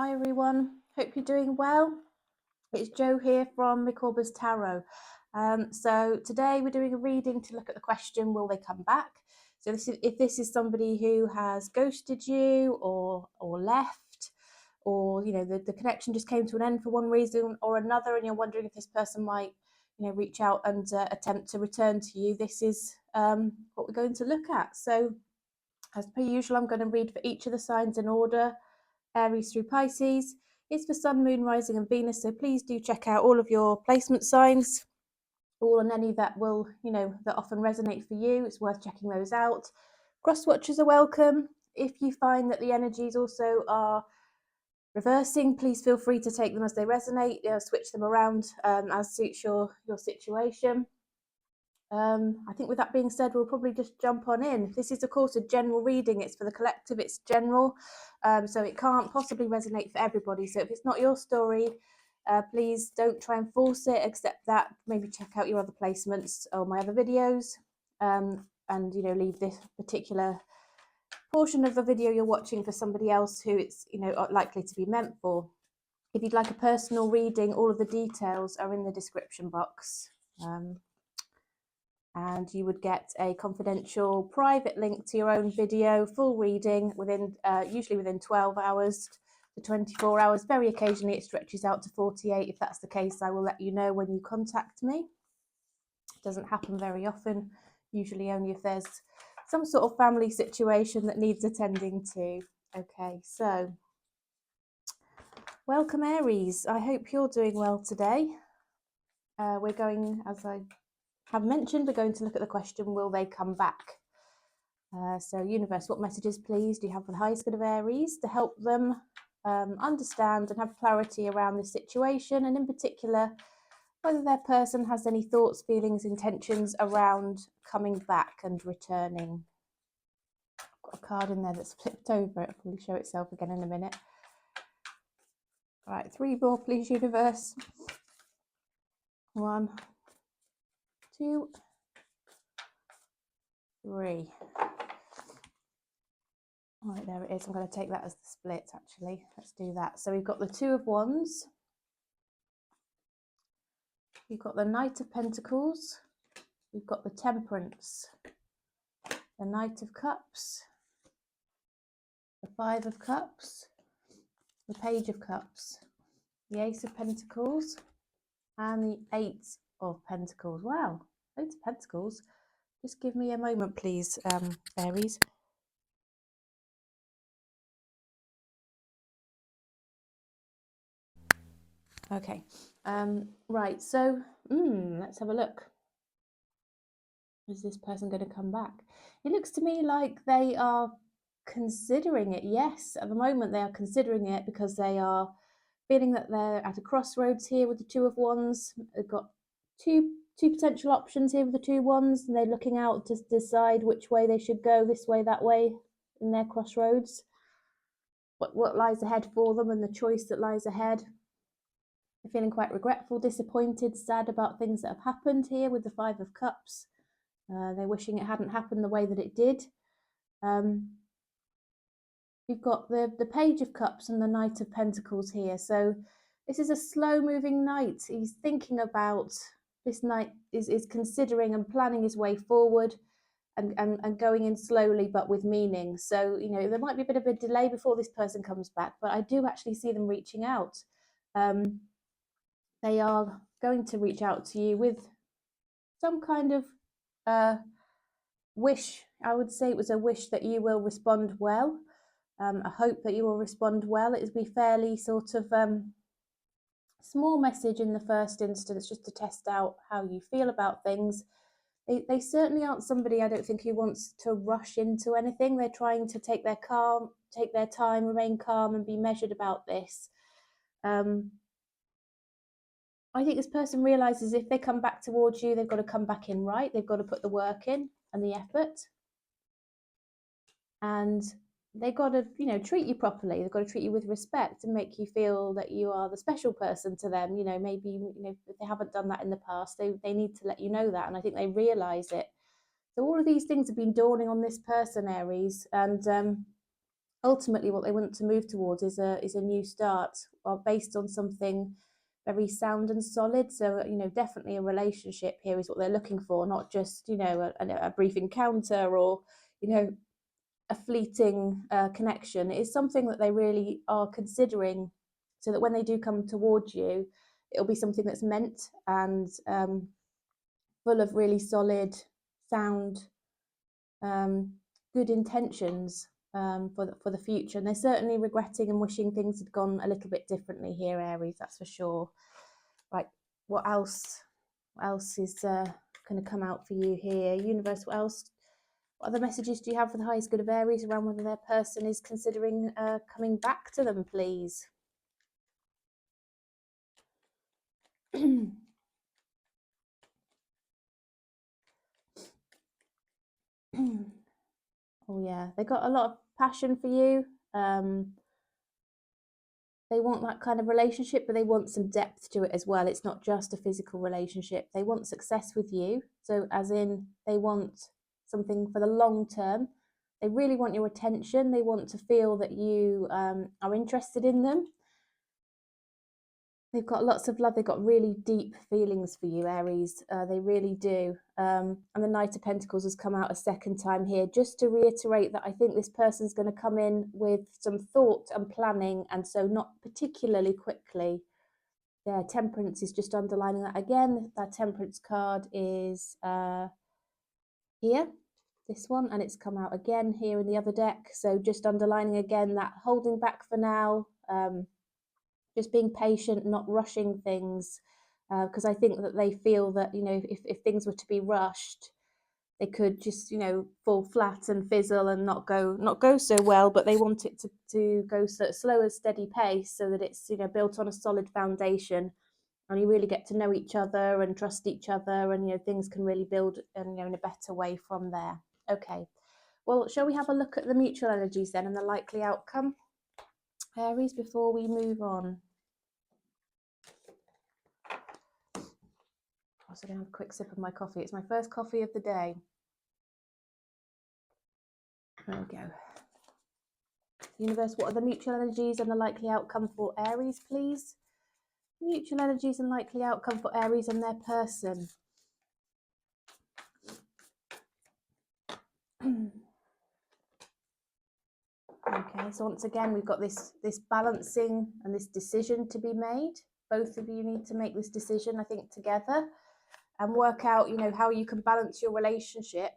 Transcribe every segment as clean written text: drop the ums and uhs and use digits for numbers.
Hi everyone, hope you're doing well. It's Jo here from Mikorba's Tarot. So today we're doing a reading to look at the question, will they come back? So if this is somebody who has ghosted you or left, or the connection just came to an end for one reason or another, and you're wondering if this person might reach out and attempt to return to you, this is what we're going to look at. So as per usual, I'm going to read for each of the signs in order. Aries through Pisces. It's for Sun, Moon, Rising and Venus, so please do check out all of your placement signs, all and any that will, that often resonate for you. It's worth checking those out. Cross watchers are welcome. If you find that the energies also are reversing, please feel free to take them as they resonate, switch them around as suits your situation. I think with that being said, we'll probably just jump on in. This is, of course, a general reading. It's for the collective. It's general, so it can't possibly resonate for everybody. So if it's not your story, please don't try and force it. Accept that. Maybe check out your other placements or my other videos, and leave this particular portion of the video you're watching for somebody else who it's likely to be meant for. If you'd like a personal reading, all of the details are in the description box. And you would get a confidential private link to your own video, full reading within usually within 12 hours to 24 hours. Very occasionally it stretches out to 48. If that's the case, I will let you know when you contact me. It doesn't happen very often, usually only if there's some sort of family situation that needs attending to. Okay, so welcome Aries. I hope you're doing well today. We're going, as I have mentioned, we're going to look at the question, will they come back? So universe, what messages please do you have for the highest good of Aries to help them understand and have clarity around this situation, and in particular whether their person has any thoughts, feelings, intentions around coming back and returning. I've got a card in there that's flipped over. It'll probably show itself again in a minute. All right, 3 more please, universe. 1, 2, 3. All right, there it is. I'm going to take that as the split, actually. Let's do that. So we've got the 2 of Wands. We've got the Knight of Pentacles. We've got the Temperance. The Knight of Cups. The 5 of Cups. The Page of Cups. The Ace of Pentacles. And the 8 of Pentacles. Wow, 8 of Pentacles. Just give me a moment, please, Aries. Okay, right, so let's have a look. Is this person going to come back? It looks to me like they are considering it. Yes, at the moment they are considering it because they are feeling that they're at a crossroads here with the 2 of Wands. They've got two potential options here with the 2 Wands, and they're looking out to decide which way they should go, this way, that way, in their crossroads. What lies ahead for them and the choice that lies ahead. They're feeling quite regretful, disappointed, sad about things that have happened here with the 5 of Cups. They're wishing it hadn't happened the way that it did. We've got the Page of Cups and the Knight of Pentacles here. So this is a slow-moving knight. He's thinking about, this knight is considering and planning his way forward and going in slowly but with meaning. So, there might be a bit of a delay before this person comes back, but I do actually see them reaching out. They are going to reach out to you with some kind of wish. I would say it was a wish that you will respond well. I hope that you will respond well. It will be fairly sort of small message in the first instance, just to test out how you feel about things. They certainly aren't somebody, I don't think, who wants to rush into anything. They're trying to take their time, remain calm and be measured about this. I think this person realizes if they come back towards you, they've got to come back in right. They've got to put the work in and the effort. And they've got to, treat you properly. They've got to treat you with respect and make you feel that you are the special person to them. Maybe, if they haven't done that in the past, they need to let you know that. And I think they realize it. So all of these things have been dawning on this person, Aries. And ultimately what they want to move towards is a new start, or based on something very sound and solid. So, you know, definitely a relationship here is what they're looking for, not just, you know, a brief encounter, or, you know, a fleeting connection. It is something that they really are considering, so that when they do come towards you, it'll be something that's meant and full of really solid, sound, good intentions for the future. And they're certainly regretting and wishing things had gone a little bit differently here, Aries, that's for sure. Right, what else? What else is going to come out for you here? Universe, what else? What other messages do you have for the highest good of Aries around whether their person is considering coming back to them, please? Oh yeah, they got a lot of passion for you. They want that kind of relationship, but they want some depth to it as well. It's not just a physical relationship. They want success with you. So as in, they want something for the long term. They really want your attention. They want to feel that you are interested in them. They've got lots of love. They've got really deep feelings for you, Aries. They really do. And the Knight of Pentacles has come out a second time here, just to reiterate that I think this person's going to come in with some thought and planning, and so not particularly quickly. Yeah, Temperance is just underlining that again. That Temperance card is here, this one, and it's come out again here in the other deck. So just underlining again that holding back for now. Just being patient, not rushing things, because I think that they feel that, you know, if things were to be rushed, they could just, you know, fall flat and fizzle and not go so well. But they want it to go slow and steady pace, so that it's, you know, built on a solid foundation, and you really get to know each other and trust each other, and, you know, things can really build, and, you know, in a better way from there. Okay, well, shall we have a look at the mutual energies then and the likely outcome, Aries, before we move on? So I'm going to have a quick sip of my coffee. It's my first coffee of the day. There we go. Universe, what are the mutual energies and the likely outcome for Aries, please? Mutual energies and likely outcome for Aries and their person. Okay, so once again, we've got this balancing and this decision to be made. Both of you need to make this decision, I think, together, and work out, you know, how you can balance your relationship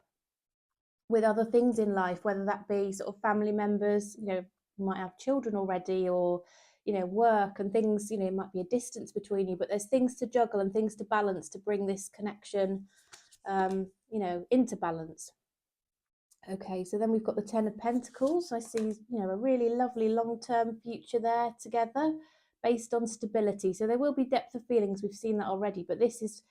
with other things in life, whether that be sort of family members, you know, you might have children already, or, you know, work and things, you know, it might be a distance between you, but there's things to juggle and things to balance to bring this connection, you know, into balance. Okay, so then we've got the Ten of Pentacles. I see, you know, a really lovely long-term future there together based on stability. So there will be depth of feelings. We've seen that already, but this is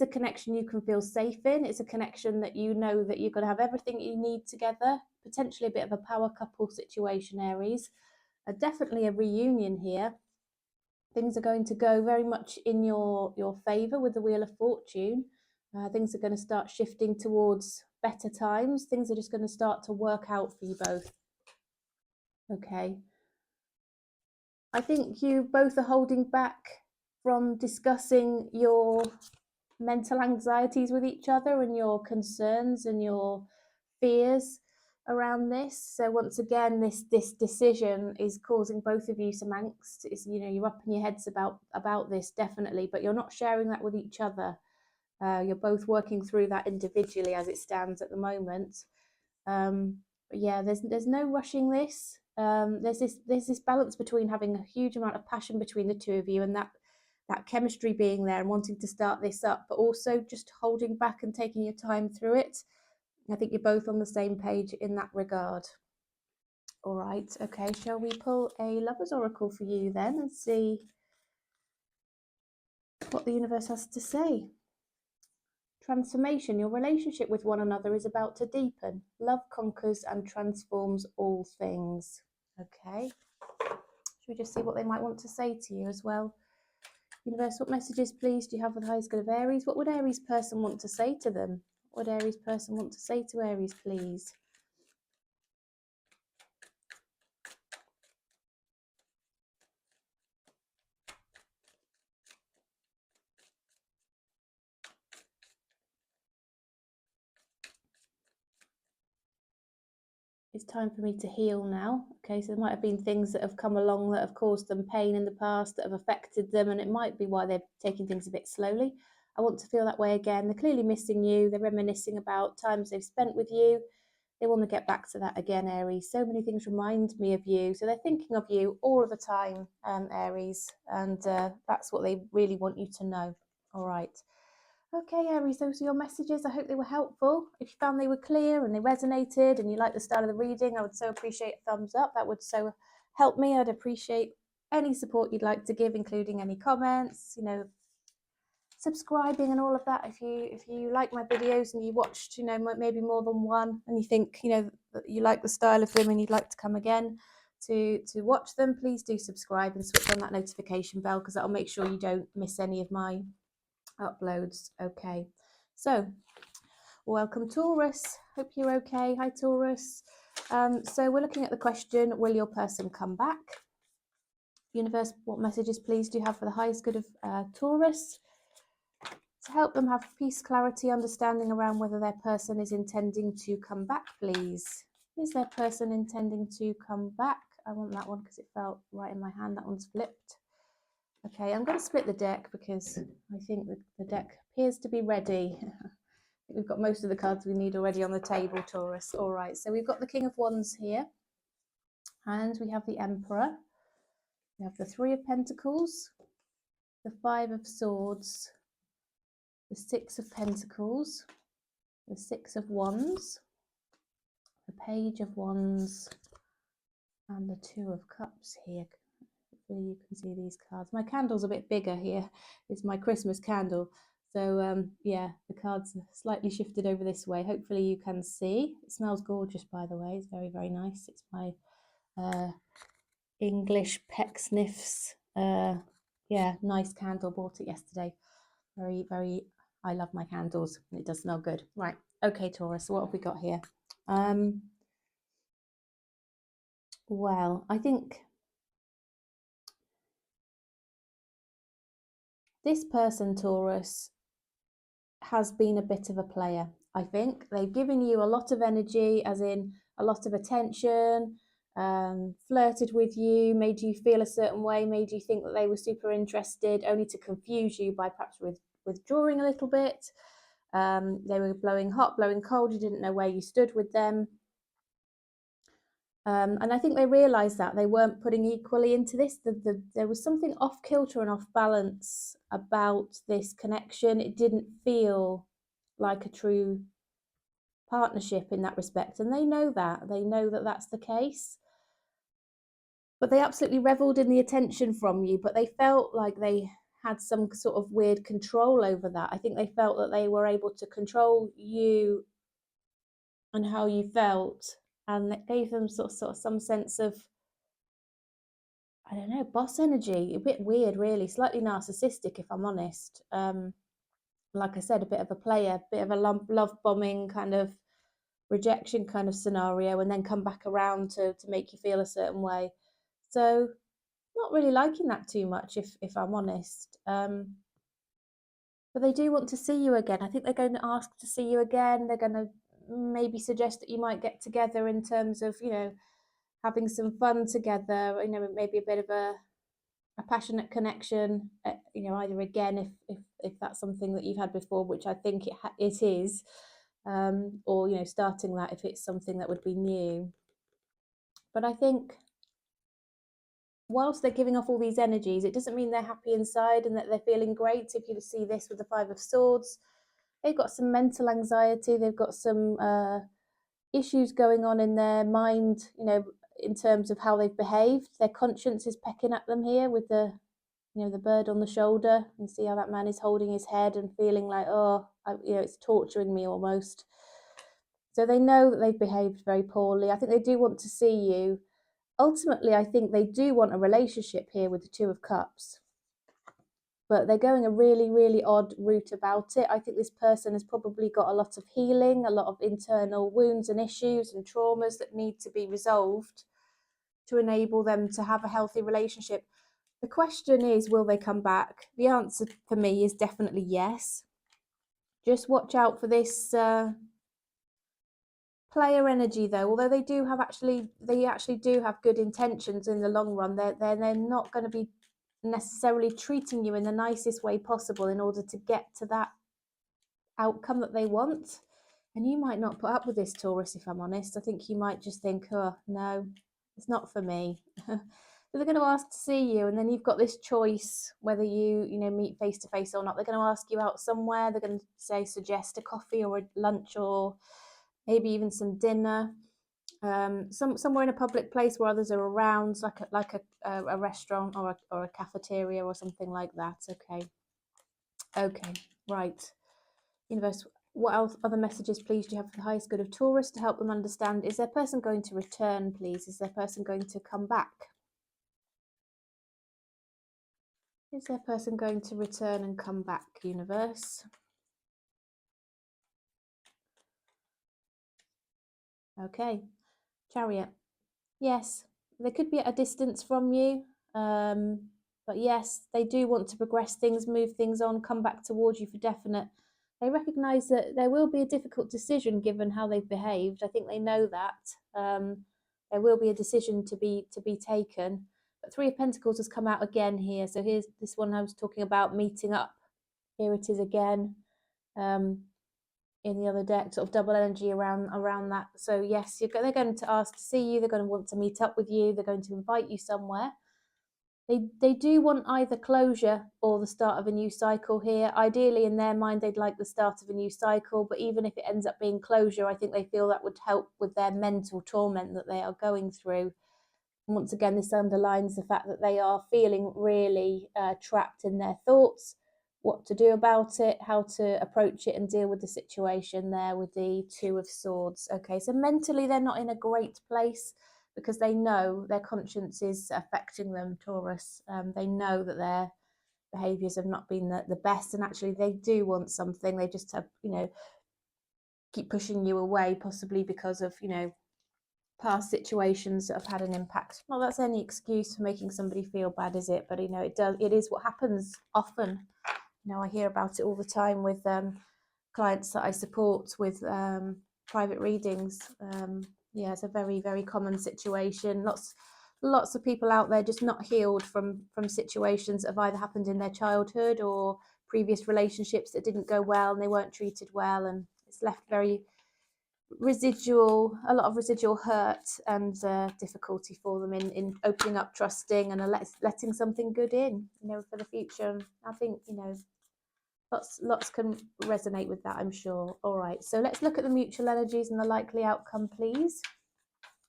a connection you can feel safe in. It's a connection that you know that you're going to have everything you need together, potentially a bit of a power couple situation, Aries. Definitely a reunion here. Things are going to go very much in your favour with the Wheel of Fortune. Things are going to start shifting towards better times. Things are just going to start to work out for you both. Okay. I think you both are holding back from discussing your mental anxieties with each other and your concerns and your fears around this. So once again, this decision is causing both of you some angst. It's, you know, you're up in your heads about this, definitely, but you're not sharing that with each other. You're both working through that individually as it stands at the moment. But yeah, there's no rushing this. There's this balance between having a huge amount of passion between the two of you, and that chemistry being there and wanting to start this up, but also just holding back and taking your time through it. I think you're both on the same page in that regard. All right, okay, shall we pull a Lover's Oracle for you then and see what the universe has to say? Transformation. Your relationship with one another is about to deepen. Love conquers and transforms all things. Okay. Should we just see what they might want to say to you as well? Universe, what messages, please, do you have for the highest good of Aries? What would Aries person want to say to them? What would Aries person want to say to Aries, please? it's time for me to heal now. Okay, so there might have been things that have come along that have caused them pain in the past, that have affected them, and it might be why they're taking things a bit slowly. I want to feel that way again. They're clearly missing you. They're reminiscing about times they've spent with you. They want to get back to that again, Aries. So many things remind me of you. So they're thinking of you all of the time, Aries, and that's what they really want you to know. All right. Okay, Aries, those are your messages. I hope they were helpful. If you found they were clear and they resonated and you like the style of the reading, I would so appreciate a thumbs up. That would so help me. I'd appreciate any support you'd like to give, including any comments, you know, subscribing and all of that. If you like my videos and you watched, you know, maybe more than one, and you think, you know, you like the style of them and you'd like to come again to watch them, please do subscribe and switch on that notification bell, because that'll make sure you don't miss any of my uploads. Okay, so welcome, Taurus. Hope you're okay. Hi, Taurus. So we're looking at the question, will your person come back? Universe, what messages please do you have for the highest good of Taurus, to help them have peace, clarity, understanding around whether their person is intending to come back, please? Is their person intending to come back? I want that one because it felt right in my hand. That one's flipped. Okay, I'm going to split the deck because I think the deck appears to be ready. We've got most of the cards we need already on the table, Taurus. All right, so we've got the King of Wands here, and we have the Emperor. We have the Three of Pentacles, the Five of Swords, the Six of Pentacles, the Six of Wands, the Page of Wands, and the Two of Cups here. Hopefully you can see these cards. My candle's a bit bigger here. It's my Christmas candle. So yeah, the cards are slightly shifted over this way. Hopefully you can see. It smells gorgeous, by the way. It's very, very nice. It's my English Pecksniff's yeah, nice candle. Bought it yesterday. Very, very, I love my candles. It does smell good. Right. Okay, Taurus, so what have we got here? Well, I think this person, Taurus, has been a bit of a player. I think they've given you a lot of energy, as in a lot of attention, flirted with you, made you feel a certain way, made you think that they were super interested, only to confuse you by perhaps withdrawing a little bit. They were blowing hot, blowing cold. You didn't know where you stood with them. And I think they realised that they weren't putting equally into this. There was something off kilter and off balance about this connection. It didn't feel like a true partnership in that respect. And they know that. They know that that's the case. But they absolutely revelled in the attention from you. But they felt like they had some sort of weird control over that. I think they felt that they were able to control you and how you felt. And it gave them sort of some sense of, I don't know, boss energy. A bit weird, really. Slightly narcissistic, if I'm honest. Like I said, a bit of a player, a bit of a love bombing kind of rejection kind of scenario, and then come back around to make you feel a certain way. So not really liking that too much, if I'm honest. But they do want to see you again. I think they're going to ask to see you again. They're going to maybe suggest that you might get together in terms of, you know, having some fun together, you know, maybe a bit of a passionate connection, you know, either again if that's something that you've had before, which I think it is, or, you know, starting that if it's something that would be new. But I think whilst they're giving off all these energies, it doesn't mean they're happy inside and that they're feeling great. If you see this with the Five of Swords, they've got some mental anxiety, they've got some issues going on in their mind, you know, in terms of how they've behaved. Their conscience is pecking at them here with the, you know, the bird on the shoulder. You see how that man is holding his head and feeling like, oh, you know, it's torturing me almost. So they know that they've behaved very poorly. I think they do want to see you. Ultimately, I think they do want a relationship here with the Two of Cups. But they're going a really, really odd route about it. I think this person has probably got a lot of healing, a lot of internal wounds and issues and traumas that need to be resolved to enable them to have a healthy relationship. The question is, will they come back? The answer for me is definitely yes. Just watch out for this player energy though, although they actually do have good intentions in the long run. They're not going to be necessarily treating you in the nicest way possible in order to get to that outcome that they want. And you might not put up with this, Taurus, if I'm honest. I think you might just think, oh no, it's not for me. So they're going to ask to see you, and then you've got this choice whether you meet face to face or not. They're going to ask you out somewhere. They're going to suggest a coffee or a lunch or maybe even some dinner, somewhere in a public place where others are around, like a restaurant or a cafeteria or something like that. Okay, right. Universe, what else, other messages, please, do you have for the highest good of Taurus to help them understand? Is their person going to return, please? Is their person going to come back? Is their person going to return and come back, universe? Okay. Chariot. Yes, they could be at a distance from you. But yes, they do want to progress things, move things on, come back towards you for definite. They recognise that there will be a difficult decision given how they've behaved. I think they know that. There will be a decision to be taken. But Three of Pentacles has come out again here. So here's this one I was talking about, meeting up. Here it is again. In the other deck, sort of double energy around that. So yes, they're going to ask to see you. They're going to want to meet up with you. They're going to invite you somewhere. They do want either closure or the start of a new cycle here. Ideally, in their mind, they'd like the start of a new cycle. But even if it ends up being closure, I think they feel that would help with their mental torment that they are going through. And once again, this underlines the fact that they are feeling really trapped in their thoughts, what to do about it, how to approach it and deal with the situation there with the Two of Swords. Okay, so mentally they're not in a great place because they know their conscience is affecting them, Taurus. They know that their behaviours have not been the best, and actually they do want something. They just have, keep pushing you away, possibly because of, past situations that have had an impact. Well, that's any excuse for making somebody feel bad, is it? But it is what happens often. I hear about it all the time with clients that I support with private readings. It's a very, very common situation. Lots of people out there just not healed from situations that have either happened in their childhood or previous relationships that didn't go well and they weren't treated well, and it's left a lot of residual hurt and difficulty for them in opening up, trusting, and letting something good in, for the future. I think, lots can resonate with that, I'm sure. All right, so let's look at the mutual energies and the likely outcome, please.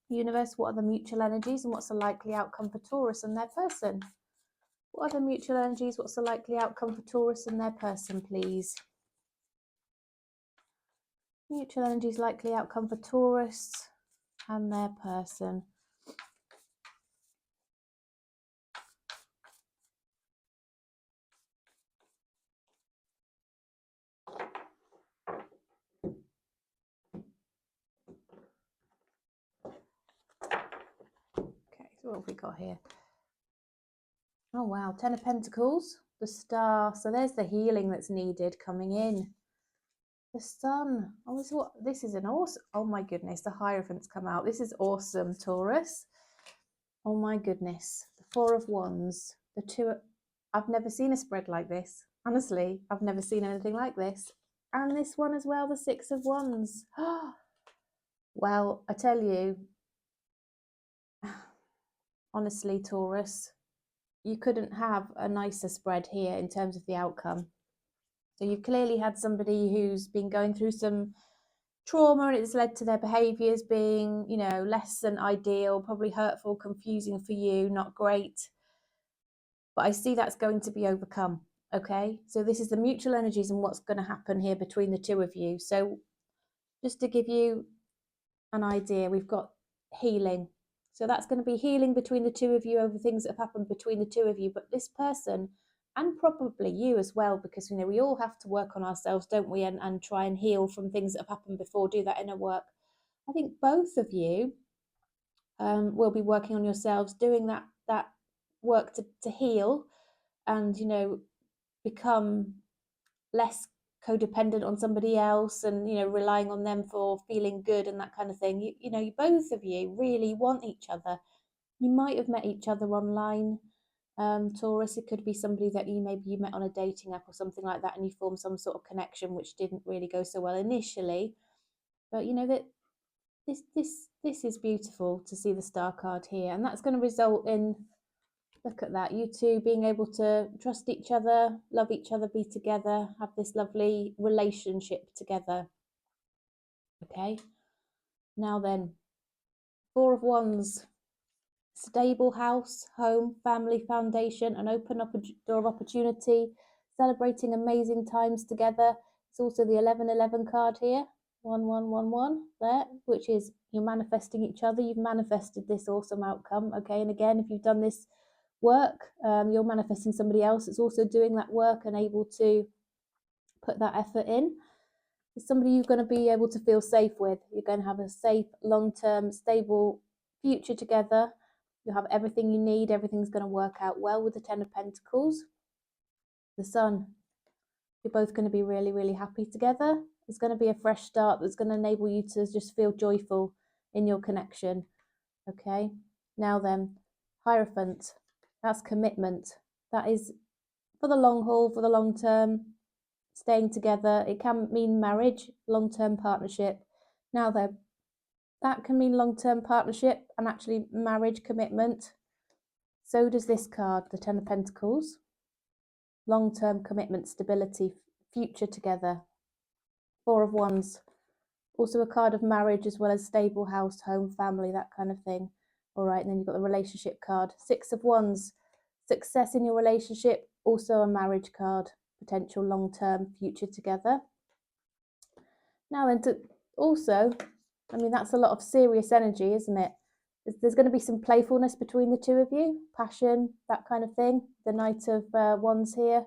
Universe, what are the mutual energies and what's the likely outcome for Taurus and their person? What are the mutual energies? What's the likely outcome for Taurus and their person, please? Mutual energies, likely outcome for Taurus and their person. Okay, so what have we got here? Oh wow, Ten of Pentacles, the Star. So there's the healing that's needed coming in. The Sun. Oh, this is an awesome. Oh my goodness, the Hierophant's come out. This is awesome, Taurus. Oh my goodness, the Four of Wands, the two. I've never seen a spread like this. Honestly, I've never seen anything like this. And this one as well, the Six of Wands. Well, I tell you, honestly, Taurus, you couldn't have a nicer spread here in terms of the outcome. So you've clearly had somebody who's been going through some trauma, and it's led to their behaviours being, less than ideal, probably hurtful, confusing for you, not great. But I see that's going to be overcome. Okay, so this is the mutual energies and what's going to happen here between the two of you. So just to give you an idea, we've got healing. So that's going to be healing between the two of you over things that have happened between the two of you. But this person, and probably you as well, because we all have to work on ourselves, don't we, and try and heal from things that have happened before, do that inner work. I think both of you will be working on yourselves, doing that work to heal and become less codependent on somebody else and, you know, relying on them for feeling good and that kind of thing. You know, both of you really want each other. You might have met each other online, Taurus. It could be somebody that maybe you met on a dating app or something like that, and you formed some sort of connection which didn't really go so well initially. But you know that this is beautiful to see the star card here, and that's going to result in, look at that, you two being able to trust each other, love each other, be together, have this lovely relationship together. Okay, now then, Four of Wands, stable house, home, family, foundation, an open up door of opportunity, celebrating amazing times together. It's also the 1111 card here, 1111 there, which is you're manifesting each other. You've manifested this awesome outcome. Okay, and again, if you've done this work, you're manifesting somebody else that's also doing that work and able to put that effort in. It's somebody you're going to be able to feel safe with. You're going to have a safe, long-term, stable future together. You'll have everything you need. Everything's going to work out well with the Ten of Pentacles. The Sun. You're both going to be really, really happy together. It's going to be a fresh start that's going to enable you to just feel joyful in your connection. Okay. Now then, Hierophant. That's commitment. That is for the long haul, for the long term, staying together. It can mean marriage, long-term partnership. Now then, that can mean long-term partnership and actually marriage, commitment. So does this card, the Ten of Pentacles. Long-term commitment, stability, future together. Four of Wands. Also a card of marriage as well as stable house, home, family, that kind of thing. All right, and then you've got the relationship card. Six of Wands. Success in your relationship, also a marriage card. Potential long-term future together. Now then, I mean, that's a lot of serious energy, isn't it? There's going to be some playfulness between the two of you, passion, that kind of thing. The Knight of Wands here.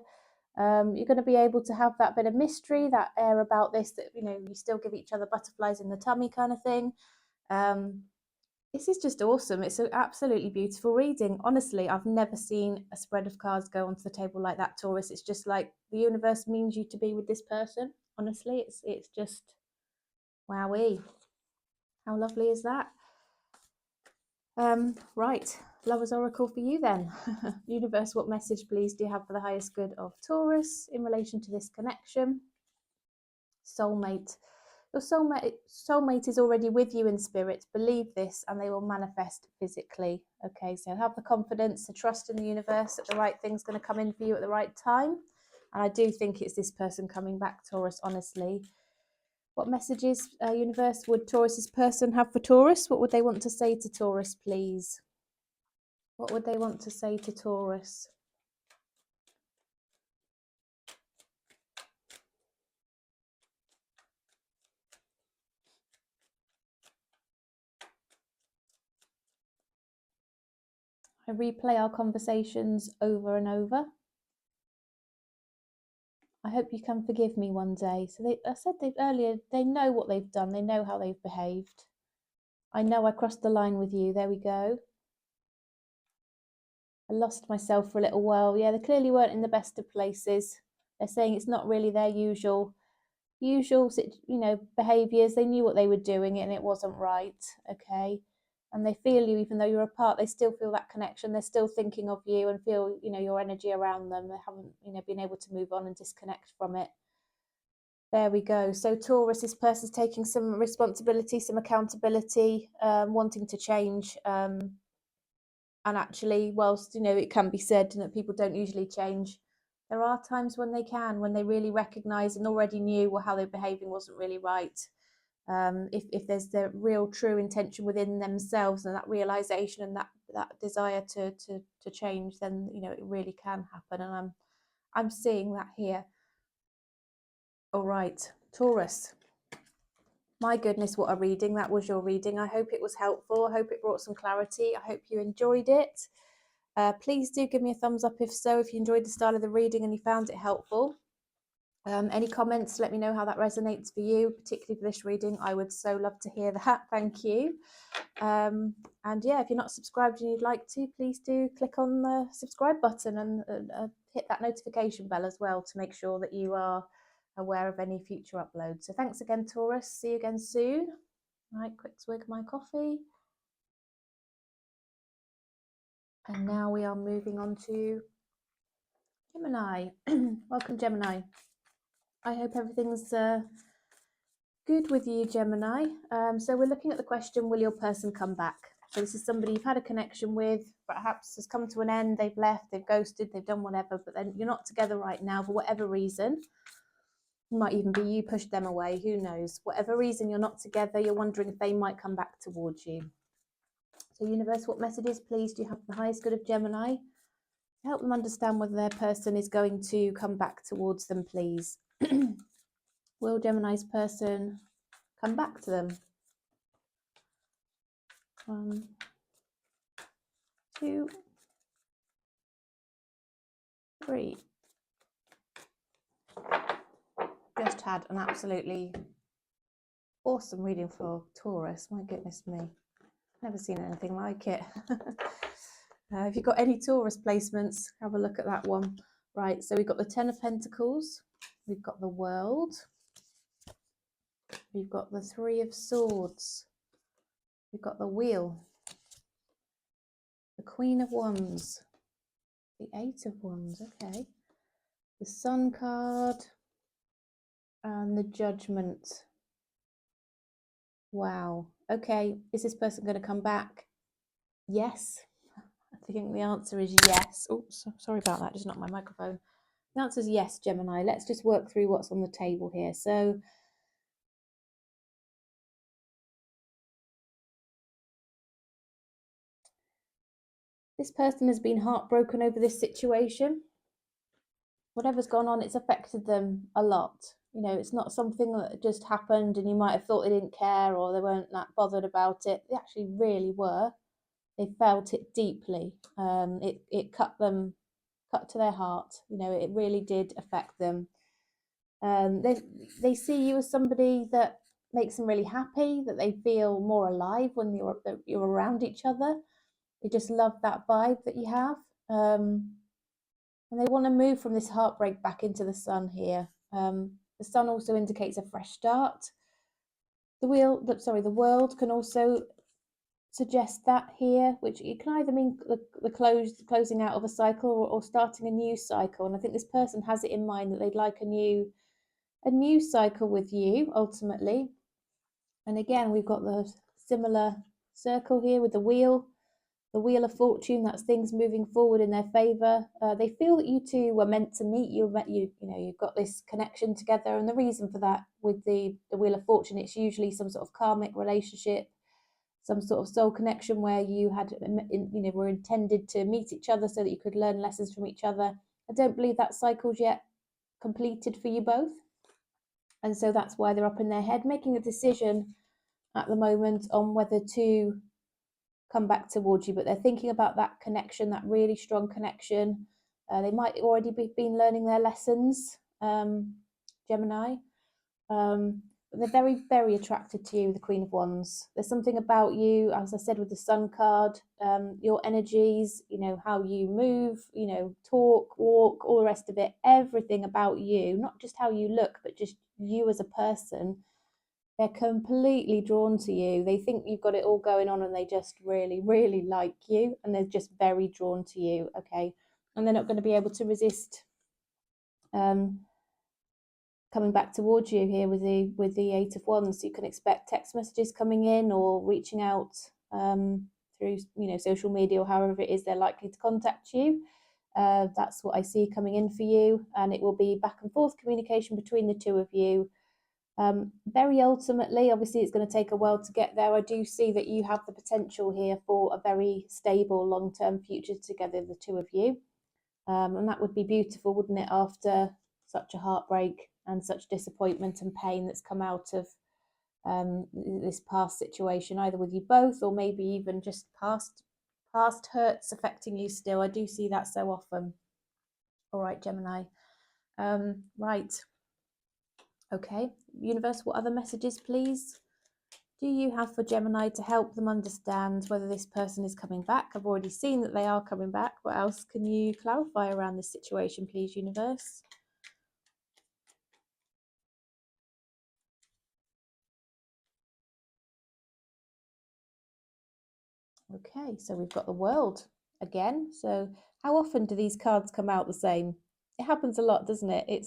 You're going to be able to have that bit of mystery, that air about this, that, you know, you still give each other butterflies in the tummy kind of thing. This is just awesome. It's an absolutely beautiful reading. Honestly, I've never seen a spread of cards go onto the table like that, Taurus. It's just like the universe means you to be with this person. Honestly, it's just wowee. How lovely is that? Right, Lover's Oracle for you then. Universe, what message, please, do you have for the highest good of Taurus in relation to this connection? Soulmate. Your soulmate is already with you in spirit. Believe this and they will manifest physically. Okay, so have the confidence to trust in the universe that the right thing's going to come in for you at the right time. And I do think it's this person coming back, Taurus, honestly. What messages, universe, would Taurus's person have for Taurus? What would they want to say to Taurus, please? What would they want to say to Taurus? I replay our conversations over and over. I hope you can forgive me one day. So I said earlier, they know what they've done. They know how they've behaved. I know I crossed the line with you. There we go. I lost myself for a little while. Yeah, they clearly weren't in the best of places. They're saying it's not really their usual, behaviours. They knew what they were doing and it wasn't right. Okay. And they feel you, even though you're apart, they still feel that connection. They're still thinking of you and feel, your energy around them. They haven't, been able to move on and disconnect from it. There we go. So Taurus, this person's taking some responsibility, some accountability, wanting to change. And actually, whilst, it can be said that people don't usually change, there are times when they can, when they really recognise and already knew how they're behaving wasn't really right. If there's the real true intention within themselves and that realization and that desire to change, then it really can happen. And I'm seeing that here. All right, Taurus. My goodness, what a reading. That was your reading. I hope it was helpful. I hope it brought some clarity. I hope you enjoyed it. Please do give me a thumbs up if so, if you enjoyed the style of the reading and you found it helpful. Any comments, let me know how that resonates for you, particularly for this reading. I would so love to hear that. Thank you. And yeah, if you're not subscribed and you'd like to, please do click on the subscribe button and hit that notification bell as well to make sure that you are aware of any future uploads. So thanks again, Taurus. See you again soon. Right, quick swig of my coffee. And now we are moving on to Gemini. Welcome, Gemini. I hope everything's good with you, Gemini. So we're looking at the question, will your person come back? So this is somebody you've had a connection with, perhaps has come to an end, they've left, they've ghosted, they've done whatever, but then you're not together right now for whatever reason. It might even be you pushed them away, who knows? Whatever reason you're not together, you're wondering if they might come back towards you. So universe, what messages, please, do you have the highest good of Gemini? Help them understand whether their person is going to come back towards them, please. Will Gemini's person come back to them? 1, 2, 3. Just had an absolutely awesome reading for Taurus. My goodness me. Never seen anything like it. If you've got any Taurus placements, have a look at that one. Right, so we've got the 10 of Pentacles. We've got the World. We've got the 3 of Swords. We've got the Wheel. The Queen of Wands. The 8 of Wands, okay. The Sun card. And the Judgment. Wow. Okay, is this person going to come back? Yes. I think the answer is yes. Oh, sorry about that, just knocked my microphone. The answer is yes, Gemini. Let's just work through what's on the table here. So this person has been heartbroken over this situation. Whatever's gone on, it's affected them a lot. You know, it's not something that just happened and you might have thought they didn't care or they weren't that bothered about it. They actually really were. They felt it deeply. It cut to their heart. You know, it really did affect them. They see you as somebody that makes them really happy, that they feel more alive when you're around each other. They just love that vibe that you have. And they want to move from this heartbreak back into the sun here. The sun also indicates a fresh start. The world can also suggest that here, which it can either mean the closing out of a cycle or starting a new cycle. And I think this person has it in mind that they'd like a new cycle with you ultimately. And again, we've got the similar circle here with the wheel of fortune. That's things moving forward in their favor. They feel that you two were meant to meet. You've got this connection together, and the reason for that with the wheel of fortune, it's usually some sort of karmic relationship, some sort of soul connection where you were intended to meet each other so that you could learn lessons from each other. I don't believe that cycle's yet completed for you both, and so that's why they're up in their head making a decision at the moment on whether to come back towards you, but they're thinking about that connection, that really strong connection. They might already been learning their lessons, Gemini, but they're very, very attracted to you, the Queen of Wands. There's something about you, as I said with the Sun card, your energies, how you move, talk, walk, all the rest of it, everything about you, not just how you look, but just you as a person. They're completely drawn to you. They think you've got it all going on and they just really, really like you, and they're just very drawn to you, okay? And they're not going to be able to resist coming back towards you here with the 8 of Wands. So you can expect text messages coming in or reaching out through social media or however it is they're likely to contact you. That's what I see coming in for you, and it will be back and forth communication between the two of you. Very ultimately, obviously it's going to take a while to get there. I do see that you have the potential here for a very stable long-term future together, the two of you, and that would be beautiful, wouldn't it, after such a heartbreak and such disappointment and pain that's come out of this past situation, either with you both or maybe even just past hurts affecting you still. I do see that so often. All right, Gemini. Right. Okay, universe, what other messages, please, do you have for Gemini to help them understand whether this person is coming back? I've already seen that they are coming back. What else can you clarify around this situation, please, universe? Okay, so we've got the World again. So how often do these cards come out the same? It happens a lot, doesn't it? It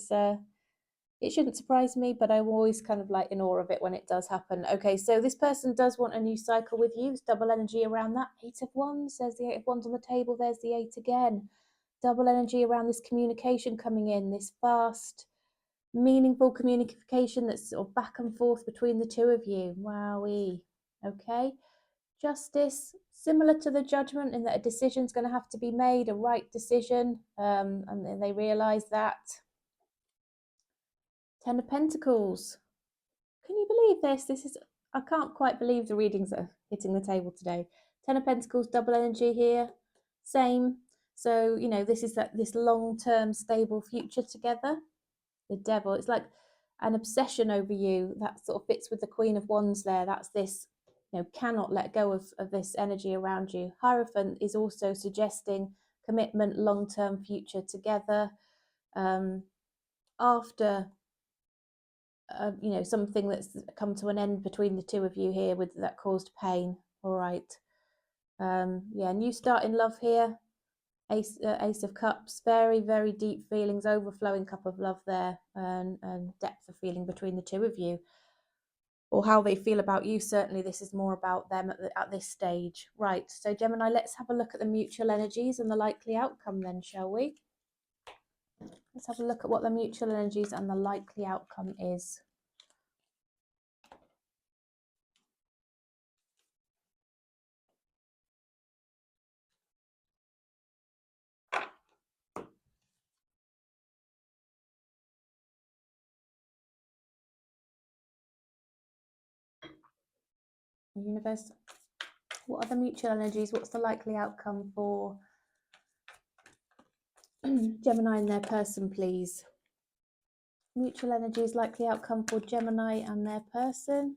shouldn't surprise me, but I'm always kind of like in awe of it when it does happen. Okay, so this person does want a new cycle with you. It's double energy around that. 8 of Wands, there's the 8 of Wands on the table. There's the 8 again. Double energy around this communication coming in, this fast, meaningful communication that's sort of back and forth between the two of you. Wowee. Okay. Justice, similar to the Judgment in that a decision's going to have to be made, a right decision, and they realise that. 10 of Pentacles. Can you believe this? I can't quite believe the readings that are hitting the table today. 10 of Pentacles, double energy here, same. So, you know, this is this long-term stable future together. The Devil, it's like an obsession over you. That sort of fits with the Queen of Wands there. That's this, you know, cannot let go of this energy around you. Hierophant is also suggesting commitment, long-term future together. After you know, something that's come to an end between the two of you here with that caused pain. All right. Yeah, new start in love here. Ace of Cups, very, very deep feelings, overflowing cup of love there, and depth of feeling between the two of you, or how they feel about you. Certainly this is more about them at this stage. Right, so Gemini, let's have a look at the mutual energies and the likely outcome then, shall we? Let's have a look at what the mutual energies and the likely outcome is. Universe, what are the mutual energies? What's the likely outcome for Gemini and their person, please? Mutual energies, likely outcome for Gemini and their person.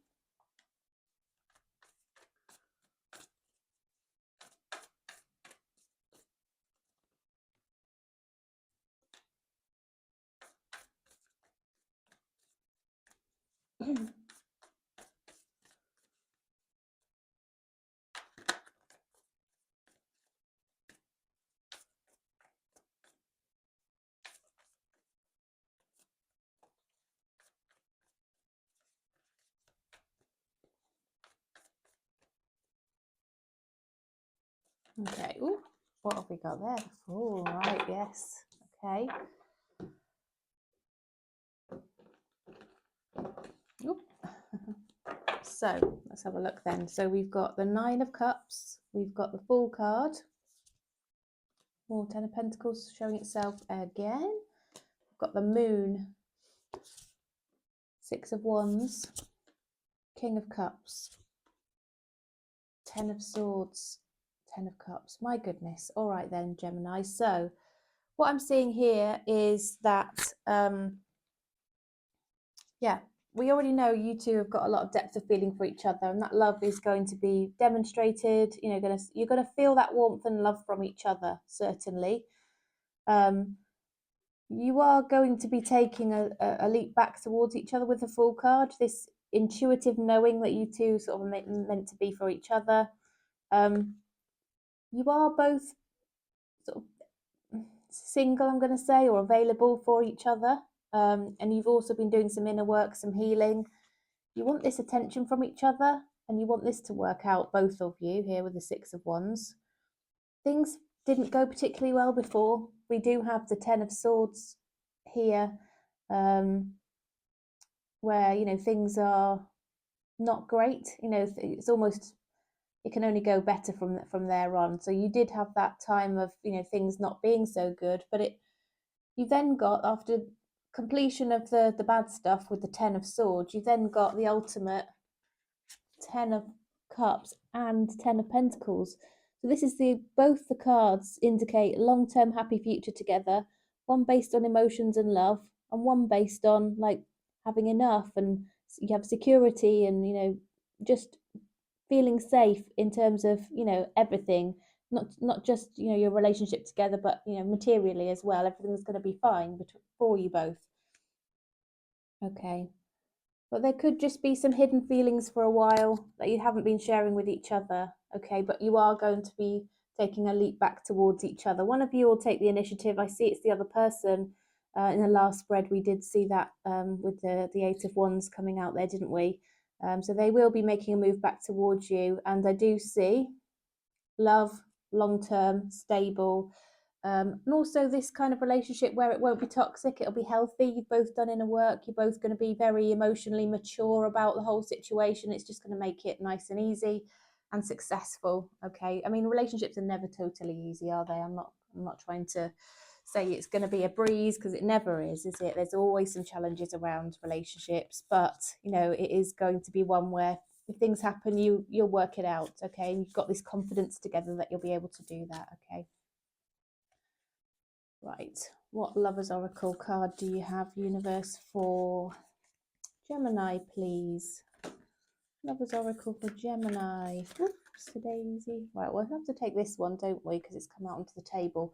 Okay, ooh, what have we got there? Oh, right, yes. Okay. Oop. So let's have a look then. So we've got the 9 of Cups, we've got the Fool card, more 10 of Pentacles showing itself again. We've got the Moon, 6 of Wands, King of Cups, 10 of Swords, 10 of Cups. My goodness. All right then, Gemini. So what I'm seeing here is that, yeah, we already know you two have got a lot of depth of feeling for each other, and that love is going to be demonstrated. You know, you're going to feel that warmth and love from each other, certainly. You are going to be taking a leap back towards each other with the Fool card, this intuitive knowing that you two sort of meant to be for each other. You are both sort of single, I'm going to say, or available for each other. And you've also been doing some inner work, some healing. You want this attention from each other, and you want this to work out, both of you here with the 6 of Wands. Things didn't go particularly well before. We do have the 10 of Swords here, where, you know, things are not great. You know, it's almost, it can only go better from there on. So you did have that time of, you know, things not being so good, but you then got, after completion of the bad stuff with the 10 of Swords, you then got the ultimate 10 of Cups and 10 of Pentacles. So this is both the cards indicate long-term happy future together, one based on emotions and love, and one based on like having enough, and you have security, and, you know, just feeling safe in terms of, you know, everything, not just, you know, your relationship together, but, you know, materially as well. Everything's going to be fine for you both. Okay. But there could just be some hidden feelings for a while that you haven't been sharing with each other. okay, but you are going to be taking a leap back towards each other. One of you will take the initiative. I see it's the other person. In the last spread, we did see that with the Eight of Wands coming out there, didn't we? So they will be making a move back towards you. And I do see love, long-term, stable, and also this kind of relationship where it won't be toxic, it'll be healthy. You've both done inner work, you're both going to be very emotionally mature about the whole situation. It's just going to make it nice and easy and successful. Okay, I mean, relationships are never totally easy, are they? I'm not trying to say it's going to be a breeze, because it never is it? There's always some challenges around relationships, but you know, it is going to be one where if things happen, you'll work it out. Okay, and you've got this confidence together that you'll be able to do that. Okay, right, what Lovers Oracle card do you have, universe, for Gemini, please? Lovers Oracle for Gemini. Oops, daisy. Right, we'll have to take this one, don't we, because it's come out onto the table.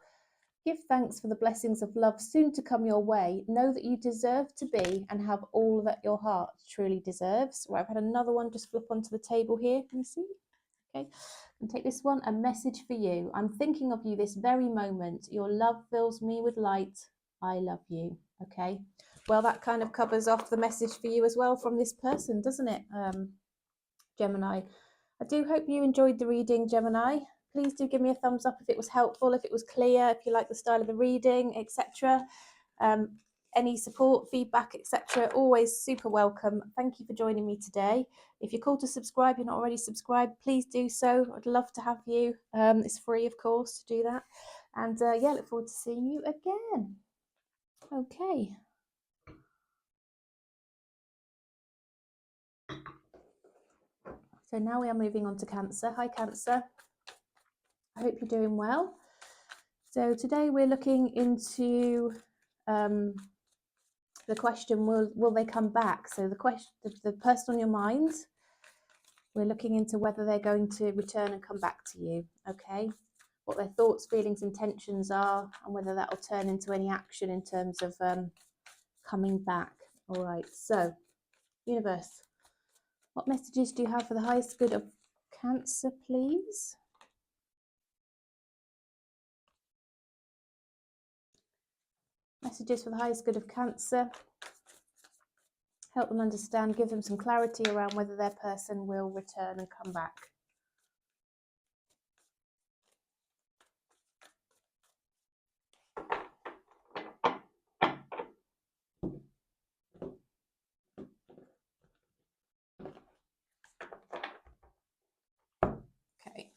Give thanks for the blessings of love soon to come your way. Know that you deserve to be and have all that your heart truly deserves. Right, I've had another one just flip onto the table here. Can you see? Okay, and take this one. A message for you. I'm thinking of you this very moment. Your love fills me with light. I love you. Okay, well, that kind of covers off the message for you as well from this person, doesn't it, Gemini? I do hope you enjoyed the reading, Gemini. Please do give me a thumbs up if it was helpful, if it was clear, if you like the style of the reading, etc. Any support, feedback, etc. Always super welcome. Thank you for joining me today. If you're called to subscribe, you're not already subscribed, please do so. I'd love to have you. It's free, of course, to do that. And yeah, look forward to seeing you again. Okay. So now we are moving on to Cancer. Hi, Cancer. I hope you're doing well. So today we're looking into the question, will they come back? So the question, the person on your mind, we're looking into whether they're going to return and come back to you, okay? What their thoughts, feelings, intentions are, and whether that will turn into any action in terms of coming back. All right, so universe, what messages do you have for the highest good of Cancer, please? Messages for the highest good of Cancer. Help them understand, give them some clarity around whether their person will return and come back. Okay,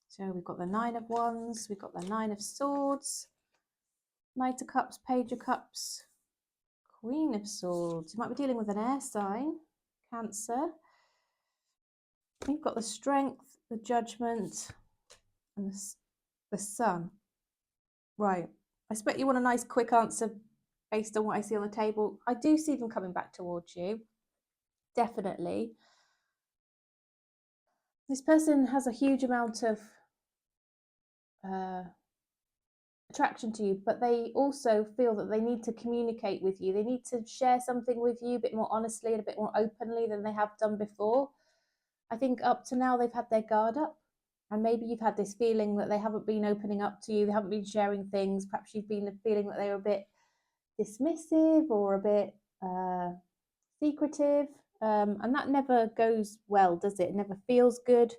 so we've got the Nine of Wands, we've got the Nine of Swords, Knight of Cups, Page of Cups, Queen of Swords. You might be dealing with an air sign, Cancer. You've got the Strength, the Judgment, and the Sun. Right. I expect you want a nice quick answer based on what I see on the table. I do see them coming back towards you. Definitely. This person has a huge amount of attraction to you, but they also feel that they need to communicate with you. They need to share something with you a bit more honestly and a bit more openly than they have done before. I think up to now they've had their guard up, and maybe you've had this feeling that they haven't been opening up to you, they haven't been sharing things. Perhaps you've been feeling that they were a bit dismissive or a bit secretive, and that never goes well, does it? It never feels good.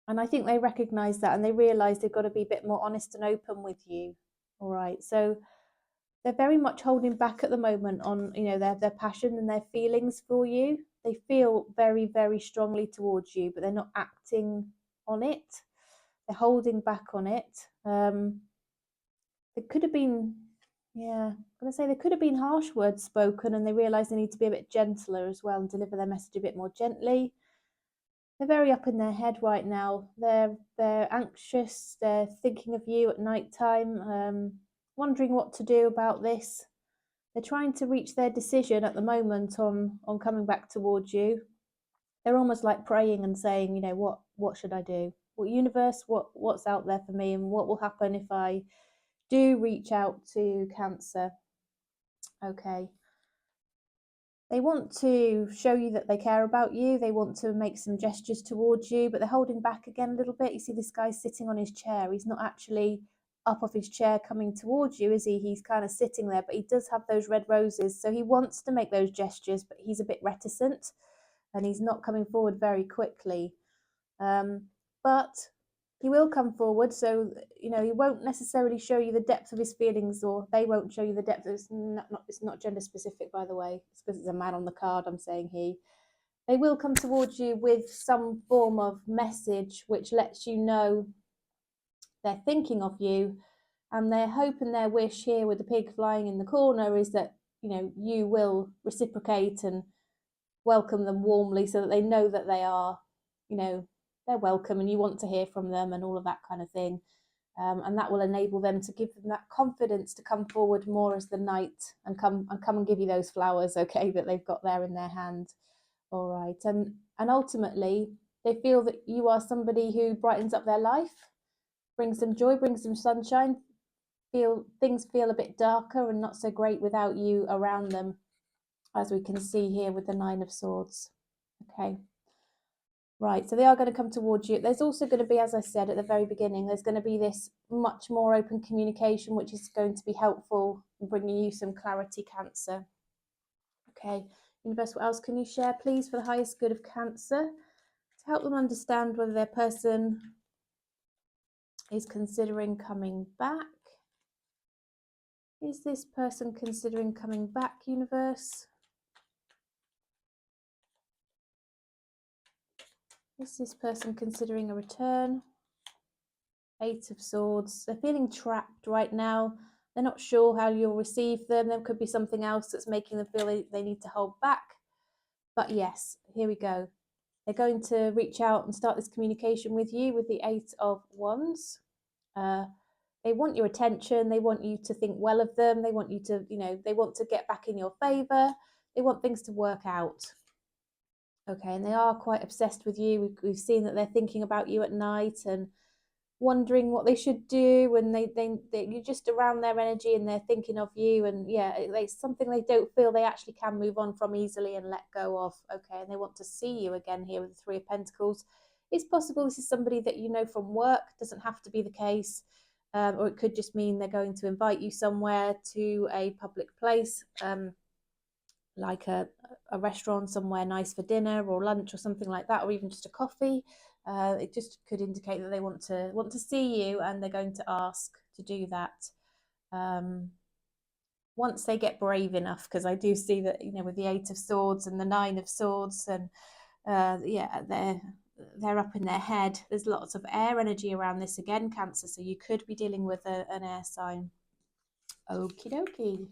And I think they recognize that, and they realize they've got to be a bit more honest and open with you. All right, so they're very much holding back at the moment on, you know, their passion and their feelings for you. They feel very, very strongly towards you, but they're not acting on it. They're holding back on it. There could have been, yeah, I'm going to say there could have been harsh words spoken, and they realise they need to be a bit gentler as well and deliver their message a bit more gently. They're very up in their head right now. They're anxious. They're thinking of you at night time, wondering what to do about this. They're trying to reach their decision at the moment on coming back towards you. They're almost like praying and saying, you know, what should I do? What universe? What's out there for me, and what will happen if I do reach out to Cancer? Okay. They want to show you that they care about you. They want to make some gestures towards you, but they're holding back again a little bit. You see this guy sitting on his chair. He's not actually up off his chair coming towards you, is he? He's kind of sitting there, but he does have those red roses. So he wants to make those gestures, but he's a bit reticent and he's not coming forward very quickly. But he will come forward, so he won't necessarily show you the depth of his feelings, or they won't show you the depth. It's not gender specific, by the way. It's because it's a man on the card. I'm saying he. They will come towards you with some form of message which lets you know they're thinking of you, and their hope and their wish here with the pig flying in the corner is that you will reciprocate and welcome them warmly, so that they know that they are, they're welcome and you want to hear from them and all of that kind of thing. And that will enable them to give them that confidence to come forward more as the knight and come and give you those flowers, okay, that they've got there in their hand. All right. And ultimately, they feel that you are somebody who brightens up their life, brings them joy, brings them sunshine. Things feel a bit darker and not so great without you around them, as we can see here with the Nine of Swords. Okay. Right, so they are going to come towards you. There's also going to be, as I said at the very beginning, there's going to be this much more open communication, which is going to be helpful in bringing you some clarity, Cancer. Okay, Universe, what else can you share, please, for the highest good of Cancer, to help them understand whether their person is considering coming back? Is this person considering coming back, Universe? Is this person considering a return? Eight of Swords. They're feeling trapped right now. They're not sure how you'll receive them. There could be something else that's making them feel they need to hold back. But yes, here we go. They're going to reach out and start this communication with you with the Eight of Wands. They want your attention. They want you to think well of them. They want you to, they want to get back in your favor. They want things to work out. Okay, and they are quite obsessed with you. We've seen that they're thinking about you at night and wondering what they should do, and you're just around their energy and they're thinking of you, and yeah, it's something they don't feel they actually can move on from easily and let go of. Okay, and they want to see you again here with the Three of Pentacles. It's possible this is somebody that you know from work. Doesn't have to be the case, or it could just mean they're going to invite you somewhere, to a public place, like a restaurant somewhere nice for dinner or lunch or something like that, or even just a coffee. It just could indicate that they want to see you, and they're going to ask to do that once they get brave enough, because I do see that with the Eight of Swords and the Nine of Swords, and yeah, they're up in their head. There's lots of air energy around this again, Cancer, so you could be dealing with an air sign. Okie dokie.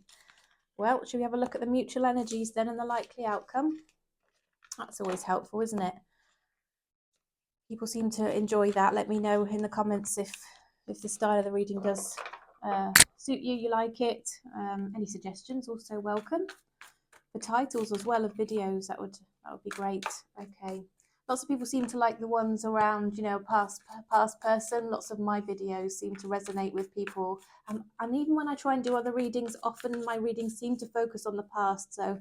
Well, should we have a look at the mutual energies then and the likely outcome? That's always helpful, isn't it? People seem to enjoy that. Let me know in the comments if the style of the reading does suit you, you like it. Any suggestions also welcome. The titles as well of videos, that would be great. Okay. Lots of people seem to like the ones around, past person. Lots of my videos seem to resonate with people. And even when I try and do other readings, often my readings seem to focus on the past. So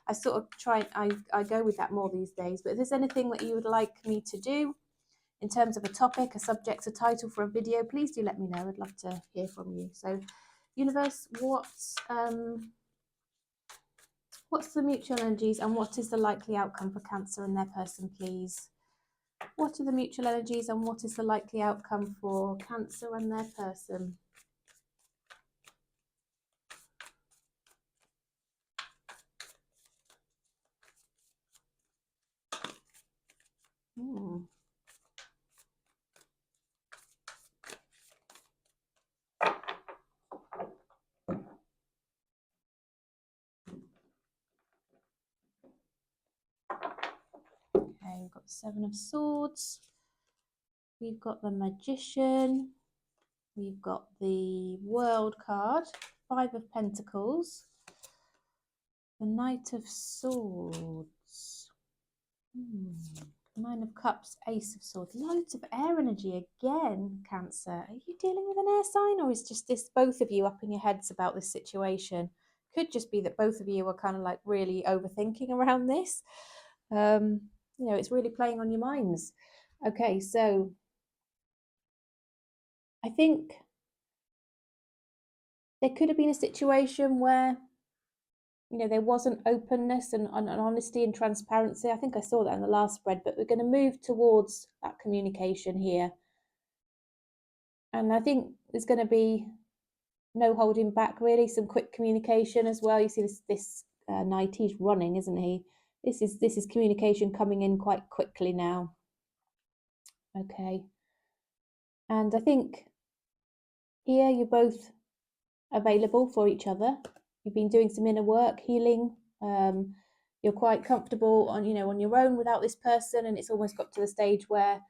I sort of I go with that more these days. But if there's anything that you would like me to do in terms of a topic, a subject, a title for a video, please do let me know. I'd love to hear from you. So, Universe, what's the mutual energies and what is the likely outcome for Cancer and their person, please? What are the mutual energies and what is the likely outcome for Cancer and their person? Okay, we've got the Seven of Swords. We've got the Magician. We've got the World card. Five of Pentacles. The Knight of Swords. Nine of Cups, Ace of Swords. Loads of air energy again, Cancer. Are you dealing with an air sign, or is just this both of you up in your heads about this situation? could just be that both of you are kind of like really overthinking around this. You know, it's really playing on your minds. Okay, so I think there could have been a situation where, you know, there wasn't openness and honesty and transparency. I think I saw that in the last spread, but we're going to move towards that communication here. And I think there's going to be no holding back, really, some quick communication as well. You see this knight, he's running, isn't he? This is communication coming in quite quickly now. Okay. And I think here you're both available for each other. You've been doing some inner work, healing. You're quite comfortable on, you know, on your own without this person, and it's almost got to the stage where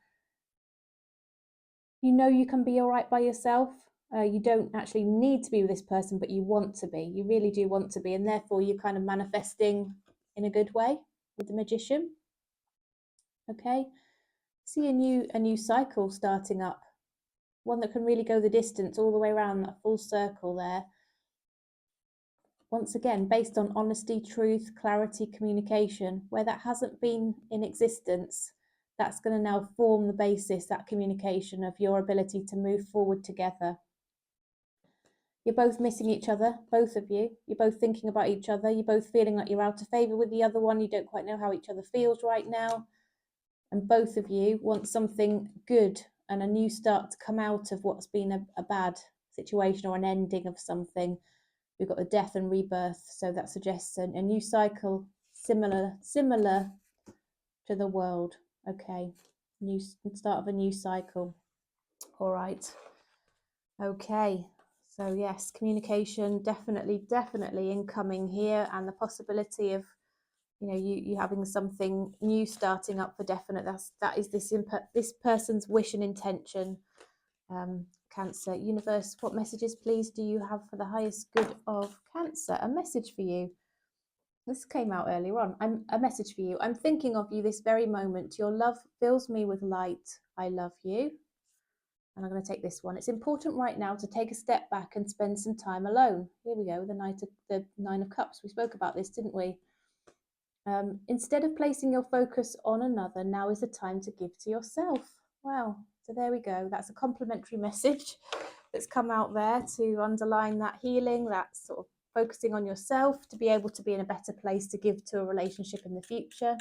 you know you can be all right by yourself. You don't actually need to be with this person, but you want to be. You really do want to be, and therefore you're kind of manifesting in a good way with the Magician. Okay, see a new cycle starting up, one that can really go the distance all the way around, that full circle there. Once again, based on honesty, truth, clarity, communication. Where that hasn't been in existence, that's going to now form the basis, that communication, of your ability to move forward together. You're both missing each other, both of you. You're both thinking about each other. You're both feeling like you're out of favour with the other one. You don't quite know how each other feels right now. And both of you want something good and a new start to come out of what's been a bad situation or an ending of something. We've got the death and rebirth, so that suggests a new cycle, similar to the world. Okay, new start of a new cycle. All right. Okay. So yes, communication definitely incoming here, and the possibility of, you know, you having something new starting up for definite. That is this person's wish and intention. Cancer. Universe, what messages please do you have for the highest good of Cancer? A message for you. This came out earlier on. A message for you. I'm thinking of you this very moment. Your love fills me with light. I love you. And I'm going to take this one. It's important right now to take a step back and spend some time alone. Here we go, the Nine of Cups. We spoke about this, didn't we? Instead of placing your focus on another, now is the time to give to yourself. Wow. So there we go. That's a complimentary message that's come out there to underline that healing, that sort of focusing on yourself to be able to be in a better place to give to a relationship in the future.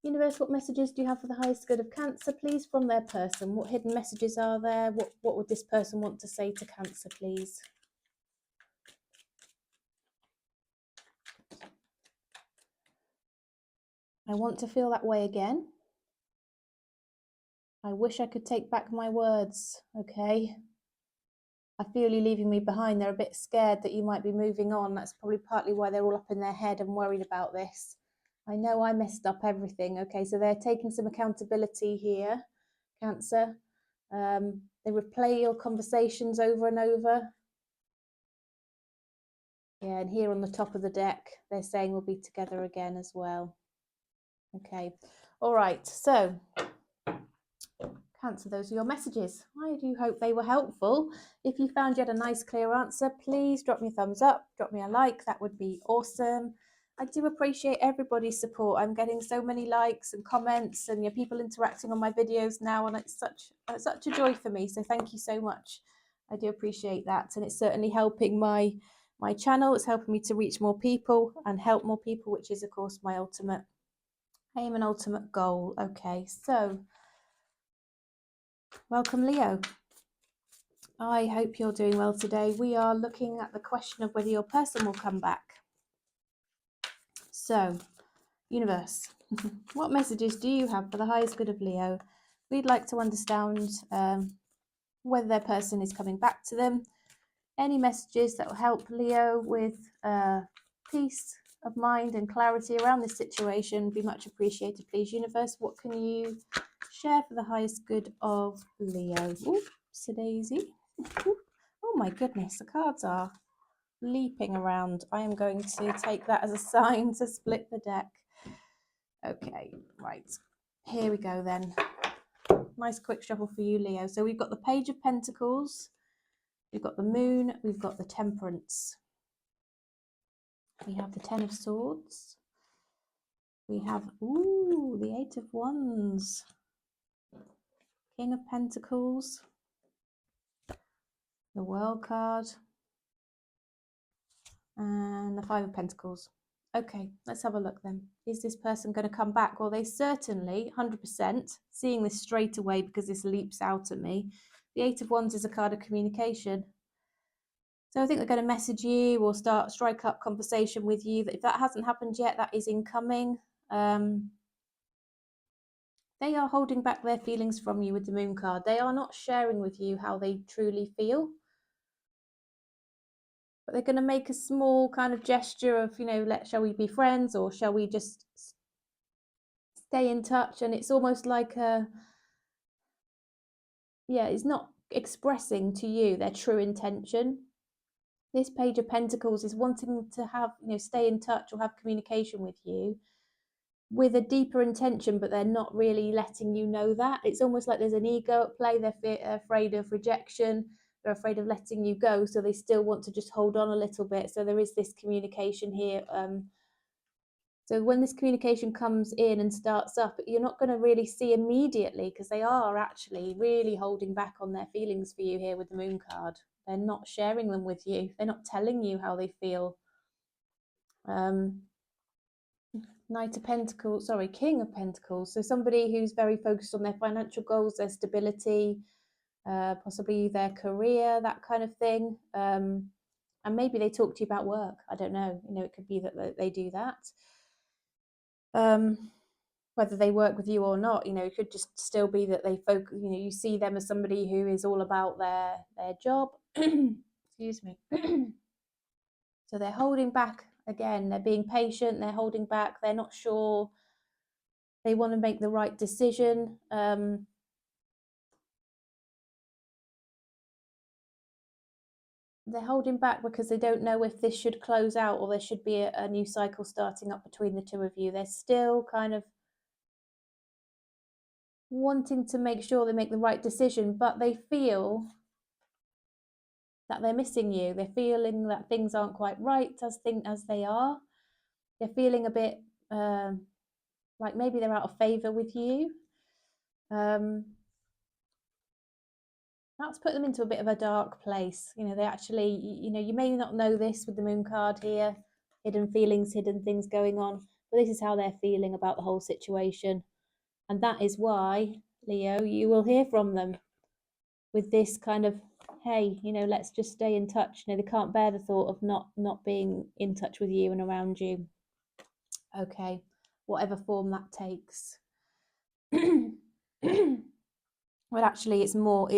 Universe, what messages do you have for the highest good of Cancer, please, from their person? What hidden messages are there? What would this person want to say to Cancer, please? I want to feel that way again. I wish I could take back my words. Okay. I feel you leaving me behind. They're a bit scared that you might be moving on. That's probably partly why they're all up in their head and worried about this. I know I messed up everything. Okay, so they're taking some accountability here, Cancer. They replay your conversations over and over. Yeah, and here on the top of the deck, they're saying we'll be together again as well. Okay, all right, so Cancer, those are your messages. I do hope they were helpful. If you found you had a nice clear answer, please drop me a thumbs up, drop me a like. That would be awesome. I do appreciate everybody's support. I'm getting so many likes and comments, and people interacting on my videos now, and it's such a joy for me. So thank you so much. I do appreciate that, and it's certainly helping my channel. It's helping me to reach more people and help more people, which is of course my ultimate aim and ultimate goal. Okay, so welcome, Leo. I hope you're doing well today. We are looking at the question of whether your person will come back. So, universe, what messages do you have for the highest good of Leo? We'd like to understand whether their person is coming back to them. Any messages that will help Leo with peace of mind and clarity around this situation would be much appreciated, please. Universe, what can you share for the highest good of Leo? Oops, daisy. Oh my goodness, the cards are leaping around. I am going to take that as a sign to split the deck. Okay, right. Here we go then. Nice quick shuffle for you, Leo. So we've got the Page of Pentacles, we've got the Moon, we've got the Temperance. We have the Ten of Swords. We have, ooh, the Eight of Wands. King of Pentacles. The World card. And the Five of Pentacles. Okay, let's have a look then. Is this person going to come back? Well, they certainly, 100%, seeing this straight away because this leaps out at me. The Eight of Wands is a card of communication. So I think they're going to message you or strike up conversation with you. If that hasn't happened yet, that is incoming. They are holding back their feelings from you with the Moon card. They are not sharing with you how they truly feel. But they're going to make a small kind of gesture of, you know, shall we be friends, or shall we just stay in touch? And it's almost like it's not expressing to you their true intention. This Page of Pentacles is wanting to have, you know, stay in touch or have communication with you with a deeper intention, but they're not really letting you know that. It's almost like there's an ego at play. They're afraid of rejection. They're afraid of letting you go, so they still want to just hold on a little bit. So there is this communication here. So when this communication comes in and starts up, you're not going to really see immediately, because they are actually really holding back on their feelings for you here with the Moon card. They're not sharing them with you. They're not telling you how they feel. Knight of Pentacles, sorry, King of Pentacles. So somebody who's very focused on their financial goals, their stability, possibly their career, that kind of thing. And maybe they talk to you about work. I don't know. You know, it could be that they do that. Whether they work with you or not, you know, it could just still be that they focus, you know, you see them as somebody who is all about their job. Excuse me. So they're holding back again. They're being patient. They're holding back. They're not sure. They want to make the right decision. They're holding back because they don't know if this should close out or there should be a new cycle starting up between the two of you. They're still kind of wanting to make sure they make the right decision, but they feel that they're missing you. They're feeling that things aren't quite right as they are. They're feeling a bit like maybe they're out of favor with you. That's put them into a bit of a dark place. You know, they actually, you know, you may not know this with the Moon card here, hidden feelings, hidden things going on, but this is how they're feeling about the whole situation. And that is why, Leo, you will hear from them with this kind of, hey, you know, let's just stay in touch. You know, they can't bear the thought of not being in touch with you and around you. Okay, whatever form that takes. Well, actually, it's more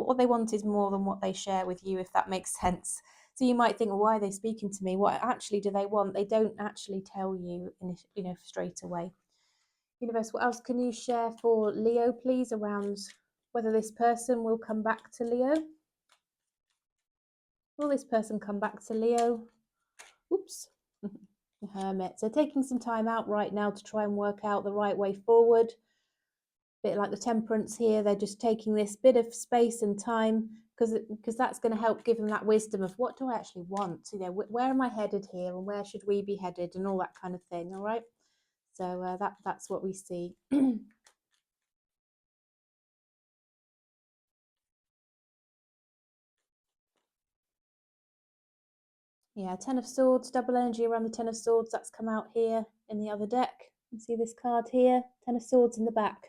what they want is more than what they share with you, if that makes sense. So you might think, well, why are they speaking to me? What actually do they want? They don't actually tell you, you know, straight away. Universe, what else can you share for Leo, please, around whether this person will come back to Leo? Will this person come back to Leo? Oops. The Hermit. So taking some time out right now to try and work out the right way forward. Bit like the Temperance here, they're just taking this bit of space and time, because that's going to help give them that wisdom of, what do I actually want? You know, where am I headed here, and where should we be headed, and all that kind of thing. All right. So that's what we see. Yeah, Ten of Swords, double energy around the Ten of Swords. That's come out here in the other deck. You see this card here, Ten of Swords in the back.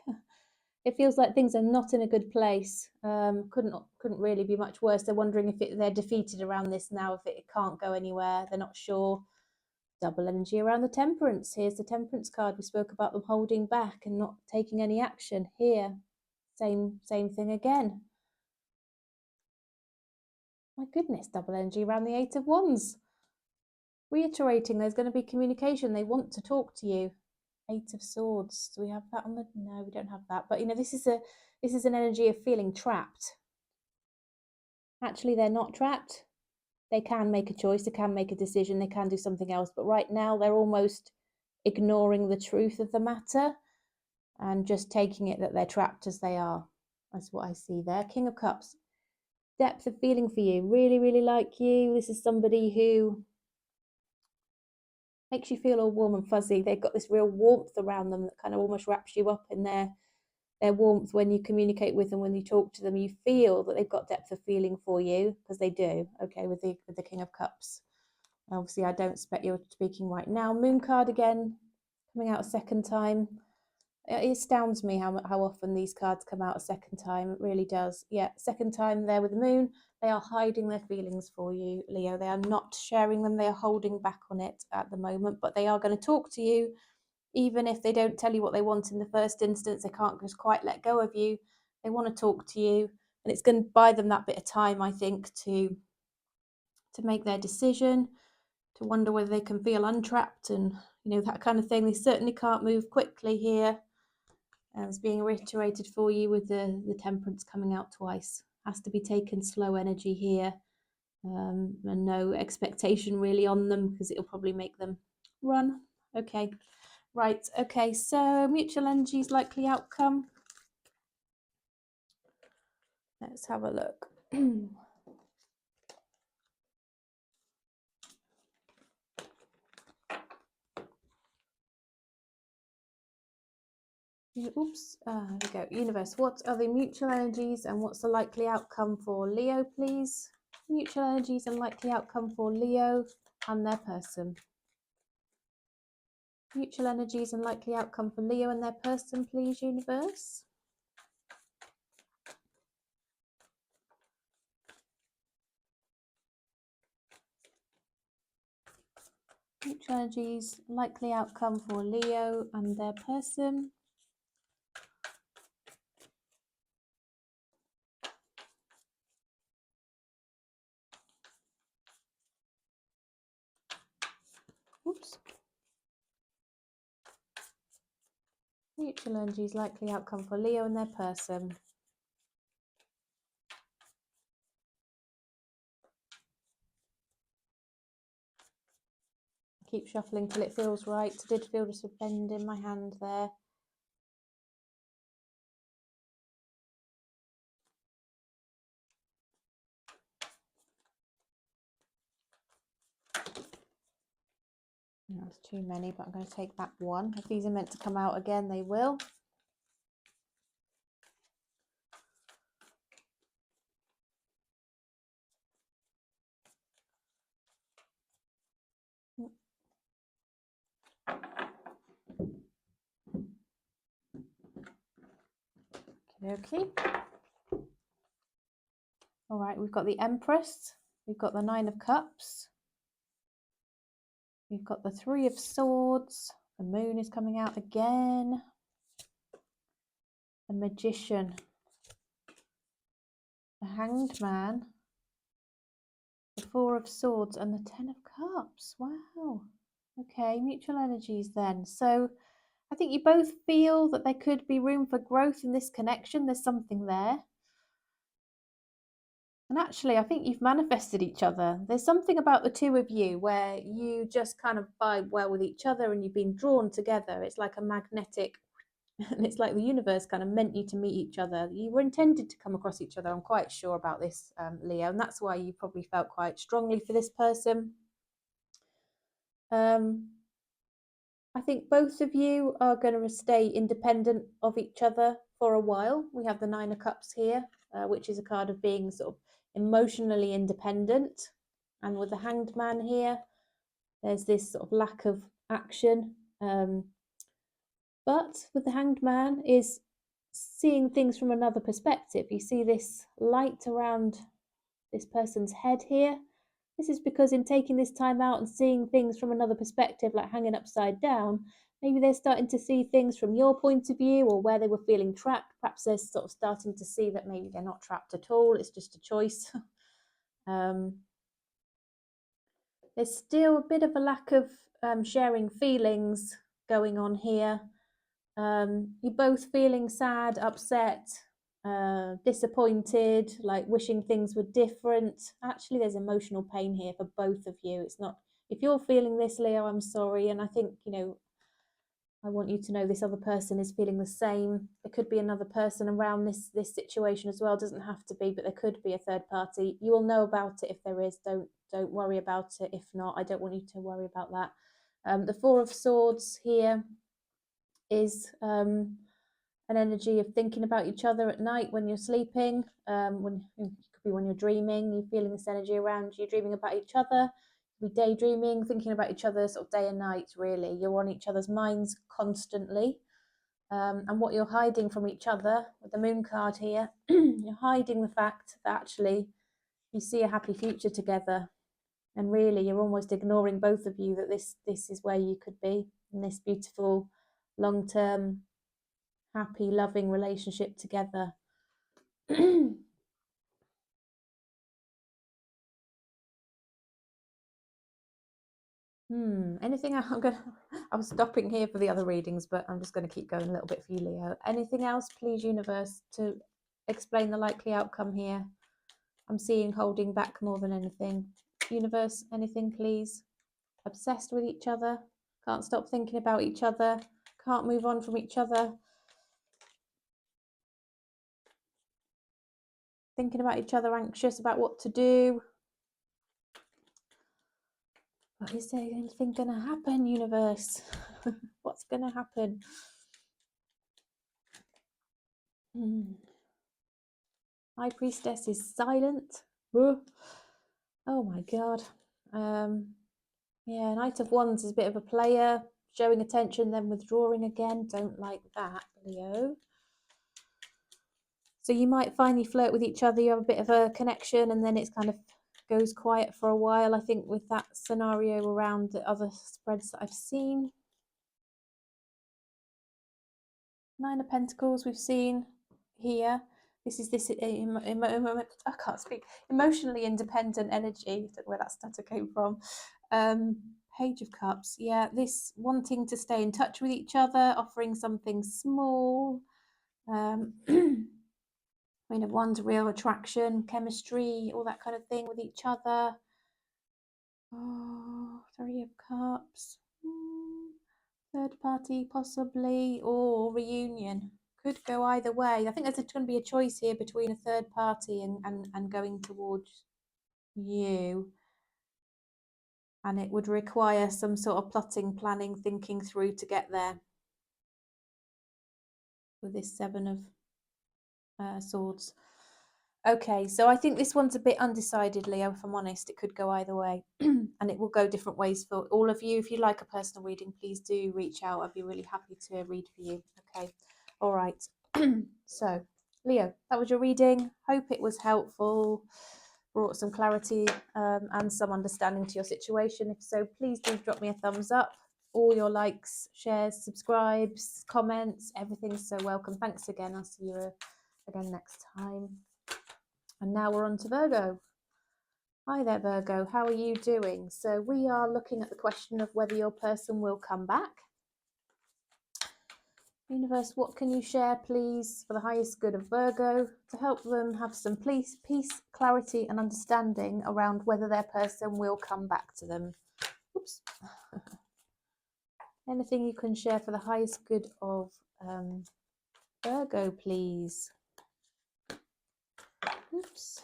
It feels like things are not in a good place. Couldn't really be much worse. They're wondering if they're defeated around this now, if it can't go anywhere. They're not sure. Double energy around the Temperance. Here's the Temperance card. We spoke about them holding back and not taking any action. Here, same thing again. My goodness, double energy around the Eight of Wands. Reiterating, there's going to be communication. They want to talk to you. Eight of Swords. Do we have that on the? No, we don't have that. But you know, this is an energy of feeling trapped. Actually, they're not trapped. They can make a choice. They can make a decision. They can do something else. But right now, they're almost ignoring the truth of the matter and just taking it that they're trapped as they are. That's what I see there. King of Cups. Depth of feeling for you. Really, really like you. This is somebody who makes you feel all warm and fuzzy. They've got this real warmth around them that kind of almost wraps you up in their warmth. When you communicate with them, when you talk to them, you feel that they've got depth of feeling for you, because they do. Okay, with the King of Cups. Obviously, I don't expect you're speaking right now. Moon card again, coming out a second time. It astounds me how often these cards come out a second time. It really does. Yeah, second time there with the moon. They are hiding their feelings for you, Leo. They are not sharing them. They are holding back on it at the moment, but they are going to talk to you. Even if they don't tell you what they want in the first instance, they can't just quite let go of you. They want to talk to you, and it's going to buy them that bit of time, I think, to make their decision, to wonder whether they can feel untrapped, and that kind of thing. They certainly can't move quickly here. As being reiterated for you with the Temperance coming out twice. Has to be taken slow energy here, and no expectation really on them, because it'll probably make them run. Okay, right. Okay, so mutual energies, likely outcome. Let's have a look. Oops, here we go. Universe, what are the mutual energies and what's the likely outcome for Leo, please? Mutual energies and likely outcome for Leo and their person. Mutual energies and likely outcome for Leo and their person, please, universe. Mutual energies, likely outcome for Leo and their person. Oops. Mutual energies, likely outcome for Leo and their person. Keep shuffling till it feels right. I did feel just a bend in my hand there. That's too many, but I'm going to take back one. If these are meant to come out again, they will. Okay. All right, we've got the Empress. We've got the Nine of Cups. We've got the Three of Swords. The Moon is coming out again. The Magician. The Hanged Man. The Four of Swords and the Ten of Cups. Wow. Okay, mutual energies then. So I think you both feel that there could be room for growth in this connection. There's something there. And actually, I think you've manifested each other. There's something about the two of you where you just kind of vibe well with each other and you've been drawn together. It's like a magnetic, and it's like the universe kind of meant you to meet each other. You were intended to come across each other. I'm quite sure about this, Leo, and that's why you probably felt quite strongly for this person. I think both of you are going to stay independent of each other for a while. We have the Nine of Cups here, which is a card of being sort of emotionally independent. And with the Hanged Man here, there's this sort of lack of action. But with the Hanged Man is seeing things from another perspective. You see this light around this person's head here. This is because in taking this time out and seeing things from another perspective, like hanging upside down, maybe they're starting to see things from your point of view, or where they were feeling trapped. Perhaps they're sort of starting to see that maybe they're not trapped at all. It's just a choice. There's still a bit of a lack of sharing feelings going on here. You're both feeling sad, upset, disappointed, like wishing things were different. Actually, there's emotional pain here for both of you. It's not, if you're feeling this, Leo, I'm sorry. And I think, I want you to know this other person is feeling the same. There could be another person around this situation as well. It doesn't have to be, but there could be a third party. You will know about it if there is. Don't worry about it. If not, I don't want you to worry about that. The Four of Swords here is an energy of thinking about each other at night when you're sleeping. When it could be when you're dreaming, you're feeling this energy around you, dreaming about each other. You could be daydreaming, thinking about each other sort of day and night. Really, you're on each other's minds constantly. And what you're hiding from each other with the Moon card here, you're hiding the fact that actually you see a happy future together, and really you're almost ignoring, both of you, that this is where you could be in this beautiful long-term happy loving relationship together. Anything else? I'm stopping here for the other readings, but I'm just going to keep going a little bit for you, Leo. Anything else, please, universe, to explain the likely outcome here? I'm seeing holding back more than anything. Universe, anything, please? Obsessed with each other, can't stop thinking about each other, can't move on from each other, thinking about each other, anxious about what to do. What is there anything going to happen, universe? What's going to happen? High Priestess is silent. Oh my God. Yeah, Knight of Wands is a bit of a player, showing attention, then withdrawing again. Don't like that, Leo. So you might finally flirt with each other, you have a bit of a connection, and then it's kind of goes quiet for a while, I think, with that scenario around the other spreads that I've seen. Nine of Pentacles we've seen here. This is this I can't speak. Emotionally independent energy. I don't know where that stutter came from. Page of Cups. Yeah, this wanting to stay in touch with each other, offering something small. Queen of Wands, real attraction, chemistry, all that kind of thing with each other. Oh, Three of Cups. Third party possibly, or reunion. Could go either way. I think there's going to be a choice here between a third party and going towards you. And it would require some sort of plotting, planning, thinking through to get there. With this Seven of Swords. Okay, so I think this one's a bit undecided, Leo, if I'm honest. It could go either way. And it will go different ways for all of you. If you like a personal reading, please do reach out. I'd be really happy to read for you. Okay, all right. So, Leo, that was your reading. Hope it was helpful, brought some clarity and some understanding to your situation. If so, please do drop me a thumbs up. All your likes, shares, subscribes, comments, everything's so welcome. Thanks again. I'll see you again next time. And now we're on to Virgo. Hi there, Virgo. How are you doing? So we are looking at the question of whether your person will come back. Universe, what can you share, please, for the highest good of Virgo to help them have some peace, clarity and understanding around whether their person will come back to them? Oops. Anything you can share for the highest good of Virgo, please. Oops.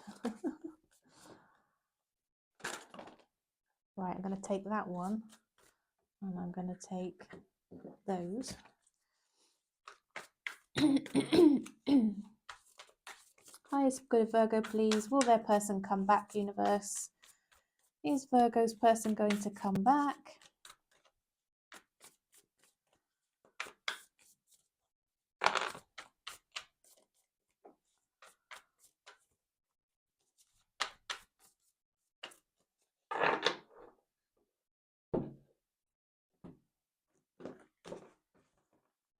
Right, I'm going to take that one, and I'm going to take those. Highest good of Virgo, please. Will their person come back, universe? Is Virgo's person going to come back?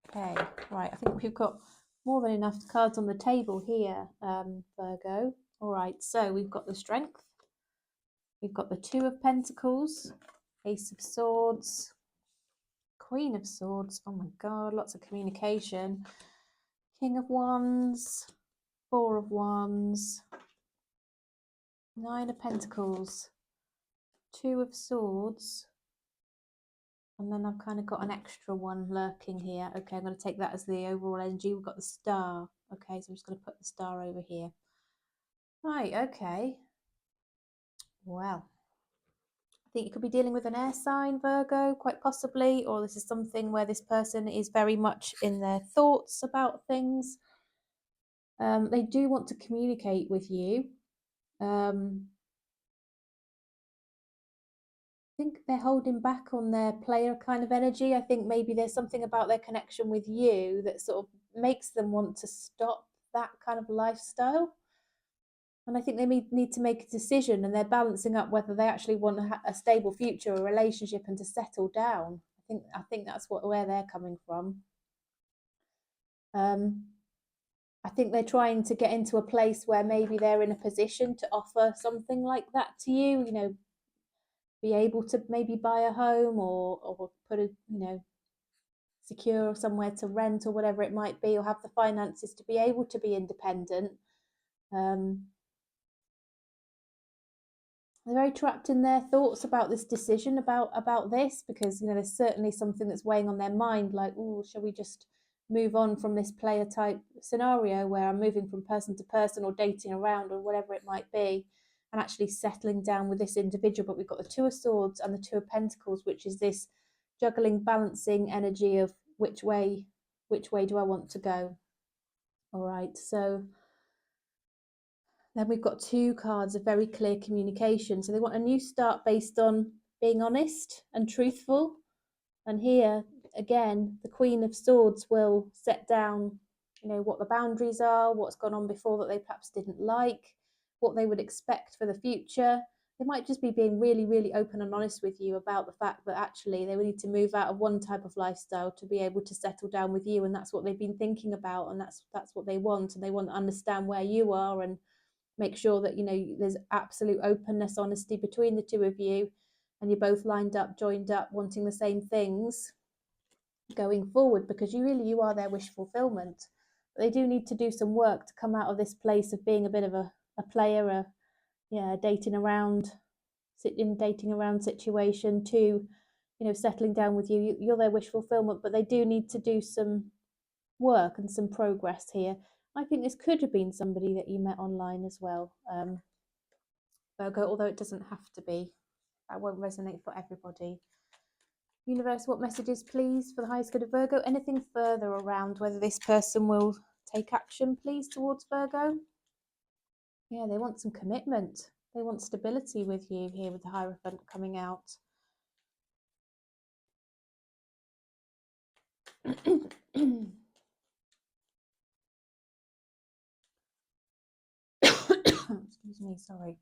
Okay, right, I think we've got more than enough cards on the table here, Virgo. All right, so we've got the Strength. We've got the Two of Pentacles, Ace of Swords, Queen of Swords. Oh my God, lots of communication. King of Wands, Four of Wands, Nine of Pentacles, Two of Swords, and then I've kind of got an extra one lurking here. Okay, I'm going to take that as the overall energy. We've got the Star. Okay, so I'm just going to put the Star over here. Right, okay. Well, I think you could be dealing with an air sign, Virgo, quite possibly, or this is something where this person is very much in their thoughts about things. They do want to communicate with you. I think they're holding back on their player kind of energy. I think maybe there's something about their connection with you that sort of makes them want to stop that kind of lifestyle. And I think they need to make a decision, and they're balancing up whether they actually want a stable future, a relationship, and to settle down. I think that's where they're coming from. I think they're trying to get into a place where maybe they're in a position to offer something like that to you. You know, be able to maybe buy a home or put a secure somewhere to rent or whatever it might be, or have the finances to be able to be independent. They're very trapped in their thoughts about this decision, about this, because there's certainly something that's weighing on their mind, like, oh, shall we just move on from this player type scenario where I'm moving from person to person or dating around or whatever it might be, and actually settling down with this individual. But we've got the Two of Swords and the Two of Pentacles, which is this juggling, balancing energy of which way do I want to go. All right, so then we've got two cards of very clear communication. So they want a new start based on being honest and truthful. And here, again, the Queen of Swords will set down, what the boundaries are, what's gone on before that they perhaps didn't like, what they would expect for the future. They might just be being really, really open and honest with you about the fact that actually they need to move out of one type of lifestyle to be able to settle down with you. And that's what they've been thinking about. And that's what they want. And they want to understand where you are and make sure that there's absolute openness, honesty between the two of you, and you're both lined up, joined up, wanting the same things going forward, because you are their wish fulfillment. But they do need to do some work to come out of this place of being a bit of a player, dating around situation, to settling down with you. You're their wish fulfillment, but they do need to do some work and some progress here. I think this could have been somebody that you met online as well, Virgo, although it doesn't have to be. That won't resonate for everybody. Universe, what messages, please, for the highest good of Virgo? Anything further around whether this person will take action, please, towards Virgo? Yeah, they want some commitment. They want stability with you here with the Hierophant coming out. Excuse me, sorry.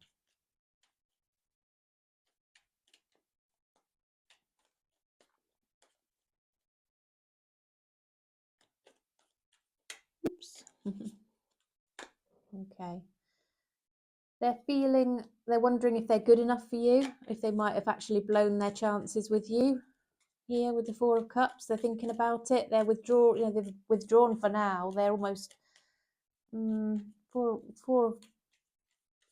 Oops. Okay. They're wondering if they're good enough for you, if they might have actually blown their chances with you. Here with the Four of Cups, they're thinking about it. They've withdrawn for now. They're almost Four of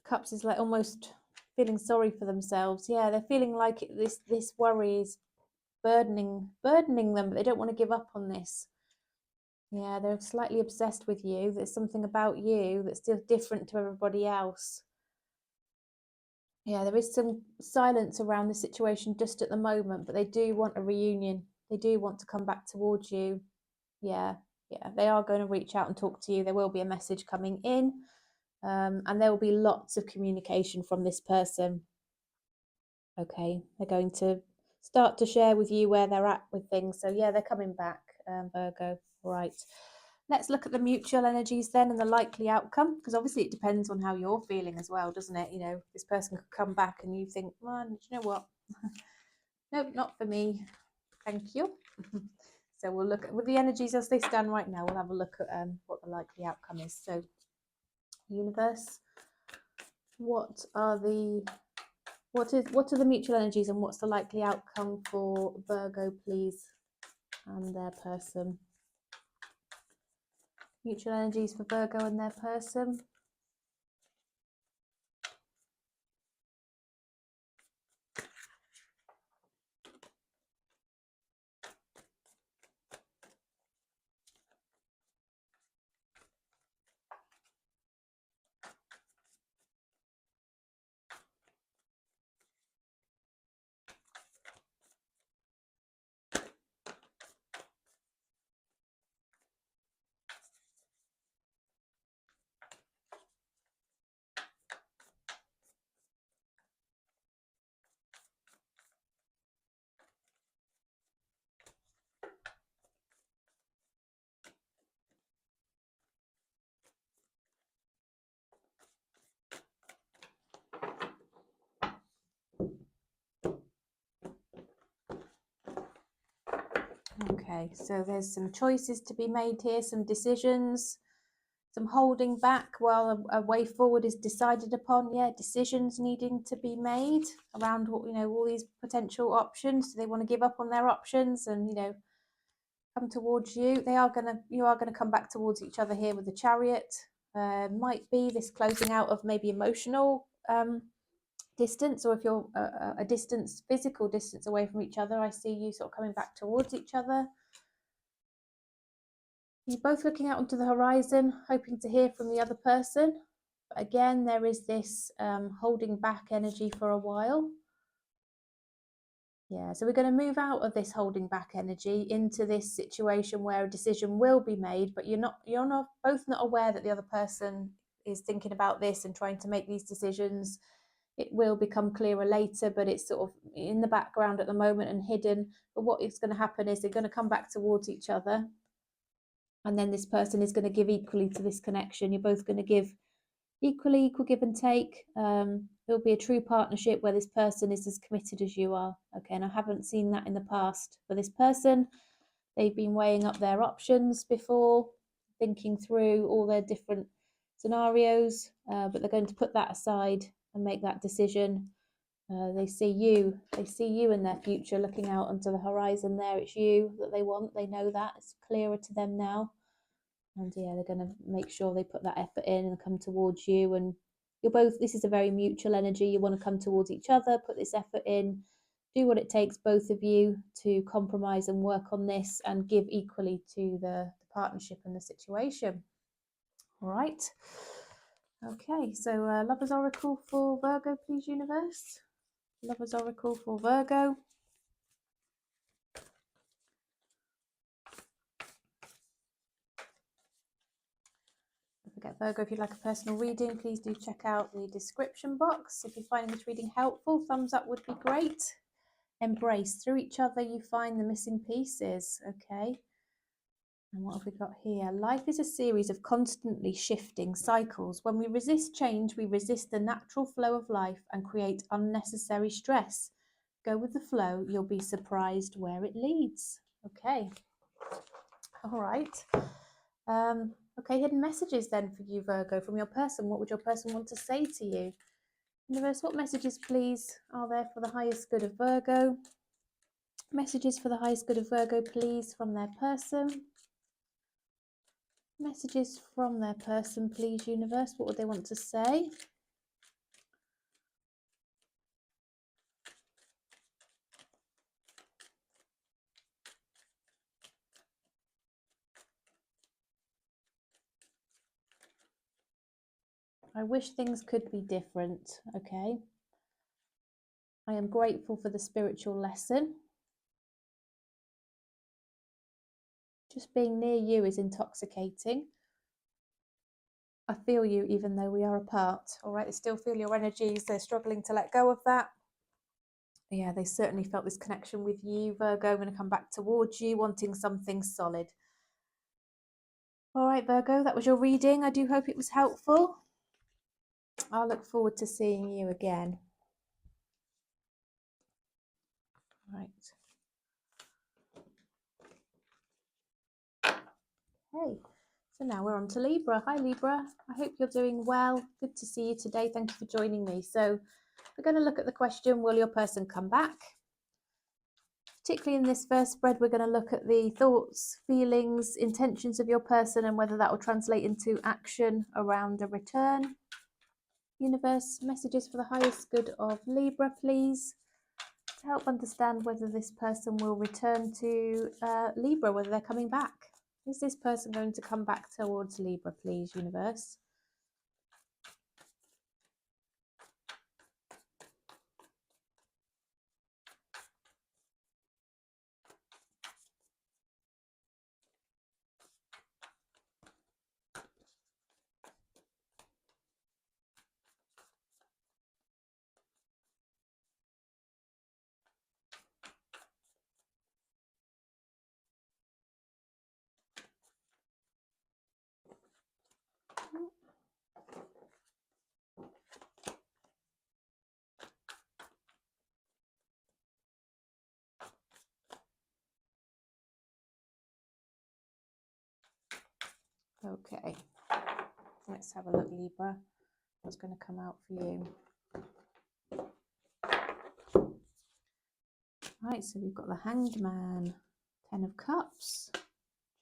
Cups is like almost feeling sorry for themselves. Yeah, they're feeling like this worry is burdening them, but they don't want to give up on this. Yeah, they're slightly obsessed with you. There's something about you that's still different to everybody else. Yeah, there is some silence around the situation just at the moment, but they do want a reunion. They do want to come back towards you. Yeah, they are going to reach out and talk to you. There will be a message coming in, and there will be lots of communication from this person. Okay, they're going to start to share with you where they're at with things. So yeah, they're coming back, Virgo. Right. Let's look at the mutual energies then and the likely outcome, because obviously it depends on how you're feeling as well, doesn't it? This person could come back and you think, man, do you know what? Nope, not for me. Thank you. So we'll look at with the energies as they stand right now. We'll have a look at what the likely outcome is. So, universe, what are the mutual energies and what's the likely outcome for Virgo, please, and their person? Mutual energies for Virgo and their person. Okay, so there's some choices to be made here, some decisions, some holding back while a way forward is decided upon. Yeah, decisions needing to be made around what, you know, all these potential options. Do they want to give up on their options and, you know, come towards you? You are gonna come back towards each other here with the Chariot. Might be this closing out of maybe emotional distance, or if you're a distance, physical distance away from each other, I see you sort of coming back towards each other. You're both looking out onto the horizon, hoping to hear from the other person. But again, there is this holding back energy for a while. Yeah, so we're going to move out of this holding back energy into this situation where a decision will be made, but you're not both not aware that the other person is thinking about this and trying to make these decisions. It will become clearer later, but it's sort of in the background at the moment and hidden. But what is going to happen is they're going to come back towards each other. And then this person is going to give equally to this connection. You're both going to give equally, equal give and take. It'll be a true partnership where this person is as committed as you are. Okay, and I haven't seen that in the past for this person. They've been weighing up their options before, thinking through all their different scenarios, but they're going to put that aside and make that decision. They see you in their future, looking out onto the horizon there. It's you that they want. They know that. It's clearer to them now. And yeah, they're going to make sure they put that effort in and come towards you. And you're both, this is a very mutual energy. You want to come towards each other, put this effort in, do what it takes, both of you, to compromise and work on this and give equally to the partnership and the situation. All right. Okay, so Lover's Oracle for Virgo, please, universe. Lover's Oracle for Virgo. Don't forget, Virgo, if you'd like a personal reading, please do check out the description box. If you're finding this reading helpful, thumbs up would be great. Embrace. Through each other, you find the missing pieces. Okay. And what have we got here? Life is a series of constantly shifting cycles. When we resist change, we resist the natural flow of life and create unnecessary stress. Go with the flow. You'll be surprised where it leads. Okay. All right. Okay, hidden messages then for you, Virgo, from your person. What would your person want to say to you? Universe, what messages, please, are there for the highest good of Virgo? Messages for the highest good of Virgo, please, from their person. Messages from their person, please, universe. What would they want to say? I wish things could be different. Okay. I am grateful for the spiritual lesson. Just being near you is intoxicating. I feel you even though we are apart. All right, they still feel your energies. They're struggling to let go of that. Yeah, they certainly felt this connection with you, Virgo. I'm going to come back towards you, wanting something solid. All right, Virgo, that was your reading. I do hope it was helpful. I'll look forward to seeing you again. Right. Okay, so now we're on to Libra. Hi, Libra. I hope you're doing well. Good to see you today. Thank you for joining me. So we're going to look at the question, will your person come back? Particularly in this first spread, we're going to look at the thoughts, feelings, intentions of your person and whether that will translate into action around a return. Universe, messages for the highest good of Libra, please, to help understand whether this person will return to Libra, whether they're coming back. Is this person going to come back towards Libra, please, universe? Okay, let's have a look, Libra. What's going to come out for you? Right, so we've got the Hanged Man, 10 of Cups,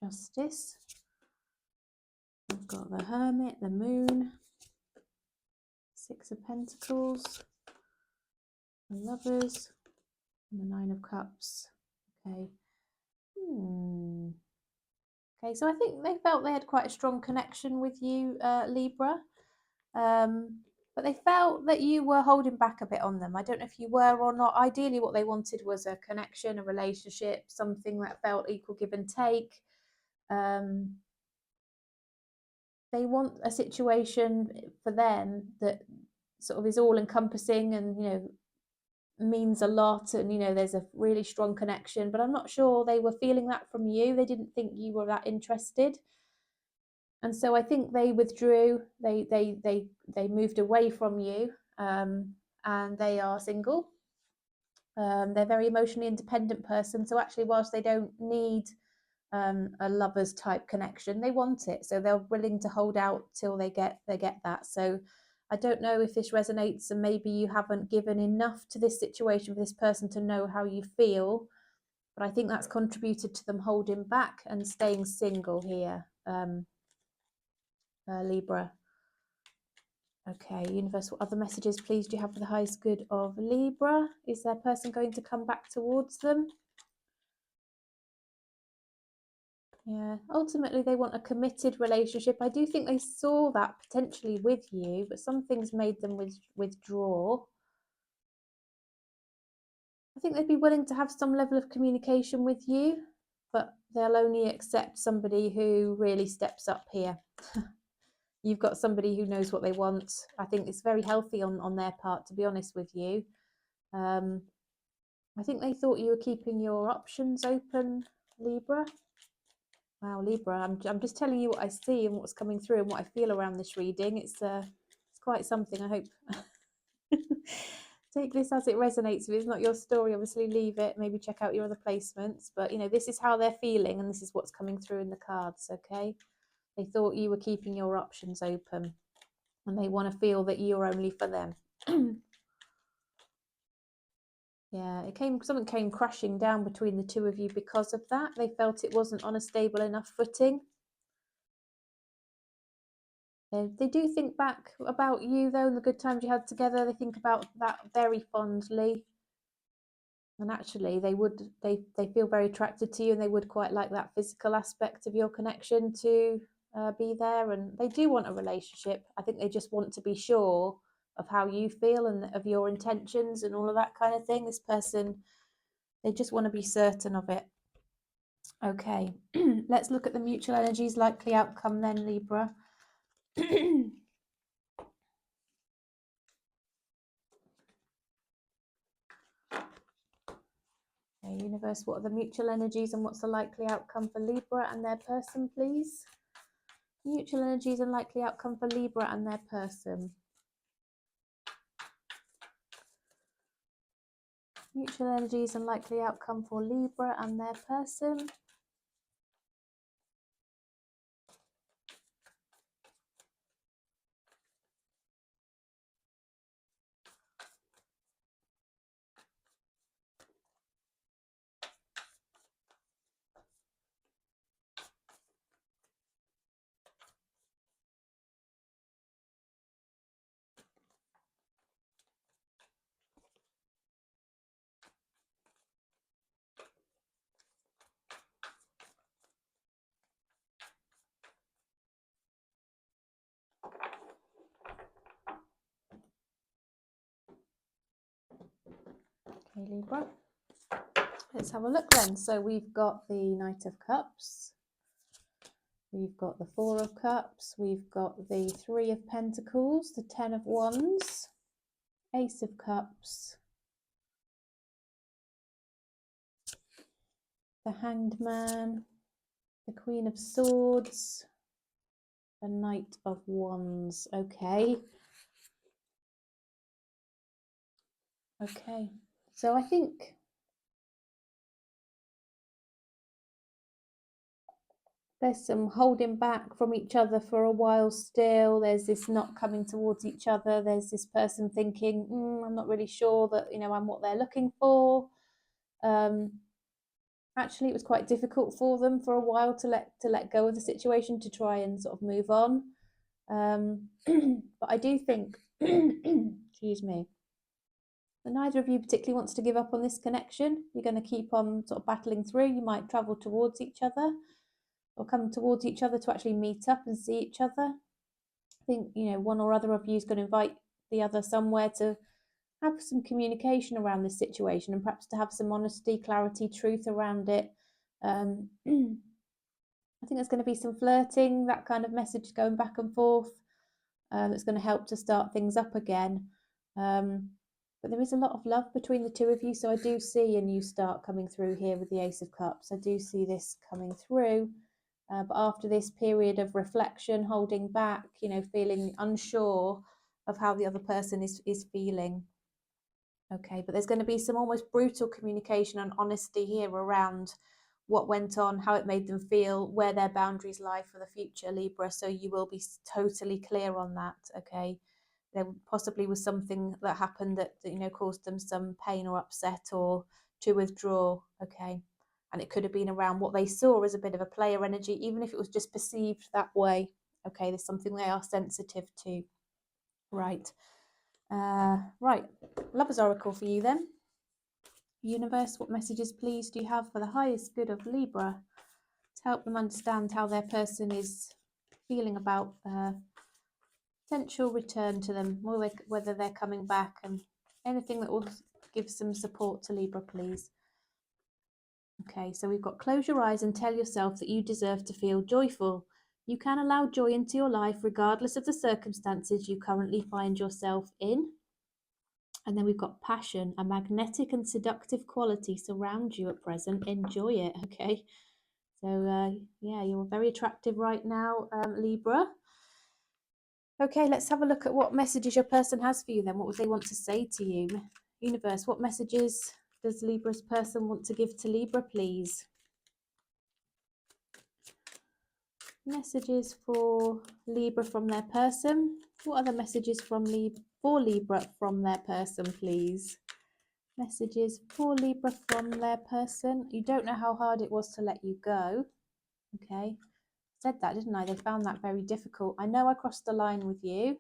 Justice. We've got the Hermit, the Moon, 6 of Pentacles, the Lovers, and the 9 of Cups. Okay. Okay, so I think they felt they had quite a strong connection with you, Libra. But they felt that you were holding back a bit on them. I don't know if you were or not. Ideally, what they wanted was a connection, a relationship, something that felt equal give and take. They want a situation for them that sort of is all encompassing and, you know, means a lot, and, you know, there's a really strong connection. But I'm not sure they were feeling that from you. They didn't think you were that interested. And so I think they withdrew, they moved away from you, and they are single. They're a very emotionally independent person. So actually, whilst they don't need a lover's type connection, they want it. So they're willing to hold out till they get that. So I don't know if this resonates, and maybe you haven't given enough to this situation for this person to know how you feel. But I think that's contributed to them holding back and staying single here. Libra. Okay, universe, what other messages, please, do you have for the highest good of Libra? Is their person going to come back towards them? Yeah, ultimately they want a committed relationship. I do think they saw that potentially with you, but some things made them withdraw. I think they'd be willing to have some level of communication with you, but they'll only accept somebody who really steps up here. You've got somebody who knows what they want. I think it's very healthy on their part, to be honest with you. I think they thought you were keeping your options open, Libra. Wow, Libra, I'm just telling you what I see and what's coming through and what I feel around this reading. It's quite something. I hope take this as it resonates. If it's not your story, obviously leave it. Maybe check out your other placements. But, you know, this is how they're feeling and this is what's coming through in the cards, okay? They thought you were keeping your options open and they want to feel that you're only for them. Yeah, something came crashing down between the two of you because of that. They felt it wasn't on a stable enough footing. They do think back about you, though, and the good times you had together. They think about that very fondly. And actually, they feel very attracted to you, and they would quite like that physical aspect of your connection to be there. And they do want a relationship. I think they just want to be sure of how you feel and of your intentions and all of that kind of thing. This person, they just want to be certain of it. Okay, let's look at the mutual energies, likely outcome then, Libra. Okay, universe, what are the mutual energies and what's the likely outcome for Libra and their person, please? Mutual energies and likely outcome for Libra and their person. Mutual energies and likely outcome for Libra and their person. Okay, Libra. Let's have a look then. So we've got the Knight of Cups. We've got the Four of Cups. We've got the Three of Pentacles, the Ten of Wands, Ace of Cups, the Hanged Man, the Queen of Swords, the Knight of Wands. Okay. Okay. So I think There's some holding back from each other for a while still. There's this not coming towards each other. There's this person thinking, I'm not really sure that, I'm what they're looking for. Actually, it was quite difficult for them for a while to let go of the situation, to try and sort of move on. But I do think, excuse me, that neither of you particularly wants to give up on this connection. You're going to keep on sort of battling through. You might travel towards each other, or come towards each other to actually meet up and see each other. I think, one or other of you is going to invite the other somewhere to have some communication around this situation, and perhaps to have some honesty, clarity, truth around it. I think there's going to be some flirting, that kind of message going back and forth. That's going to help to start things up again. But there is a lot of love between the two of you, so I do see a new start coming through here with the Ace of Cups. I do see this coming through. But after this period of reflection, holding back, feeling unsure of how the other person is feeling. Okay, but there's going to be some almost brutal communication and honesty here around what went on, how it made them feel, where their boundaries lie for the future, Libra. So you will be totally clear on that, okay? There possibly was something that happened that caused them some pain or upset, or to withdraw, okay? And it could have been around what they saw as a bit of a player energy, even if it was just perceived that way, okay? There's something they are sensitive to, right? Right, Lover's Oracle for you then. Universe, what messages, please, do you have for the highest good of Libra to help them understand how their person is feeling about potential return to them, whether they're coming back, and anything that will give some support to Libra, please. Okay, so we've got close your eyes and tell yourself that you deserve to feel joyful. You can allow joy into your life regardless of the circumstances you currently find yourself in. And then we've got passion, a magnetic and seductive quality surrounds you at present. Enjoy it, okay? So, yeah, you're very attractive right now, Libra. Okay, let's have a look at what messages your person has for you then. What would they want to say to you? Universe, what messages does Libra's person want to give to Libra, please? Messages for Libra from their person. What are the messages for Libra from their person, please? Messages for Libra from their person. You don't know how hard it was to let you go. Okay. Said that, didn't I? They found that very difficult. I know I crossed the line with you.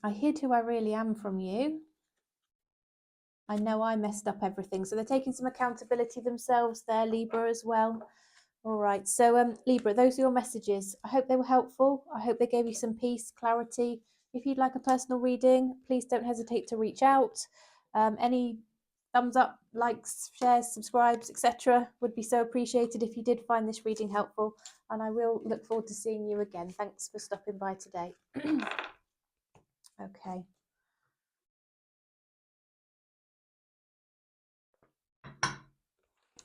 I hid who I really am from you. I know I messed up everything. So they're taking some accountability themselves there, Libra, as well. All right. So, Libra, those are your messages. I hope they were helpful. I hope they gave you some peace, clarity. If you'd like a personal reading, please don't hesitate to reach out. Any thumbs up, likes, shares, subscribes, etc. would be so appreciated if you did find this reading helpful. And I will look forward to seeing you again. Thanks for stopping by today. Okay.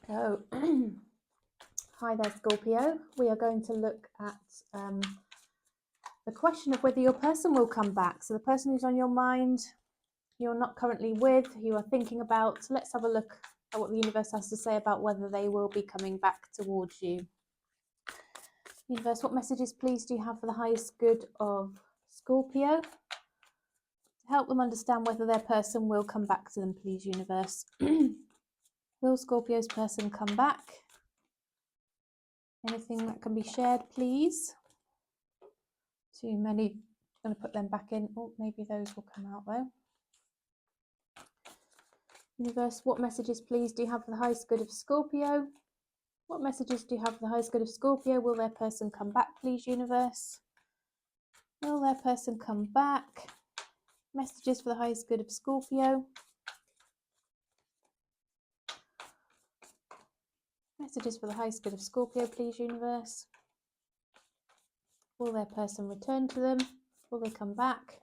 So, hi there, Scorpio. We are going to look at the question of whether your person will come back. So the person who's on your mind, you're not currently with, who you are thinking about. So let's have a look at what the universe has to say about whether they will be coming back towards you. Universe, what messages, please, do you have for the highest good of Scorpio? To help them understand whether their person will come back to them, please, universe. Will Scorpio's person come back? Anything that can be shared, please? Too many. I'm going to put them back in. Oh, maybe those will come out though. Universe, what messages, please, do you have for the highest good of Scorpio? What messages do you have for the highest good of Scorpio? Will their person come back, please, universe? Will their person come back? Messages for the highest good of Scorpio. Messages for the highest good of Scorpio, please, universe. Will their person return to them? Will they come back?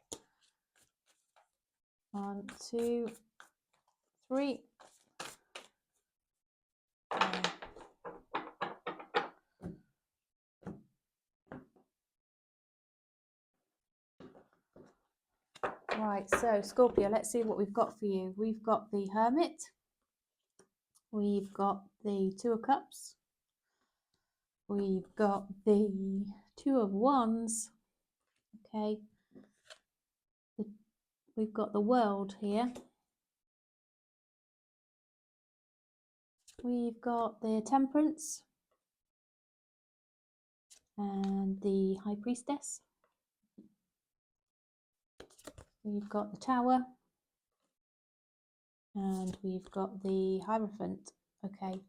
1, 2, 3. Right, so Scorpio, let's see what we've got for you. We've got the Hermit. We've got the Two of Cups. We've got the Two of Wands. Okay. We've got the World here. We've got the Temperance and the High Priestess. We've got the Tower and we've got the Hierophant. Okay.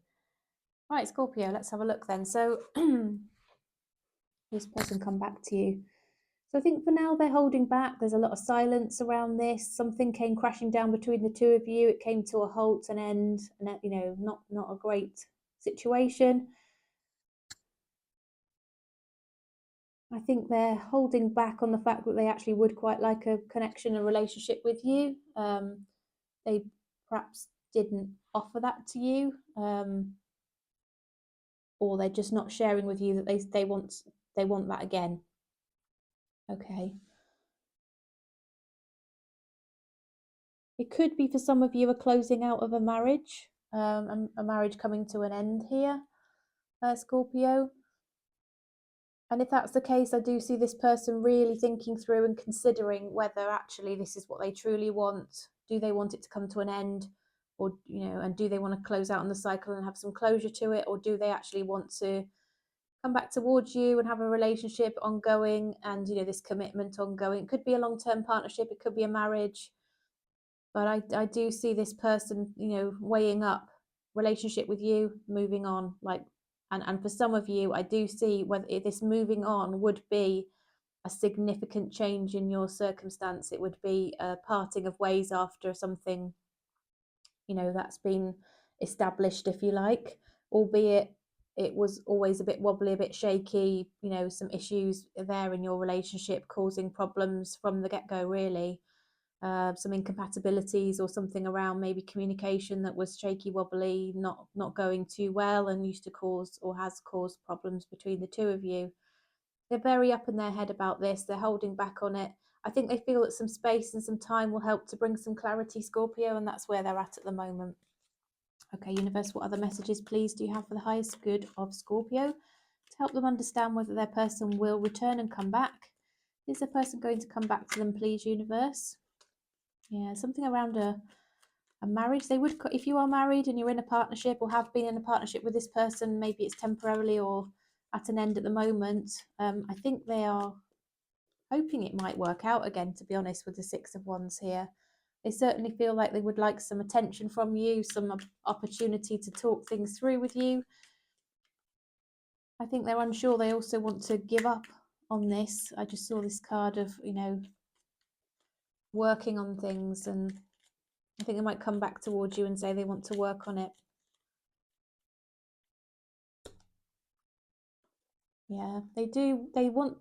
Right, Scorpio, let's have a look then. So this person come back to you. So I think for now they're holding back. There's a lot of silence around this. Something came crashing down between the two of you. It came to a halt and end, and you know, not a great situation. I think they're holding back on the fact that they actually would quite like a connection, a relationship with you. They perhaps didn't offer that to you, or they're just not sharing with you that they want that again. Okay. It could be for some of you a closing out of a marriage, a marriage coming to an end here, Scorpio. And if that's the case, I do see this person really thinking through and considering whether actually this is what they truly want. Do they want it to come to an end? Or, you know, and do they want to close out on the cycle and have some closure to it? Or do they actually want to come back towards you and have a relationship ongoing and, you know, this commitment ongoing? It could be a long-term partnership. It could be a marriage. But I do see this person, you know, weighing up relationship with you, moving on, like, and for some of you, I do see whether this moving on would be a significant change in your circumstance. It would be a parting of ways after something, you know, that's been established, if you like, albeit it was always a bit wobbly, a bit shaky, you know, some issues there in your relationship causing problems from the get-go, really. Some incompatibilities or something around maybe communication that was shaky, wobbly, not going too well, and used to cause or has caused problems between the two of you. They're very up in their head about this. They're holding back on it. I think they feel that some space and some time will help to bring some clarity, Scorpio, and that's where they're at the moment. Okay, universe, what other messages, please, do you have for the highest good of Scorpio to help them understand whether their person will return and come back? Is the person going to come back to them, please, universe? Yeah, something around a marriage. They would, if you are married and you're in a partnership or have been in a partnership with this person, maybe it's temporarily or at an end at the moment. I think they are hoping it might work out again, to be honest, with the Six of Wands here. They certainly feel like they would like some attention from you, some opportunity to talk things through with you. I think they're unsure. They also want to give up on this. I just saw this card of, you know, working on things, and I think they might come back towards you and say they want to work on it. Yeah, they do. They want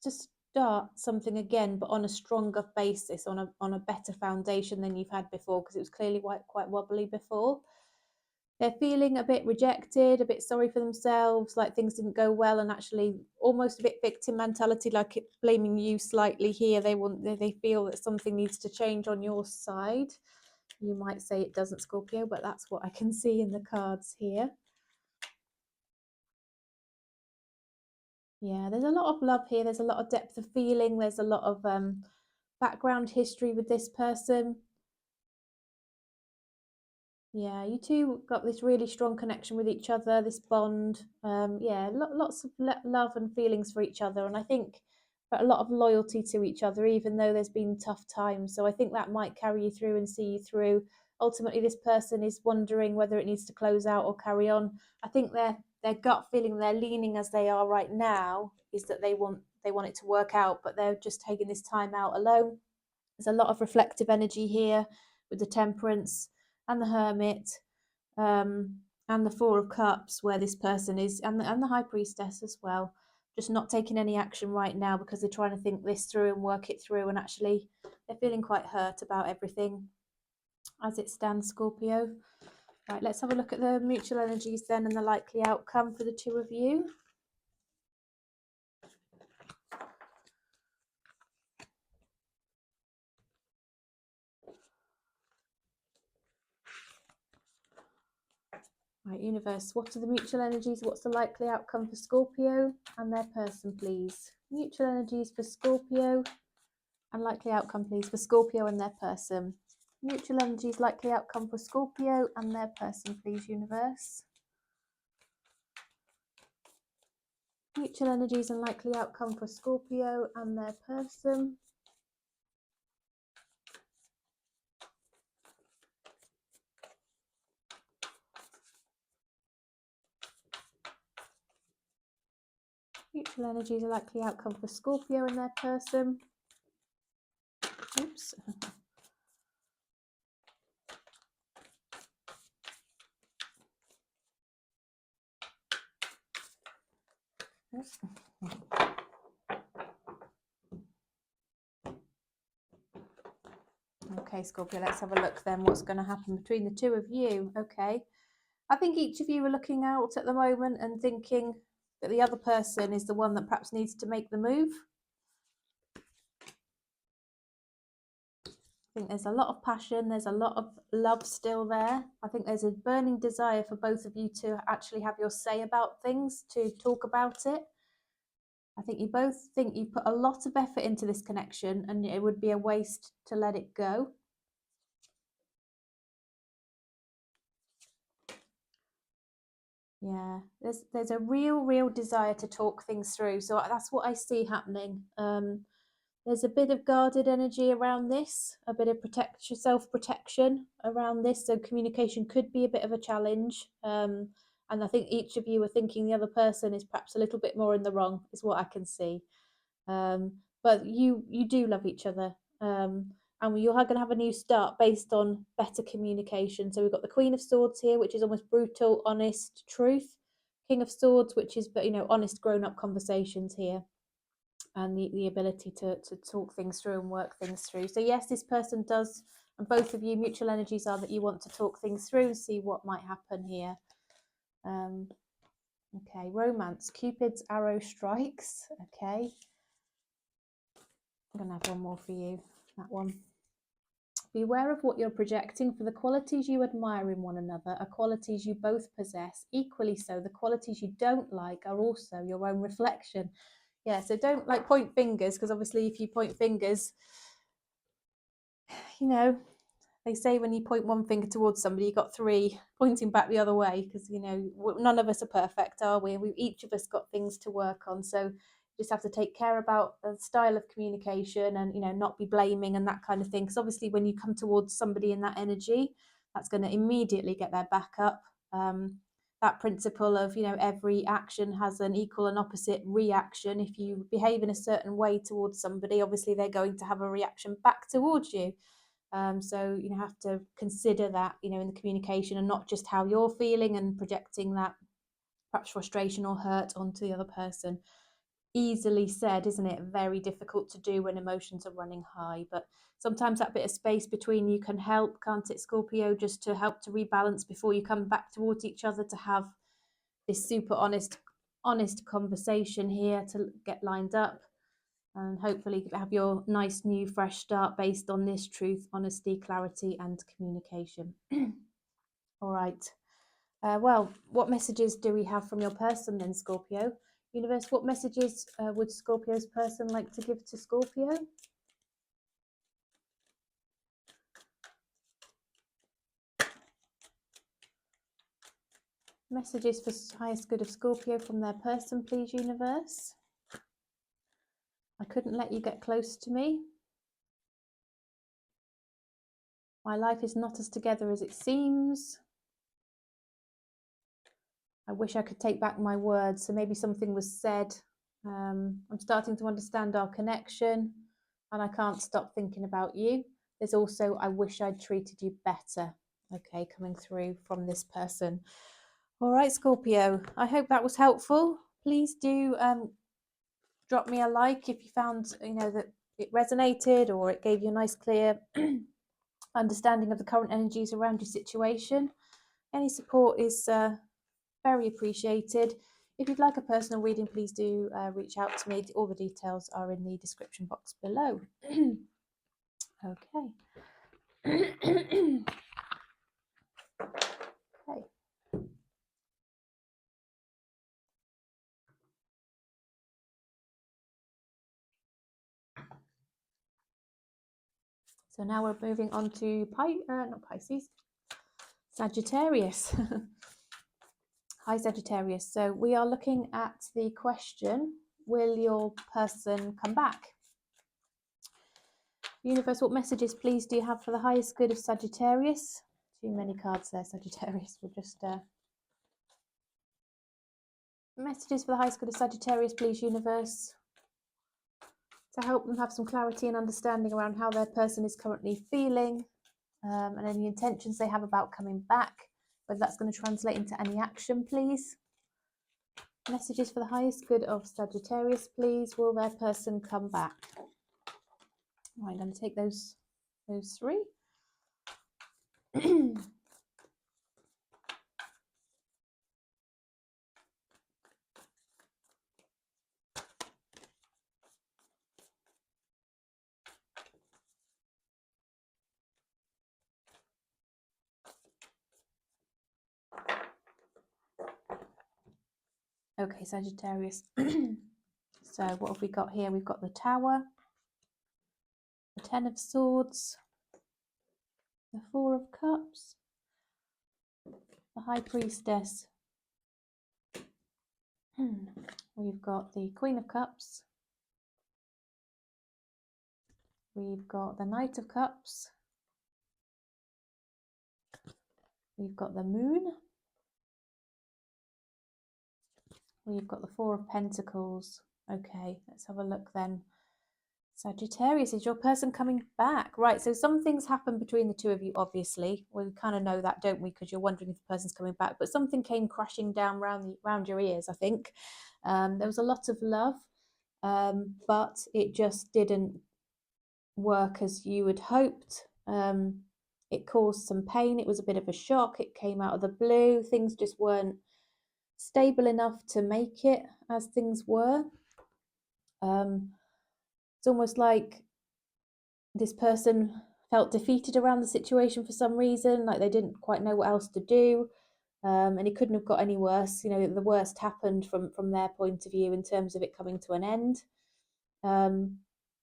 to start something again, but on a stronger basis, on a better foundation than you've had before, because it was clearly quite wobbly before. They're feeling a bit rejected, a bit sorry for themselves, like things didn't go well, and actually almost a bit victim mentality, like it blaming you slightly here. They feel that something needs to change on your side. You might say it doesn't, Scorpio, but that's what I can see in the cards here. Yeah, there's a lot of love here. There's a lot of depth of feeling. There's a lot of background history with this person. Yeah, you two got this really strong connection with each other, this bond. Yeah, lots of love and feelings for each other. And I think a lot of loyalty to each other, even though there's been tough times. So I think that might carry you through and see you through. Ultimately, this person is wondering whether it needs to close out or carry on. I think their gut feeling, they're leaning as they are right now, is that they want it to work out, but they're just taking this time out alone. There's a lot of reflective energy here with the Temperance and the Hermit, and the Four of Cups, where this person is, and the High Priestess as well, just not taking any action right now because they're trying to think this through and work it through, and actually they're feeling quite hurt about everything as it stands, Scorpio. Right, let's have a look at the mutual energies then and the likely outcome for the two of you. Right, universe, what are the mutual energies? What's the likely outcome for Scorpio and their person, please? Mutual energies for Scorpio and likely outcome, please, for Scorpio and their person. Mutual energies, likely outcome for Scorpio and their person, please, universe. Mutual energies and likely outcome for Scorpio and their person. Mutual energies and likely outcome for Scorpio and their person. Oops. Okay, Scorpio, let's have a look then. What's going to happen between the two of you? Okay. I think each of you are looking out at the moment and thinking that the other person is the one that perhaps needs to make the move. I think there's a lot of passion, there's a lot of love still there. I think there's a burning desire for both of you to actually have your say about things, to talk about it. I think you both think you put a lot of effort into this connection and it would be a waste to let it go. Yeah, there's a real desire to talk things through. So that's what I see happening. There's a bit of guarded energy around this, a bit of self-protection around this. So communication could be a bit of a challenge. And I think each of you are thinking the other person is perhaps a little bit more in the wrong, is what I can see. But you do love each other. And you're going to have a new start based on better communication. So we've got the Queen of Swords here, which is almost brutal, honest truth. King of Swords, which is, honest, grown-up conversations here. And the ability to talk things through and work things through. So yes, this person does, and both of you, mutual energies are that you want to talk things through and see what might happen here. Okay, romance, Cupid's arrow strikes. Okay, I'm gonna have one more for you, that one. Beware of what you're projecting, for the qualities you admire in one another are qualities you both possess. Equally so, the qualities you don't like are also your own reflection. Yeah, so don't point fingers, because obviously if you point fingers, they say when you point one finger towards somebody, you got three pointing back the other way, because none of us are perfect, are we? Each of us got things to work on. So you just have to take care about the style of communication and not be blaming and that kind of thing, because obviously when you come towards somebody in that energy, that's going to immediately get their back up. That principle of every action has an equal and opposite reaction. If you behave in a certain way towards somebody, obviously they're going to have a reaction back towards you. So you have to consider that in the communication, and not just how you're feeling and projecting that perhaps frustration or hurt onto the other person. Easily said, isn't it? Very difficult to do when emotions are running high, but sometimes that bit of space between you can help, can't it, Scorpio? Just to help to rebalance before you come back towards each other, to have this super honest conversation here to get lined up, and hopefully have your nice new fresh start based on this truth, honesty, clarity and communication. All right, well, what messages do we have from your person then, Scorpio? Universe, what messages would Scorpio's person like to give to Scorpio? Messages for highest good of Scorpio from their person, please, universe. I couldn't let you get close to me. My life is not as together as it seems. I wish I could take back my words. So maybe something was said. I'm starting to understand our connection, and I can't stop thinking about you. There's also, I wish I'd treated you better. Okay, coming through from this person. All right, Scorpio, I hope that was helpful. Please do drop me a like if you found that it resonated, or it gave you a nice clear understanding of the current energies around your situation. Any support is very appreciated. If you'd like a personal reading, please do reach out to me. All the details are in the description box below. Okay. Okay. So now we're moving on to not Pisces, Sagittarius. Hi Sagittarius. So we are looking at the question, will your person come back? Universe, what messages please do you have for the highest good of Sagittarius? Too many cards there, Sagittarius. We'll just messages for the highest good of Sagittarius, please, universe, to help them have some clarity and understanding around how their person is currently feeling, and any intentions they have about coming back, whether that's going to translate into any action, please. Messages for the highest good of Sagittarius, please. Will their person come back? Right, I'm going to take those three. Okay, Sagittarius. So what have we got here? We've got the Tower, the Ten of Swords, the Four of Cups, the High Priestess. We've got the Queen of Cups. We've got the Knight of Cups. We've got the Moon. We've got the Four of Pentacles. Okay, let's have a look then. Sagittarius, is your person coming back? Right, so something's happened between the two of you, obviously. We kind of know that, don't we? Because you're wondering if the person's coming back. But something came crashing down round your ears, I think. There was a lot of love, but it just didn't work as you had hoped. It caused some pain. It was a bit of a shock. It came out of the blue. Things just weren't stable enough to make it as things were. It's almost like this person felt defeated around the situation for some reason, like they didn't quite know what else to do, and it couldn't have got any worse. You know, the worst happened from their point of view in terms of it coming to an end.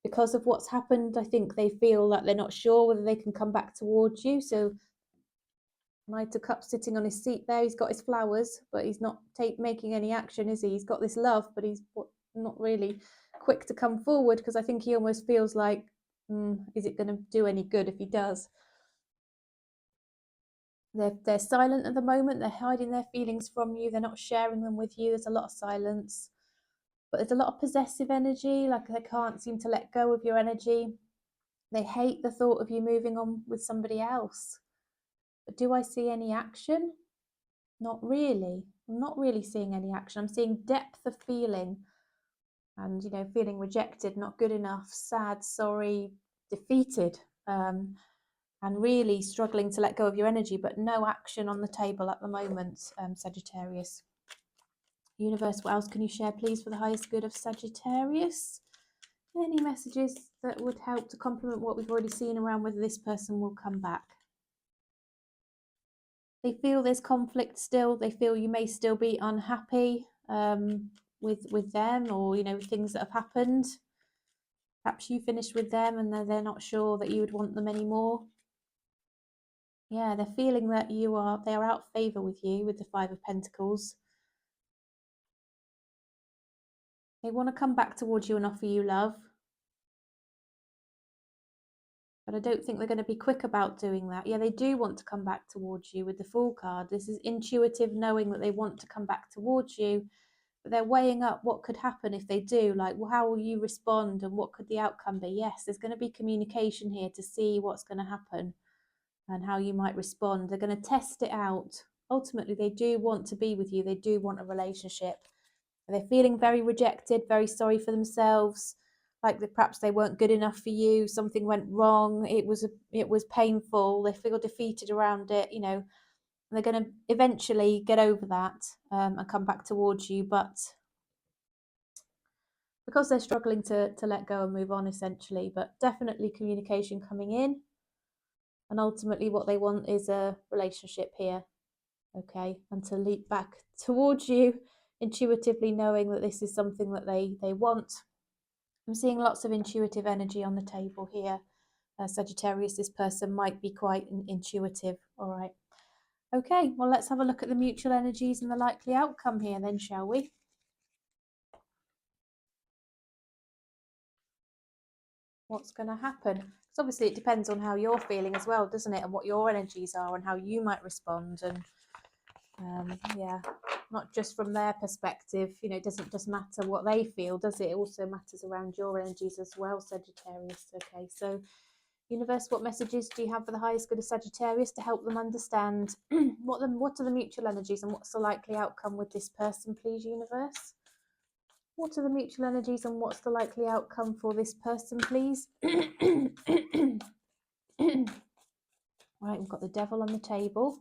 Because of what's happened, I think they feel that they're not sure whether they can come back towards you. So Knight of Cups sitting on his seat there, he's got his flowers, but he's not making any action, is he? He's got this love, but he's not really quick to come forward, because I think he almost feels like, is it going to do any good if he does? They're silent at the moment. They're hiding their feelings from you. They're not sharing them with you. There's a lot of silence. But there's a lot of possessive energy, like they can't seem to let go of your energy. They hate the thought of you moving on with somebody else. But do I see any action? Not really. I'm not really seeing any action. I'm seeing depth of feeling and, you know, feeling rejected, not good enough, sad, sorry, defeated, and really struggling to let go of your energy, but no action on the table at the moment, Sagittarius. Universe, what else can you share, please, for the highest good of Sagittarius? Any messages that would help to complement what we've already seen around whether this person will come back? They feel there's conflict still. They feel you may still be unhappy with them, or, you know, things that have happened. Perhaps you finished with them and they're not sure that you would want them anymore. Yeah, they're feeling that they are out of favour with you with the Five of Pentacles. They want to come back towards you and offer you love. But I don't think they're going to be quick about doing that. Yeah, they do want to come back towards you with the Fool card. This is intuitive, knowing that they want to come back towards you. But they're weighing up what could happen if they do. Like, well, how will you respond and what could the outcome be? Yes, there's going to be communication here to see what's going to happen and how you might respond. They're going to test it out. Ultimately, they do want to be with you. They do want a relationship. They're feeling very rejected, very sorry for themselves, like perhaps they weren't good enough for you. Something went wrong. It was painful. They feel defeated around it. You know, they're going to eventually get over that and come back towards you. But because they're struggling to let go and move on, essentially. But definitely communication coming in. And ultimately what they want is a relationship here, okay? And to leap back towards you, intuitively knowing that this is something that they want. I'm seeing lots of intuitive energy on the table here. Sagittarius, this person might be quite intuitive. All right. Okay, well, let's have a look at the mutual energies and the likely outcome here then, shall we? What's going to happen? Because obviously it depends on how you're feeling as well, doesn't it? And what your energies are and how you might respond. And yeah, not just from their perspective, you know, it doesn't just matter what they feel, does it? It also matters around your energies as well, Sagittarius. Okay, so universe, what messages do you have for the highest good of Sagittarius to help them understand what are the mutual energies and what's the likely outcome with this person, please, universe? What are the mutual energies and what's the likely outcome for this person, please? Right, we've got the devil on the table.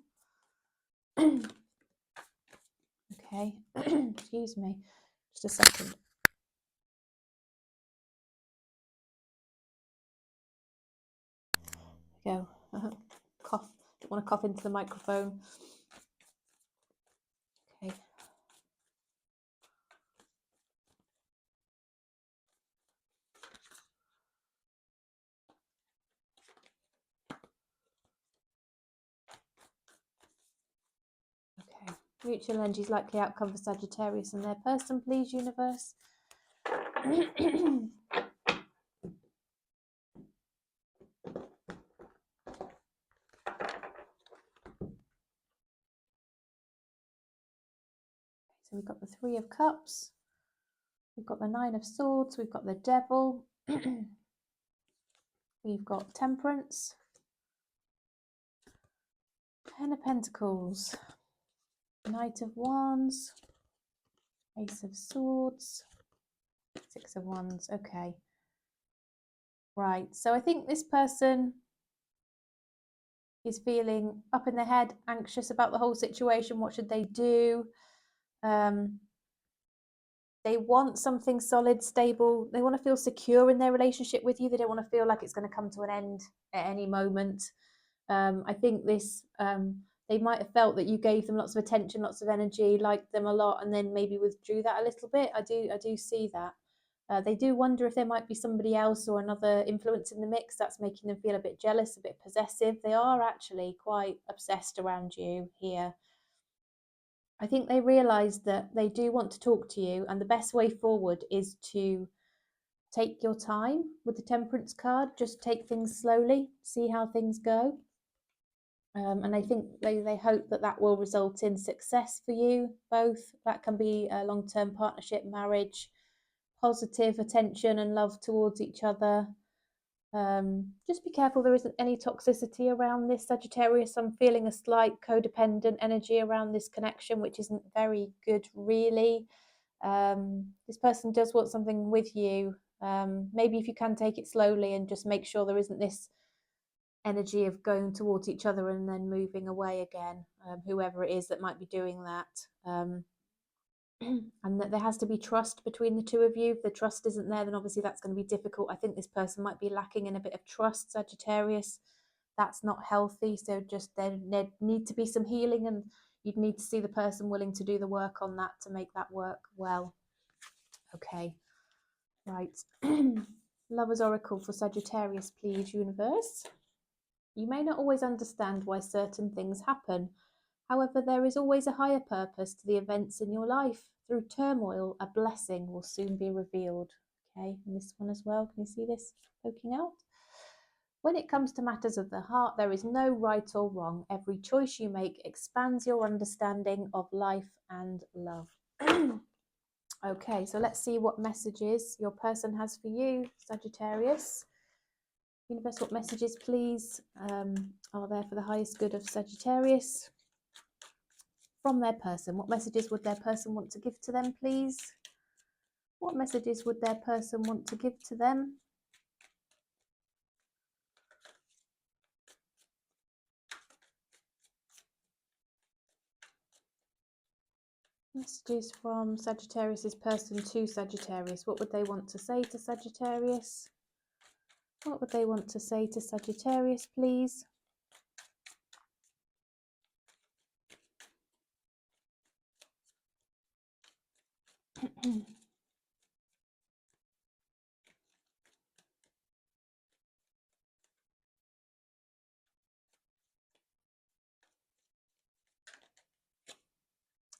Okay, excuse me, just a second. Go. Cough. Don't want to cough into the microphone. Okay. Okay. Mutual energies, likely outcome for Sagittarius and their person, please, universe. So we've got the Three of Cups, we've got the Nine of Swords, we've got the Devil, we've got Temperance, Ten of Pentacles, Knight of Wands, Ace of Swords, Six of Wands. Okay. Right. So I think this person is feeling up in their head, anxious about the whole situation. What should they do? They want something solid, stable. They want to feel secure in their relationship with you. They don't want to feel like it's going to come to an end at any moment. I think this, they might have felt that you gave them lots of attention, lots of energy, liked them a lot, and then maybe withdrew that a little bit. I do see that. They do wonder if there might be somebody else or another influence in the mix that's making them feel a bit jealous, a bit possessive. They are actually quite obsessed around you here. I think they realise that they do want to talk to you, and the best way forward is to take your time with the Temperance card. Just take things slowly, see how things go. And I think they hope that that will result in success for you both. That can be a long-term partnership, marriage, positive attention and love towards each other. Just be careful there isn't any toxicity around this, Sagittarius. I'm feeling a slight codependent energy around this connection, which isn't very good, really. This person does want something with you. Maybe if you can take it slowly and just make sure there isn't this energy of going towards each other and then moving away again, whoever it is that might be doing that. And that there has to be trust between the two of you. If the trust isn't there, then obviously that's going to be difficult. I think this person might be lacking in a bit of trust, Sagittarius. That's not healthy. So just there need to be some healing, and you'd need to see the person willing to do the work on that to make that work well. Okay, right. Lover's Oracle for Sagittarius, please, universe. You may not always understand why certain things happen. However, there is always a higher purpose to the events in your life. Through turmoil, a blessing will soon be revealed. Okay, and this one as well. Can you see this poking out? When it comes to matters of the heart, there is no right or wrong. Every choice you make expands your understanding of life and love. Okay, so let's see what messages your person has for you, Sagittarius. Universe, what messages, please, are there for the highest good of Sagittarius from their person? What messages would their person want to give to them, please? What messages would their person want to give to them? Messages from Sagittarius's person to Sagittarius. What would they want to say to Sagittarius? What would they want to say to Sagittarius, please?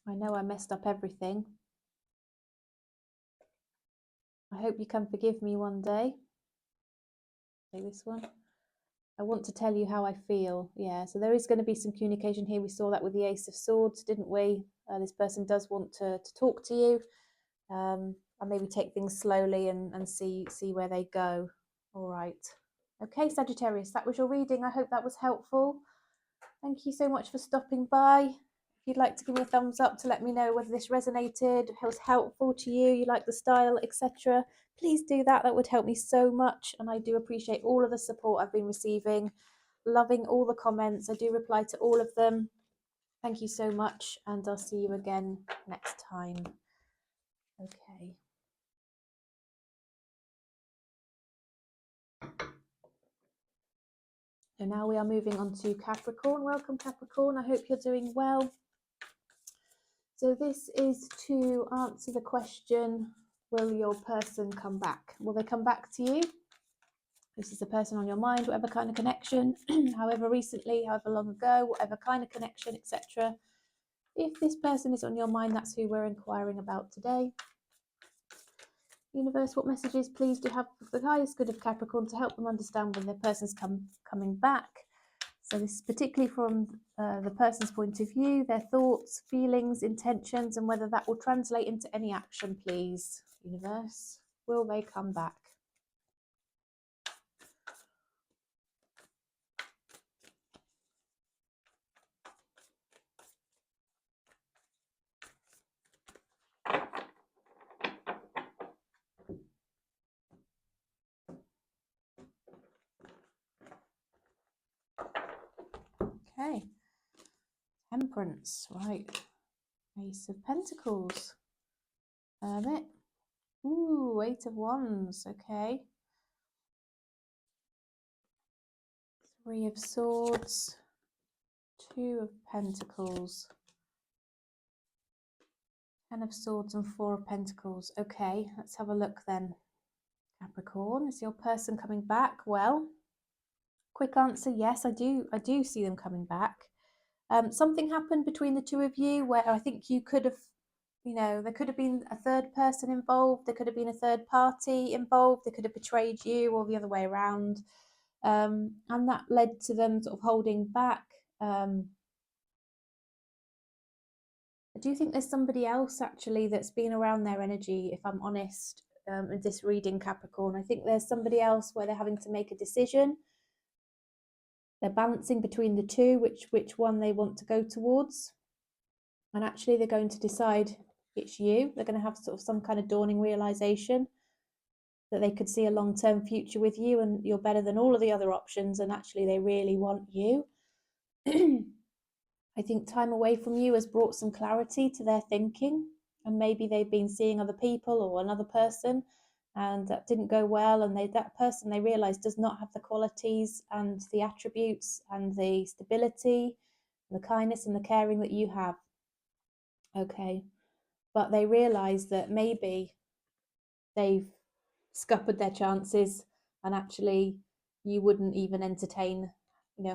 I know I messed up everything. I hope you can forgive me one day. Take this one. I want to tell you how I feel. Yeah, so there is going to be some communication here. We saw that with the Ace of Swords, didn't we? This person does want to talk to you. And maybe take things slowly and see where they go. All right. Okay, Sagittarius, that was your reading. I hope that was helpful. Thank you so much for stopping by. If you'd like to give me a thumbs up to let me know whether this resonated, was helpful to you, you like the style, etc., please do that. That would help me so much. And I do appreciate all of the support I've been receiving. Loving all the comments. I do reply to all of them. Thank you so much. And I'll see you again next time. Okay. So now we are moving on to Capricorn. Welcome, Capricorn. I hope you're doing well. So this is to answer the question, will your person come back? Will they come back to you? This is the person on your mind, whatever kind of connection, however recently, however long ago, whatever kind of connection, etc. If this person is on your mind, that's who we're inquiring about today. Universe, what messages please do have for the highest good of Capricorn to help them understand when their person's coming back? So this is particularly from the person's point of view, their thoughts, feelings, intentions, and whether that will translate into any action, please. Universe, will they come back? Okay. Temperance, right. Ace of Pentacles. Hermit. Ooh, Eight of Wands, okay. Three of Swords. Two of Pentacles. Ten of Swords and Four of Pentacles. Okay, let's have a look then. Capricorn, is your person coming back? Well, quick answer, yes, I do see them coming back. Something happened between the two of you where I think you could have, there could have been a third person involved, there could have been a third party involved, they could have betrayed you or the other way around. And that led to them sort of holding back. I do think there's somebody else actually that's been around their energy, if I'm honest, in this reading, Capricorn. I think there's somebody else where they're having to make a decision. They're balancing between the two, which one they want to go towards. And actually they're going to decide it's you. They're going to have sort of some kind of dawning realization that they could see a long-term future with you and you're better than all of the other options, and actually they really want you. I think time away from you has brought some clarity to their thinking, and maybe they've been seeing other people or another person and that didn't go well, and that person they realize does not have the qualities and the attributes and the stability, the kindness and the caring that you have. Okay, but they realize that maybe they've scuppered their chances and actually you wouldn't even entertain,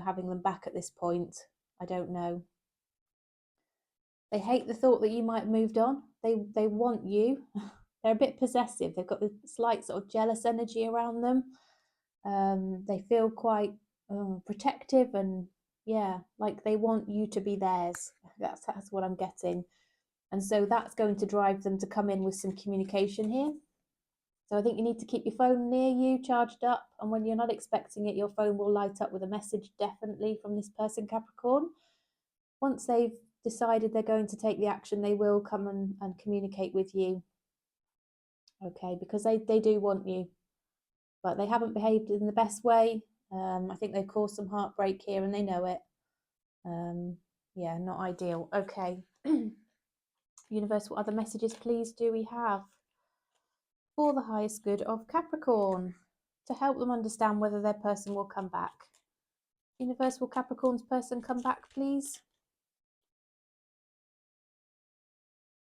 having them back at this point. I don't know. They hate the thought that you might have moved on. They want you. They're a bit possessive. They've got this slight sort of jealous energy around them. They feel quite protective and, yeah, like they want you to be theirs. That's what I'm getting. And so that's going to drive them to come in with some communication here. So I think you need to keep your phone near you, charged up. And when you're not expecting it, your phone will light up with a message, definitely from this person, Capricorn. Once they've decided they're going to take the action, they will come and communicate with you. Okay, because they do want you, but they haven't behaved in the best way. I think they've caused some heartbreak here and they know it. Yeah, not ideal. Okay. Universe, what other messages please do we have for the highest good of Capricorn to help them understand whether their person will come back? Universe, will Capricorn's person come back, please?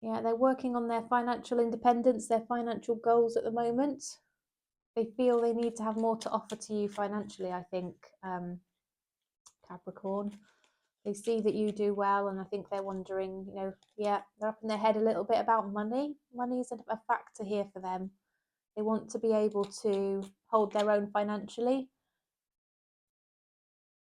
Yeah, they're working on their financial independence, their financial goals at the moment. They feel they need to have more to offer to you financially, I think, Capricorn. They see that you do well, and I think they're wondering, you know, yeah, they're up in their head a little bit about money. Money is a factor here for them. They want to be able to hold their own financially.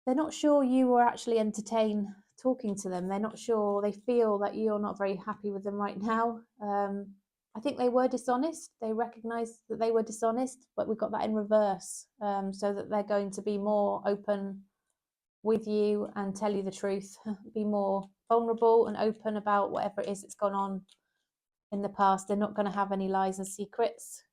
They're not sure you will actually entertain talking to them. They're not sure. They feel that you're not very happy with them right now. I think they were dishonest. They recognise that they were dishonest, but we've got that in reverse, so that they're going to be more open with you and tell you the truth, be more vulnerable and open about whatever it is that's gone on in the past. They're not going to have any lies and secrets.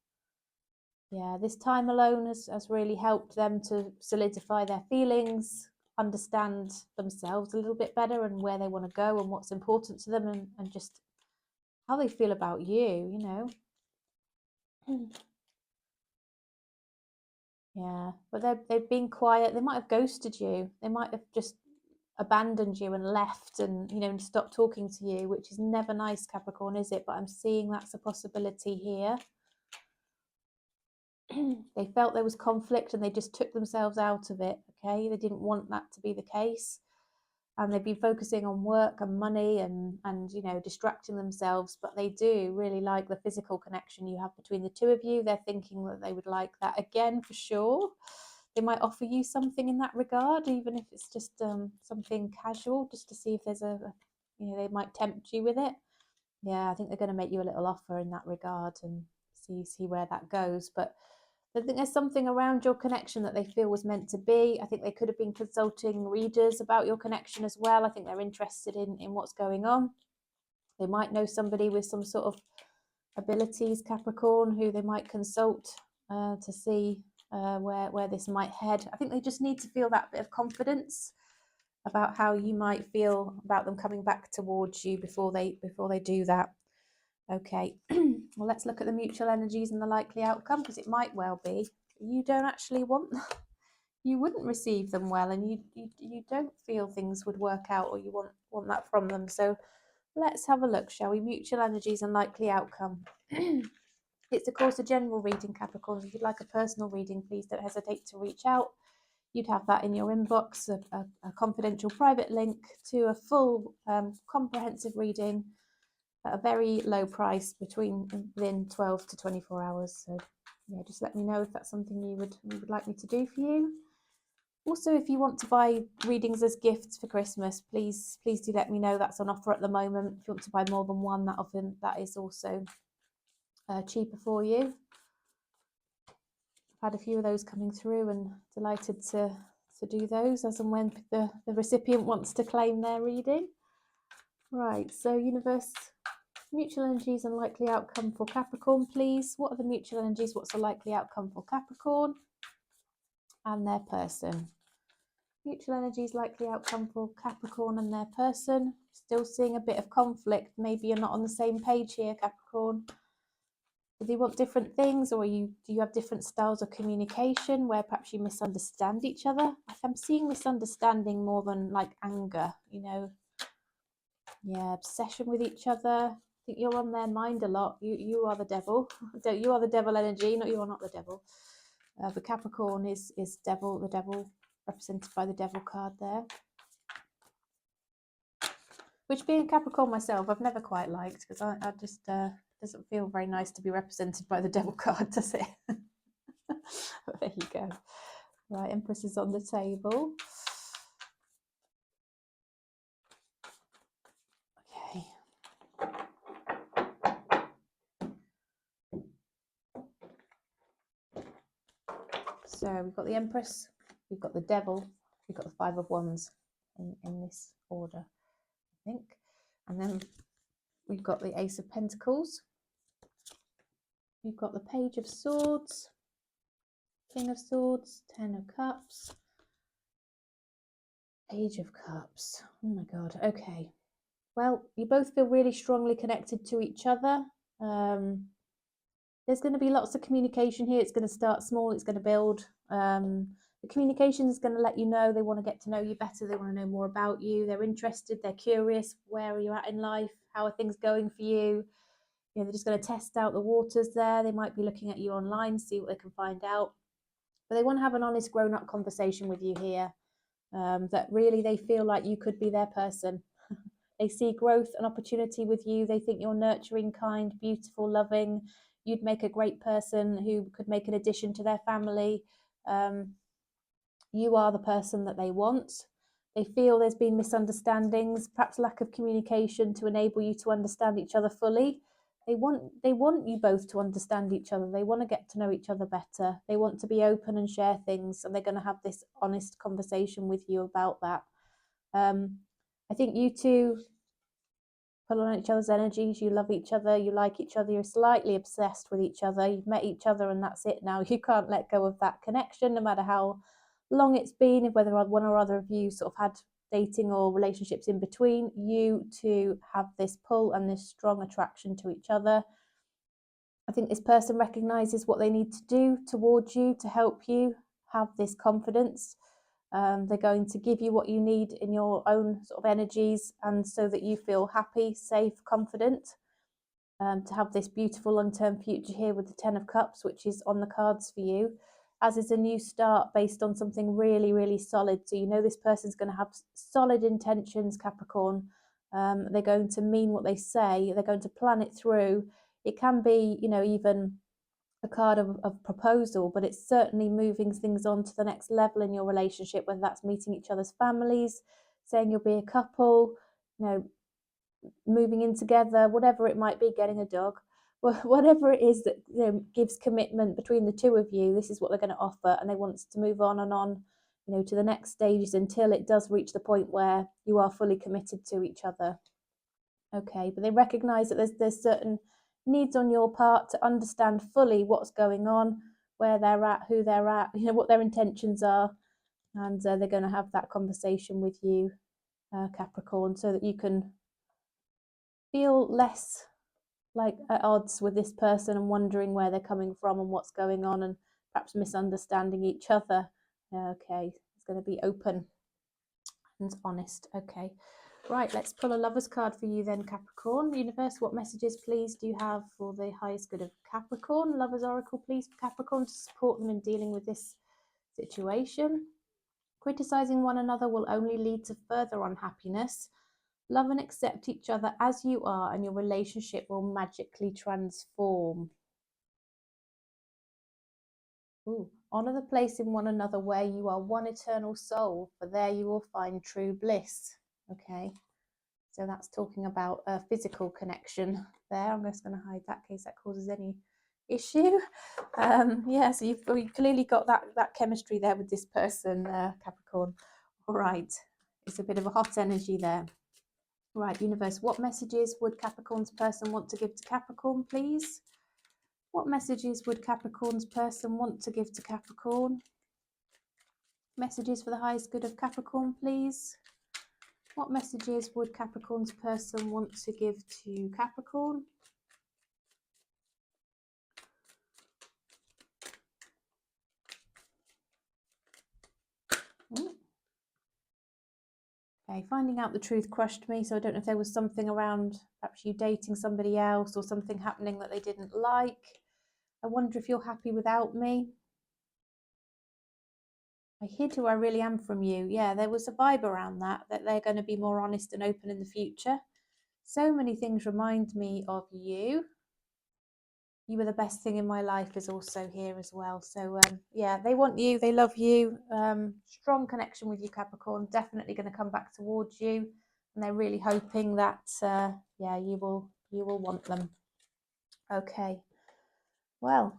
Yeah, this time alone has really helped them to solidify their feelings, understand themselves a little bit better and where they want to go and what's important to them, and just how they feel about you, you know. Yeah, but they've been quiet. They might have ghosted you. They might have just abandoned you and left, and you know, and stopped talking to you, which is never nice, Capricorn, is it? But I'm seeing that's a possibility here. They felt there was conflict and they just took themselves out of it. Okay, they didn't want that to be the case, and they've been focusing on work and money and you know, distracting themselves. But they do really like the physical connection you have between the two of you. They're thinking that they would like that again for sure. They might offer you something in that regard, even if it's just something casual, just to see if there's you know, they might tempt you with it. Yeah, I think they're going to make you a little offer in that regard and see where that goes. But I think there's something around your connection that they feel was meant to be. I think they could have been consulting readers about your connection as well. I think they're interested in what's going on. They might know somebody with some sort of abilities, Capricorn, who they might consult to see where this might head. I think they just need to feel that bit of confidence about how you might feel about them coming back towards you before they do that. Okay, well, let's look at the mutual energies and the likely outcome, because it might well be you don't actually want them. You wouldn't receive them well, and you don't feel things would work out, or you want that from them. So let's have a look, shall we? Mutual energies and likely outcome. It's of course a general reading, Capricorn. If you'd like a personal reading, please don't hesitate to reach out. You'd have that in your inbox, a confidential private link to a full comprehensive reading at a very low price within 12 to 24 hours. So yeah, just let me know if that's something you would like me to do for you. Also, if you want to buy readings as gifts for Christmas, please do let me know. That's on offer at the moment. If you want to buy more than one, that is also cheaper for you. I've had a few of those coming through and delighted to do those as and when the recipient wants to claim their reading. Right, so universe, mutual energies and likely outcome for Capricorn, please. What are the mutual energies? What's the likely outcome for Capricorn and their person? Mutual energies, likely outcome for Capricorn and their person. Still seeing a bit of conflict. Maybe you're not on the same page here, Capricorn. Do they want different things, or do you have different styles of communication where perhaps you misunderstand each other? I'm seeing misunderstanding more than like anger, you know. Yeah, obsession with each other. I think you're on their mind a lot. You are the devil. You are the devil energy. You are not the devil. The Capricorn is devil. The devil represented by the devil card there. Which, being Capricorn myself, I've never quite liked, because I just doesn't feel very nice to be represented by the devil card, does it? There you go. Right, Empress is on the table. Okay. So we've got the Empress, we've got the Devil, we've got the Five of Wands in this order, I think. And then we've got the Ace of Pentacles. We've got the Page of Swords, King of Swords, Ten of Cups, Page of Cups. Oh my God. Okay. Well, you both feel really strongly connected to each other. There's going to be lots of communication here. It's going to start small. It's going to build. The communication is going to let you know they want to get to know you better. They want to know more about you. They're interested. They're curious. Where are you at in life? How are things going for you? You know, they're just going to test out the waters there. They might be looking at you online, see what they can find out. But they want to have an honest, grown-up conversation with you here. that really they feel like you could be their person. They see growth and opportunity with you. They think you're nurturing, kind, beautiful, loving. You'd make a great person who could make an addition to their family. You are the person that they want. They feel there's been misunderstandings, perhaps lack of communication to enable you to understand each other fully. They want you both to understand each other. They want to get to know each other better. They want to be open and share things, and they're going to have this honest conversation with you about that. I think you two pull on each other's energies. You love each other. You like each other. You're slightly obsessed with each other. You've met each other, and that's it now. You can't let go of that connection, no matter how long it's been, whether one or other of you sort of had dating or relationships in between. You two have this pull and this strong attraction to each other. I think this person recognizes what they need to do towards you to help you have this confidence. They're going to give you what you need in your own sort of energies, and so that you feel happy, safe, confident, to have this beautiful long-term future here with the Ten of Cups, which is on the cards for you, as is a new start based on something really, really solid. So you know this person's going to have solid intentions, Capricorn. They're going to mean what they say. They're going to plan it through. It can be, even a card of proposal, but it's certainly moving things on to the next level in your relationship, whether that's meeting each other's families, saying you'll be a couple, moving in together, whatever it might be, getting a dog, whatever it is that gives commitment between the two of you. This is what they're going to offer, and they want to move on and on, to the next stages until it does reach the point where you are fully committed to each other. Okay, but they recognize that there's certain needs on your part to understand fully what's going on, where they're at, who they're at, what their intentions are, and they're going to have that conversation with you, Capricorn, so that you can feel less like at odds with this person and wondering where they're coming from and what's going on, and perhaps misunderstanding each other. Okay, it's going to be open and honest. Okay. Right, let's pull a lover's card for you then, Capricorn. Universe, what messages, please, do you have for the highest good of Capricorn? Lover's oracle, please, for Capricorn, to support them in dealing with this situation. Criticizing one another will only lead to further unhappiness. Love and accept each other as you are, and your relationship will magically transform. Ooh. Honor the place in one another where you are one eternal soul, for there you will find true bliss. Okay. So that's talking about a physical connection there. I'm just going to hide that in case that causes any issue. So you've clearly got that chemistry there with this person, Capricorn. All right. It's a bit of a hot energy there. Right, universe, what messages would Capricorn's person want to give to Capricorn, please? What messages would Capricorn's person want to give to Capricorn? Messages for the highest good of Capricorn, please. What messages would Capricorn's person want to give to Capricorn? Okay, finding out the truth crushed me, so I don't know if there was something around perhaps you dating somebody else or something happening that they didn't like. I wonder if you're happy without me. I hid who I really am from you. Yeah, there was a vibe around that they're going to be more honest and open in the future. So many things remind me of you. You were the best thing in my life is also here as well. So yeah, they want you, they love you. Strong connection with you, Capricorn. Definitely going to come back towards you, and they're really hoping that you will want them. Okay. Well,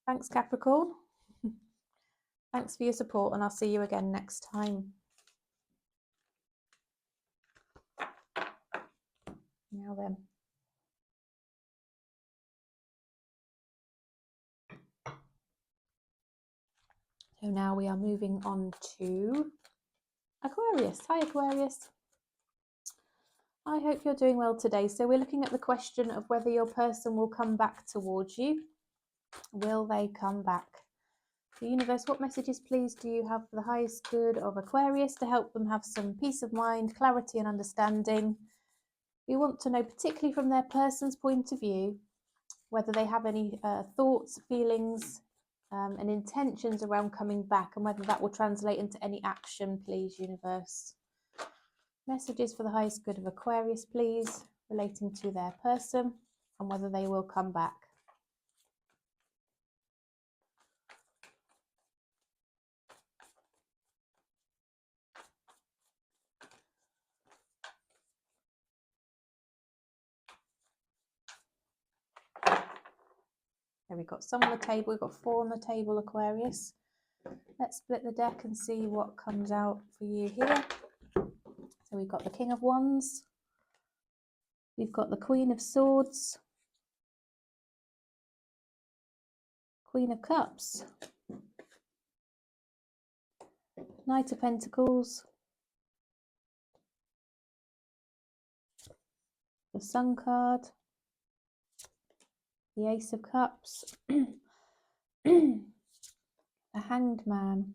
thanks, Capricorn. Thanks for your support, and I'll see you again next time. Now then. So now we are moving on to Aquarius. Hi, Aquarius. I hope you're doing well today. So we're looking at the question of whether your person will come back towards you. Will they come back? The universe, what messages, please, do you have for the highest good of Aquarius to help them have some peace of mind, clarity and understanding? We want to know, particularly from their person's point of view, whether they have any thoughts, feelings, and intentions around coming back, and whether that will translate into any action, please, universe. Messages for the highest good of Aquarius, please, relating to their person and whether they will come back. There we've got some on the table. We've got 4 on the table, Aquarius. Let's split the deck and see what comes out for you here. So we've got the King of Wands. We've got the Queen of Swords. Queen of Cups. Knight of Pentacles. The Sun card. The Ace of Cups. The Hanged Man.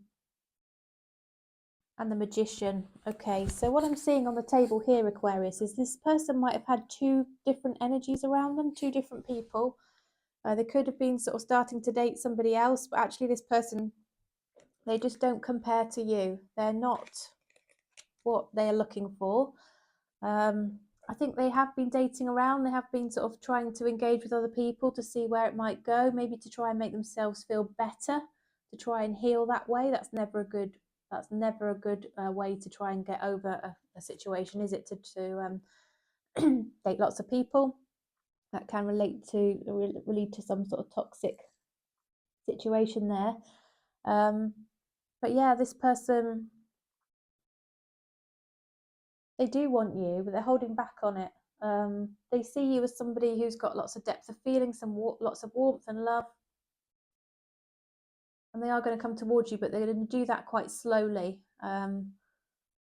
And the Magician. Okay, so what I'm seeing on the table here, Aquarius, is this person might have had 2 different energies around them, 2 different people. They could have been sort of starting to date somebody else, but actually this person, they just don't compare to you. They're not what they're looking for. I think they have been dating around. They have been sort of trying to engage with other people to see where it might go, maybe to try and make themselves feel better, to try and heal that way. That's never a good way to try and get over a situation, is it? To date lots of people. That can lead to some sort of toxic situation there. But yeah, this person, they do want you, but they're holding back on it. They see you as somebody who's got lots of depth of feeling, lots of warmth and love. And they are going to come towards you, but they're going to do that quite slowly.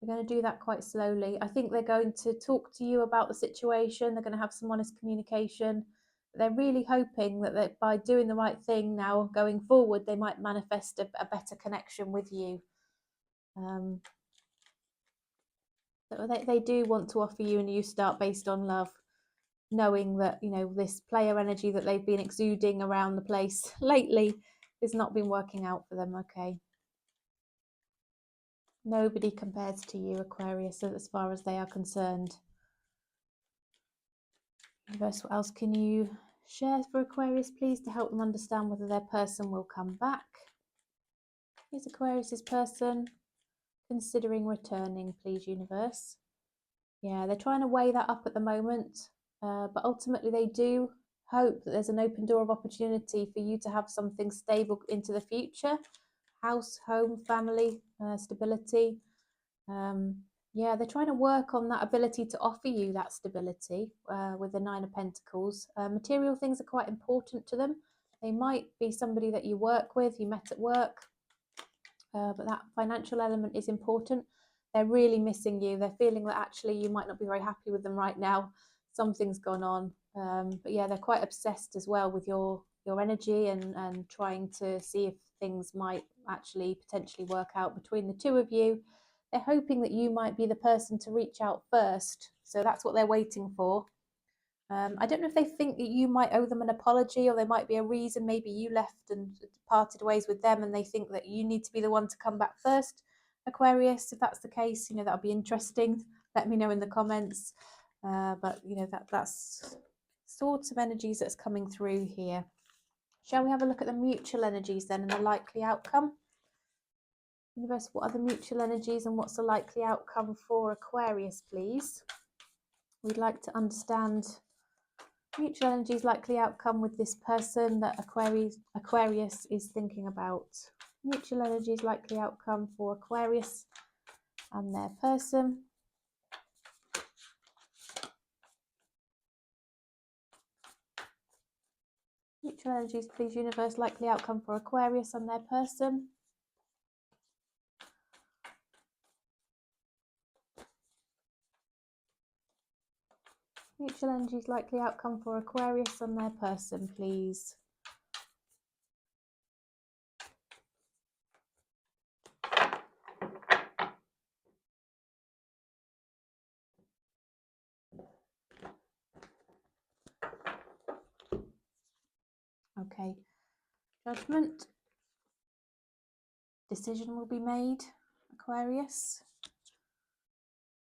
They're going to do that quite slowly. I think they're going to talk to you about the situation. They're going to have some honest communication. They're really hoping that by doing the right thing now, going forward, they might manifest a better connection with you. They do want to offer you a new start based on love, knowing that, you know, this player energy that they've been exuding around the place lately has not been working out for them. Okay. Nobody compares to you, Aquarius, as far as they are concerned. Universe, what else can you share for Aquarius, please, to help them understand whether their person will come back? Is Aquarius's person considering returning, please, universe? Yeah, they're trying to weigh that up at the moment, but ultimately they do hope that there's an open door of opportunity for you to have something stable into the future. House, home, family, stability. Yeah, they're trying to work on that ability to offer you that stability with the 9 of Pentacles. Material things are quite important to them. They might be somebody that you work with, you met at work, but that financial element is important. They're really missing you. They're feeling that actually you might not be very happy with them right now. Something's gone on. But yeah, they're quite obsessed as well with your energy and trying to see if things might actually potentially work out between the 2 of you. They're hoping that you might be the person to reach out first. So that's what they're waiting for. I don't know if they think that you might owe them an apology, or there might be a reason. Maybe you left and parted ways with them and they think that you need to be the one to come back first, Aquarius. If that's the case, you know, that'll be interesting. Let me know in the comments. But, you know, that's sorts of energies that's coming through here. Shall we have a look at the mutual energies then and the likely outcome? Universe, what are the mutual energies and what's the likely outcome for Aquarius, please? We'd like to understand mutual energies, likely outcome with this person that Aquarius is thinking about. Mutual energies, likely outcome for Aquarius and their person. Mutual energies, please, universe, likely outcome for Aquarius and their person. Mutual energies, likely outcome for Aquarius and their person, please. Okay, Judgment. decision will be made, Aquarius.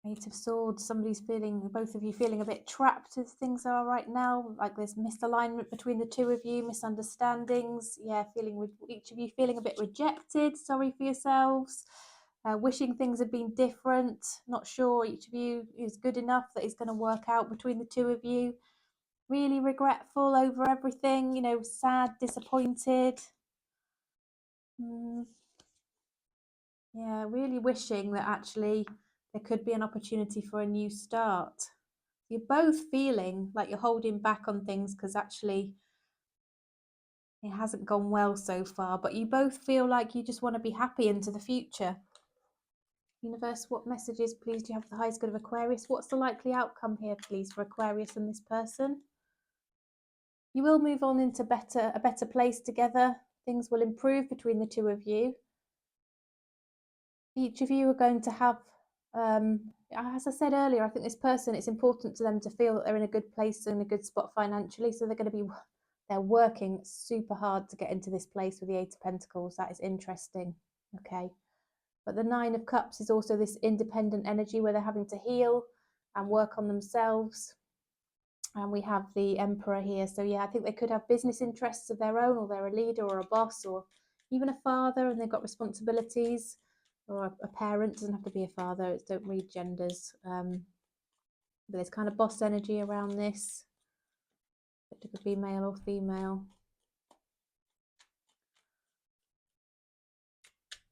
Eight of Swords, somebody's feeling, both of you feeling a bit trapped as things are right now, like there's misalignment between the two of you, misunderstandings, yeah, feeling, each of you feeling a bit rejected, sorry for yourselves, wishing things had been different, not sure each of you is good enough that it's going to work out between the two of you, really regretful over everything, you know, sad, disappointed. Yeah, really wishing that actually there could be an opportunity for a new start. You're both feeling like you're holding back on things because actually it hasn't gone well so far, but you both feel like you just want to be happy into the future. Universe, what messages, please, do you have the highest good of Aquarius? What's the likely outcome here, please, for Aquarius and this person? You will move on into a better place together. Things will improve between the two of you. Each of you are going to have, as I said earlier, I think this person, it's important to them to feel that they're in a good place and a good spot financially. So they're working super hard to get into this place with the Eight of Pentacles. That is interesting. Okay. But the Nine of Cups is also this independent energy where they're having to heal and work on themselves. And we have the Emperor here. So yeah, I think they could have business interests of their own, or they're a leader or a boss or even a father and they've got responsibilities, or a parent, doesn't have to be a father, don't read genders. But there's kind of boss energy around this. It could be male or female.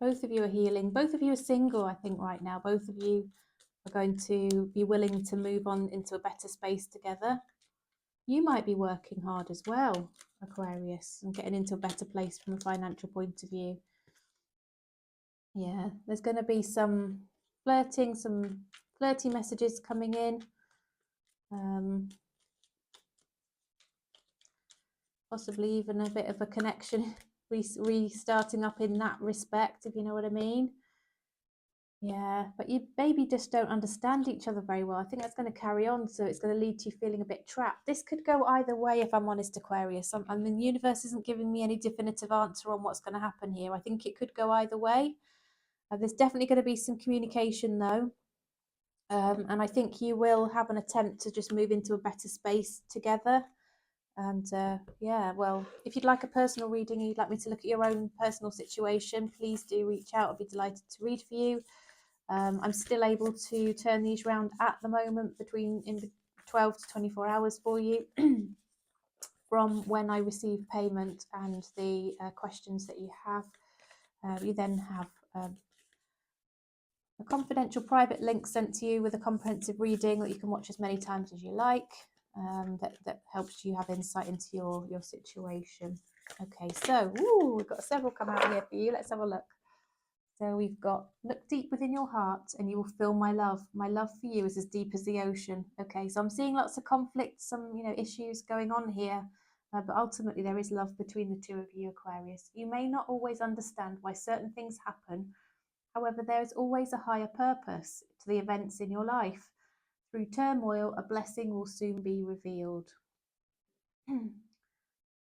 Both of you are healing. Both of you are single, I think, right now. Both of you are going to be willing to move on into a better space together. You might be working hard as well, Aquarius, and getting into a better place from a financial point of view. Yeah, there's going to be some flirting, some flirty messages coming in. Possibly even a bit of a connection restarting up in that respect, if you know what I mean. Yeah, but you maybe just don't understand each other very well. I think that's going to carry on, so it's going to lead to you feeling a bit trapped. This could go either way, if I'm honest, Aquarius. I mean, the universe isn't giving me any definitive answer on what's going to happen here. I think it could go either way. There's definitely going to be some communication, though. And I think you will have an attempt to just move into a better space together. And yeah, well, if you'd like a personal reading, you'd like me to look at your own personal situation, please do reach out. I'll be delighted to read for you. I'm still able to turn these round at the moment in 12 to 24 hours for you from when I receive payment and the questions that you have. You then have a confidential private link sent to you with a comprehensive reading that you can watch as many times as you like. That helps you have insight into your situation. Okay, so we've got several come out here for you. Let's have a look. So we've got, look deep within your heart and you will feel my love. My love for you is as deep as the ocean. Okay, so I'm seeing lots of conflict, some issues going on here, but ultimately there is love between the two of you, Aquarius. You may not always understand why certain things happen. However, there is always a higher purpose to the events in your life. Through turmoil, a blessing will soon be revealed.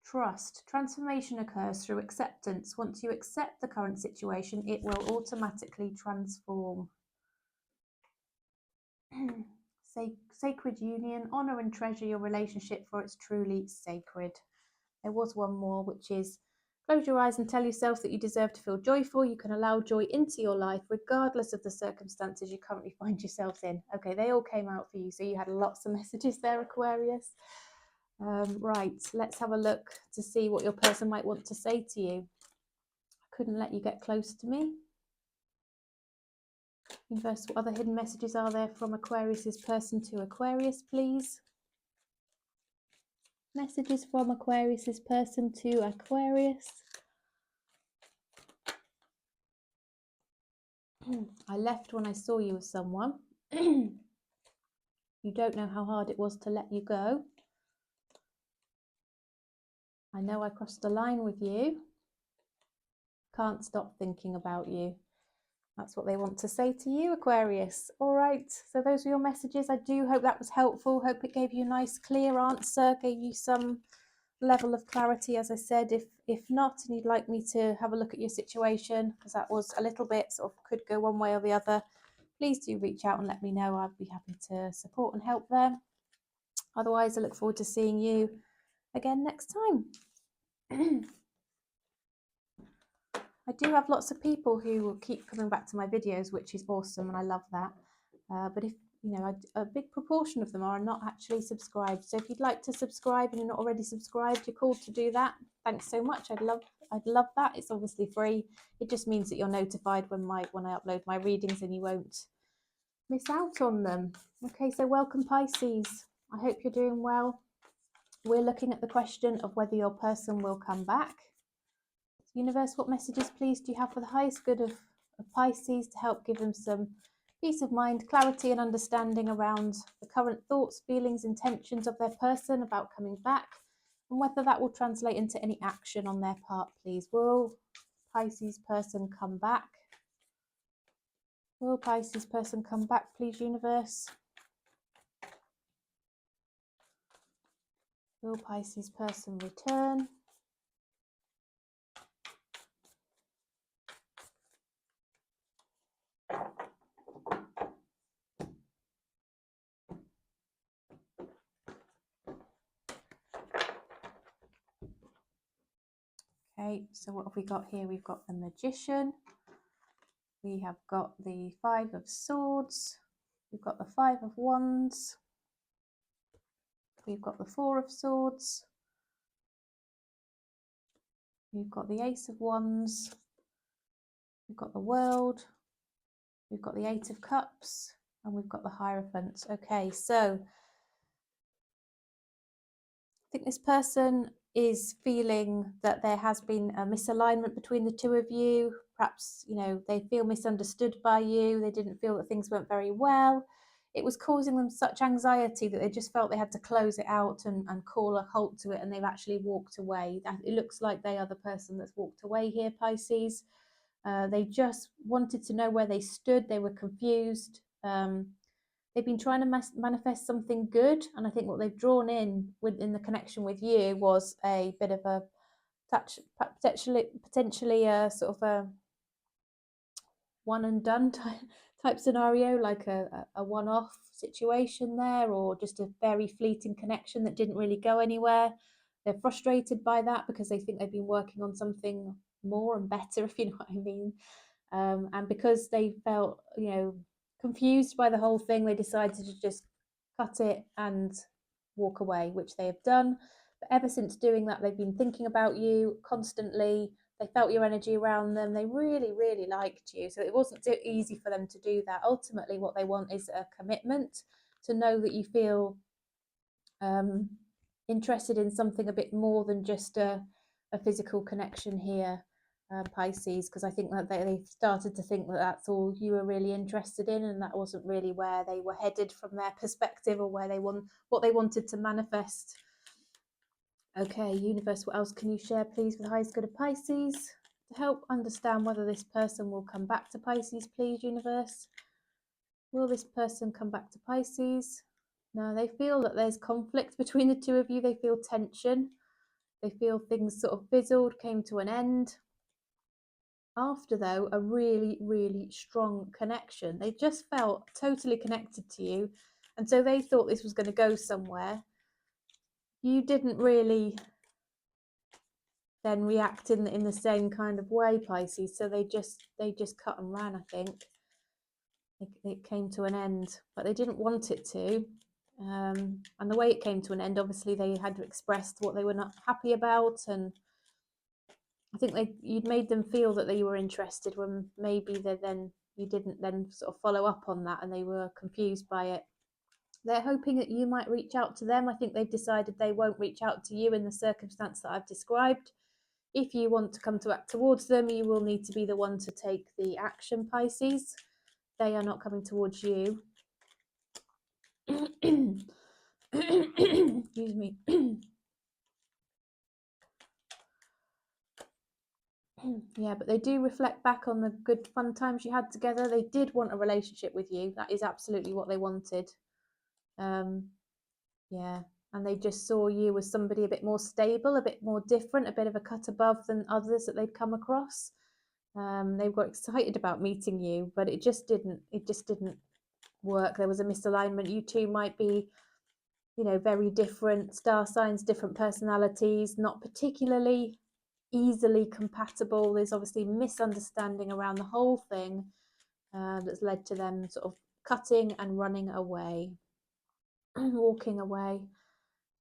Trust. Transformation occurs through acceptance. Once you accept the current situation, it will automatically transform. Sacred union. Honor and treasure your relationship, for it's truly sacred. There was one more, which is close your eyes and tell yourself that you deserve to feel joyful. You can allow joy into your life regardless of the circumstances you currently find yourself in. Okay, they all came out for you, so you had lots of messages there, Aquarius. Right, let's have a look to see what your person might want to say to you. I couldn't let you get close to me. Universe, what other hidden messages are there from Aquarius's person to Aquarius, please? Messages from Aquarius's person to Aquarius. I left when I saw you with someone. You don't know how hard it was to let you go. I know I crossed the line with you. Can't stop thinking about you. That's what they want to say to you, Aquarius. All right, so those were your messages. I do hope that was helpful. Hope it gave you a nice, clear answer, gave you some level of clarity, as I said. If not, and you'd like me to have a look at your situation, because that was a little bit sort of could go one way or the other, please do reach out and let me know. I'd be happy to support and help there. Otherwise, I look forward to seeing you again next time. I do have lots of people who will keep coming back to my videos, which is awesome, and I love that. But if you know, a big proportion of them are not actually subscribed. So if you'd like to subscribe and you're not already subscribed, you're called to do that. Thanks so much. I'd love that. It's obviously free. It just means that you're notified when I upload my readings, and you won't miss out on them. Okay, so welcome Pisces. I hope you're doing well. We're looking at the question of whether your person will come back. Universe, what messages, please, do you have for the highest good of Pisces to help give them some peace of mind, clarity and understanding around the current thoughts, feelings, intentions of their person about coming back, and whether that will translate into any action on their part, please. Will Pisces person come back? Will Pisces person come back, please, universe? Will Pisces person return? Okay, so what have we got here? We've got the Magician. We have got the Five of Swords. We've got the Five of Wands. We've got the Four of Swords. We've got the Ace of Wands. We've got the World. We've got the Eight of Cups. And we've got the Hierophant. Okay, so I think this person is feeling that there has been a misalignment between the two of you. Perhaps, you know, they feel misunderstood by you. They didn't feel that things went very well. It was causing them such anxiety that they just felt they had to close it out and call a halt to it, and they've actually walked away. It looks like they are the person that's walked away here, Pisces. They just wanted to know where they stood. They were confused. They've been trying to manifest something good, and I think what they've drawn in within the connection with you was a bit of a potentially a sort of a one and done type scenario, like a one-off situation there, or just a very fleeting connection that didn't really go anywhere. They're frustrated by that because they think they've been working on something more and better, if you know what I mean. And because they felt, you know, confused by the whole thing, they decided to just cut it and walk away, which they have done. But ever since doing that, they've been thinking about you constantly. They felt your energy around them. They really, really liked you. So it wasn't easy for them to do that. Ultimately, what they want is a commitment, to know that you feel interested in something a bit more than just a physical connection here, Pisces, because I think that they started to think that that's all you were really interested in, and that wasn't really where they were headed from their perspective, or where what they wanted to manifest. Okay, universe, what else can you share, please, for the highest good of Pisces to help understand whether this person will come back to Pisces, please, universe? Will this person come back to Pisces? No, they feel that there's conflict between the two of you. They feel tension. They feel things sort of fizzled, came to an end. After, though, a really, really strong connection. They just felt totally connected to you. And so they thought this was going to go somewhere. You didn't really then react in the same kind of way, Pisces. So they just cut and ran, I think. It came to an end, but they didn't want it to. And the way it came to an end, obviously they had expressed what they were not happy about, and I think you'd made them feel that they were interested, when maybe you didn't then sort of follow up on that, and they were confused by it. They're hoping that you might reach out to them. I think they've decided they won't reach out to you in the circumstance that I've described. If you want to come towards them, you will need to be the one to take the action, Pisces. They are not coming towards you. Excuse me. Yeah, but they do reflect back on the good fun times you had together. They did want a relationship with you. That is absolutely what they wanted. Yeah, and they just saw you as somebody a bit more stable, a bit more different, a bit of a cut above than others that they'd come across. They were excited about meeting you, but it just didn't work. There was a misalignment. You two might be, you know, very different star signs, different personalities, not particularly easily compatible. There's obviously misunderstanding around the whole thing that's led to them sort of cutting and running away, walking away.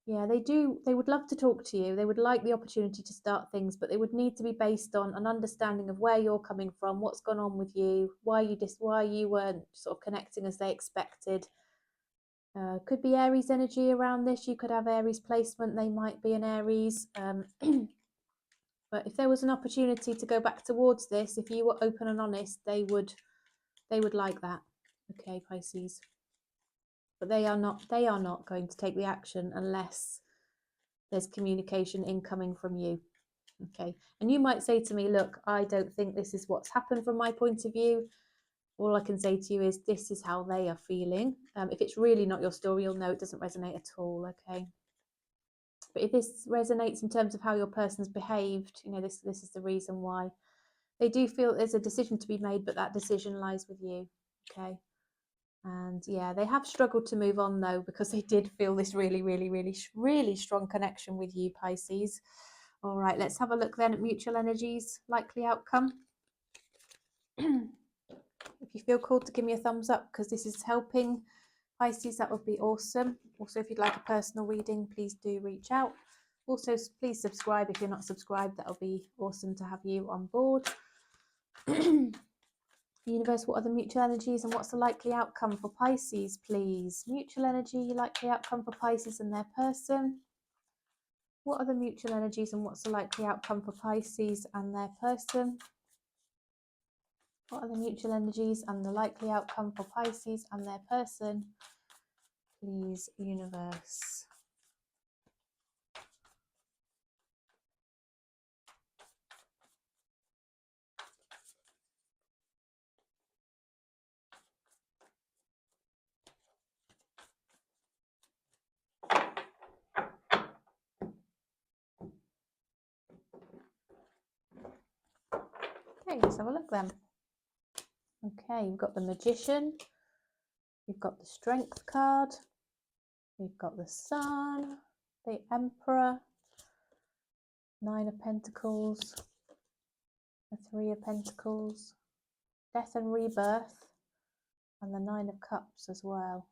Yeah, they would love to talk to you. They would like the opportunity to start things, but they would need to be based on an understanding of where you're coming from, what's gone on with you, why you weren't sort of connecting as they expected. Could be Aries energy around this. You could have Aries placement. They might be an Aries. But if there was an opportunity to go back towards this, if you were open and honest, they would like that. Okay, Pisces. But they are not going to take the action unless there's communication incoming from you. Okay, and you might say to me, look, I don't think this is what's happened from my point of view. All I can say to you is this is how they are feeling. If it's really not your story, you'll know it doesn't resonate at all. Okay, but if this resonates in terms of how your person's behaved, you know, this is the reason why. They do feel there's a decision to be made, but that decision lies with you. Okay. And yeah, they have struggled to move on though, because they did feel this really strong connection with you, Pisces. All right, let's have a look then at mutual energies, likely outcome. If you feel called to give me a thumbs up because this is helping Pisces, that would be awesome. Also, if you'd like a personal reading, please do reach out. Also, please subscribe if you're not subscribed. That'll be awesome to have you on board. Universe, what are the mutual energies and what's the likely outcome for Pisces, please? Mutual energy, likely outcome for Pisces and their person. What are the mutual energies and what's the likely outcome for Pisces and their person? What are the mutual energies and the likely outcome for Pisces and their person? Please, universe. Okay, let's have a look then. Okay, you've got the Magician, you've got the Strength card, you've got the Sun, the Emperor, Nine of Pentacles, the Three of Pentacles, Death and Rebirth, and the Nine of Cups as well.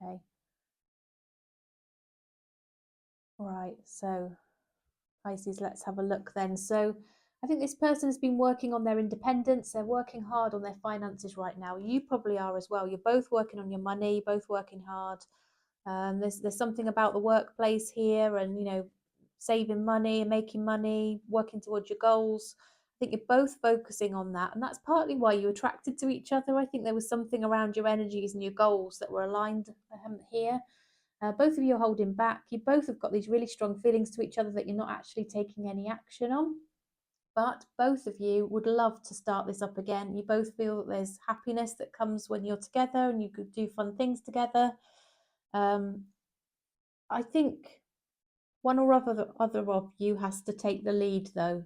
Okay. Right, so Pisces, let's have a look then. So I think this person has been working on their independence. They're working hard on their finances right now. You probably are as well. You're both working on your money, both working hard. There's something about the workplace here, and you know, saving money and making money, working towards your goals. I think you're both focusing on that, and that's partly why you're attracted to each other. I think there was something around your energies and your goals that were aligned here. Both of you are holding back. You both have got these really strong feelings to each other that you're not actually taking any action on. But both of you would love to start this up again. You both feel that there's happiness that comes when you're together and you could do fun things together. I think one or other of you has to take the lead though.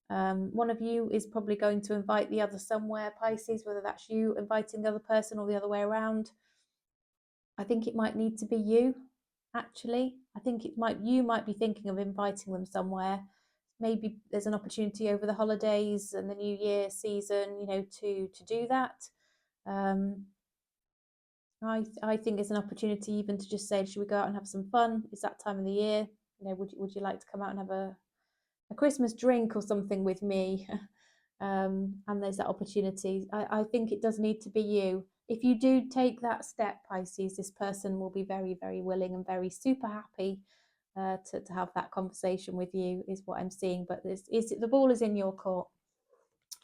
One of you is probably going to invite the other somewhere, Pisces, whether that's you inviting the other person or the other way around. I think it might need to be you, actually. I think you might be thinking of inviting them somewhere. Maybe there's an opportunity over the holidays and the New Year season, you know, to do that. I think it's an opportunity even to just say, should we go out and have some fun? It's that time of the year. You know, would you like to come out and have a Christmas drink or something with me? And there's that opportunity. I think it does need to be you. If you do take that step, Pisces, this person will be very, very willing and very super happy to have that conversation with you, is what I'm seeing. But the ball is in your court.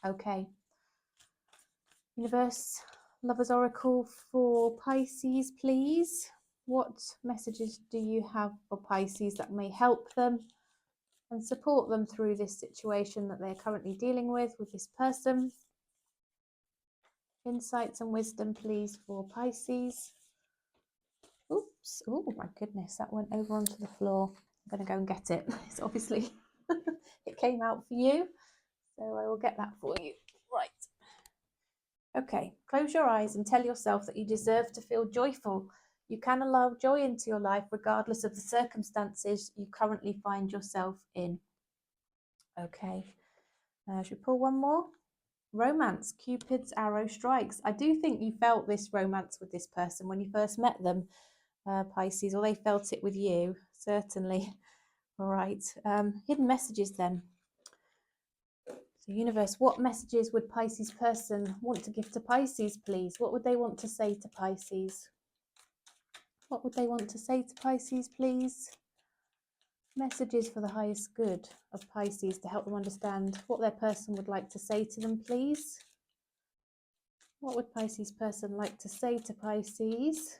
Okay. Universe, Lover's Oracle for Pisces, please. What messages do you have for Pisces that may help them and support them through this situation that they're currently dealing with this person? Insights and wisdom, please, for Pisces. Ooh, Oops. Oh my goodness, that went over onto the floor. I'm going to go and get it. It's obviously, it came out for you. So I will get that for you. Right. Okay, close your eyes and tell yourself that you deserve to feel joyful. You can allow joy into your life regardless of the circumstances you currently find yourself in. Okay, should we pull one more? Romance, Cupid's arrow strikes. I do think you felt this romance with this person when you first met them, Pisces, or they felt it with you, certainly. All right, hidden messages then. So universe, what messages would Pisces person want to give to Pisces, please? What would they want to say to Pisces? What would they want to say to Pisces, please? Messages for the highest good of Pisces to help them understand what their person would like to say to them, please. What would Pisces person like to say to Pisces?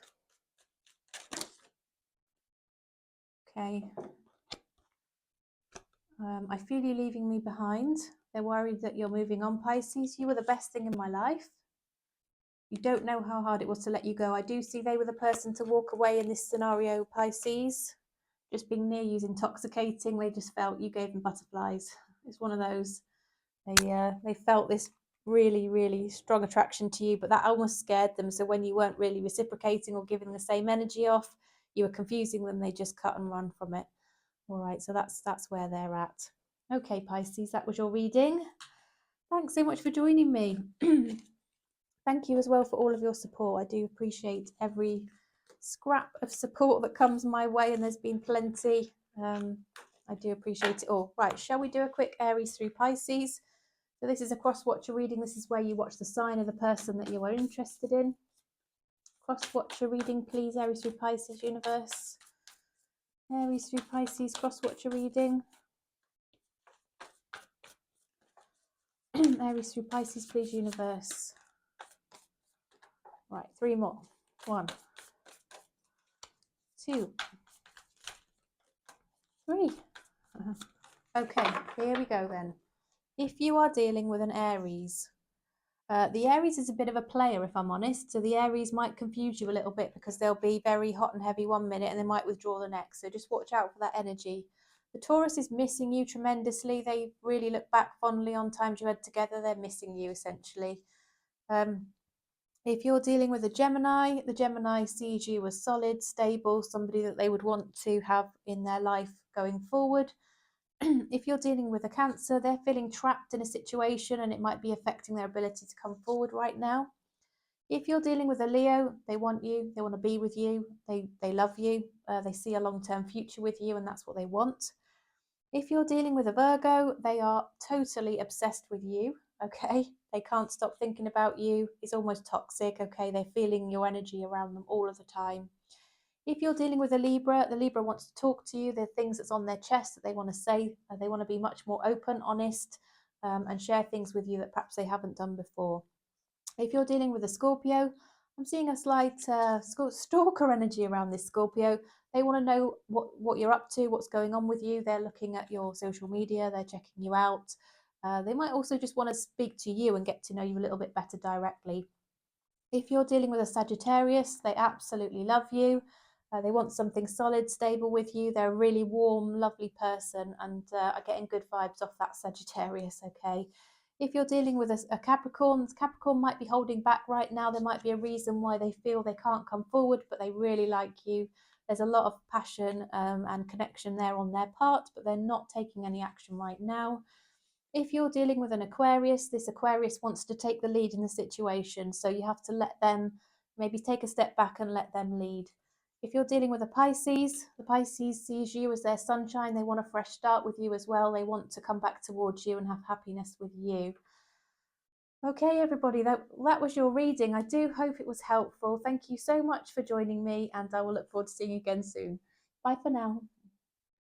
Okay. I feel you leaving me behind. They're worried that you're moving on, Pisces. You were the best thing in my life. You don't know how hard it was to let you go. I do see they were the person to walk away in this scenario, Pisces. Just being near you is intoxicating. They just felt you gave them butterflies. It's one of those. They felt this really, really strong attraction to you, but that almost scared them. So when you weren't really reciprocating or giving the same energy off, you were confusing them. They just cut and run from it. All right, so that's where they're at. Okay, Pisces, that was your reading. Thanks so much for joining me. Thank you as well for all of your support. I do appreciate every scrap of support that comes my way, and there's been plenty. I do appreciate it all. Right, shall we do a quick Aries through Pisces? So this is a cross-watcher reading. This is where you watch the sign of the person that you are interested in. Cross-watcher reading, please, Aries through Pisces, universe. Aries through Pisces, cross-watcher reading. Aries through Pisces, please, universe. Right, 3 more. 1, 2, 3. Okay, here we go then. If you are dealing with an Aries, the Aries is a bit of a player, if I'm honest. So the Aries might confuse you a little bit because they'll be very hot and heavy one minute and they might withdraw the next. So just watch out for that energy. The Taurus is missing you tremendously. They really look back fondly on times you had together. They're missing you essentially. If you're dealing with a Gemini, the Gemini sees you as solid, stable, somebody that they would want to have in their life going forward. If you're dealing with a Cancer, they're feeling trapped in a situation and it might be affecting their ability to come forward right now. If you're dealing with a Leo, they want you, they want to be with you, they love you, they see a long-term future with you, and that's what they want. If you're dealing with a Virgo, they are totally obsessed with you, okay? They can't stop thinking about you. It's almost toxic, okay? They're feeling your energy around them all of the time. If you're dealing with a Libra, the Libra wants to talk to you. There are things that's on their chest that they want to say. They want to be much more open, honest, and share things with you that perhaps they haven't done before. If you're dealing with a Scorpio, I'm seeing a slight stalker energy around this Scorpio. They want to know what you're up to, what's going on with you. They're looking at your social media. They're checking you out. They might also just want to speak to you and get to know you a little bit better directly. If you're dealing with a Sagittarius, they absolutely love you. They want something solid, stable with you. They're a really warm, lovely person and are getting good vibes off that Sagittarius, okay? If you're dealing with a Capricorn, Capricorn might be holding back right now. There might be a reason why they feel they can't come forward, but they really like you. There's a lot of passion and connection there on their part, but they're not taking any action right now. If you're dealing with an Aquarius, this Aquarius wants to take the lead in the situation. So you have to let them maybe take a step back and let them lead. If you're dealing with a Pisces, the Pisces sees you as their sunshine. They want a fresh start with you as well. They want to come back towards you and have happiness with you. Okay, everybody, that was your reading. I do hope it was helpful. Thank you so much for joining me, and I will look forward to seeing you again soon. Bye for now.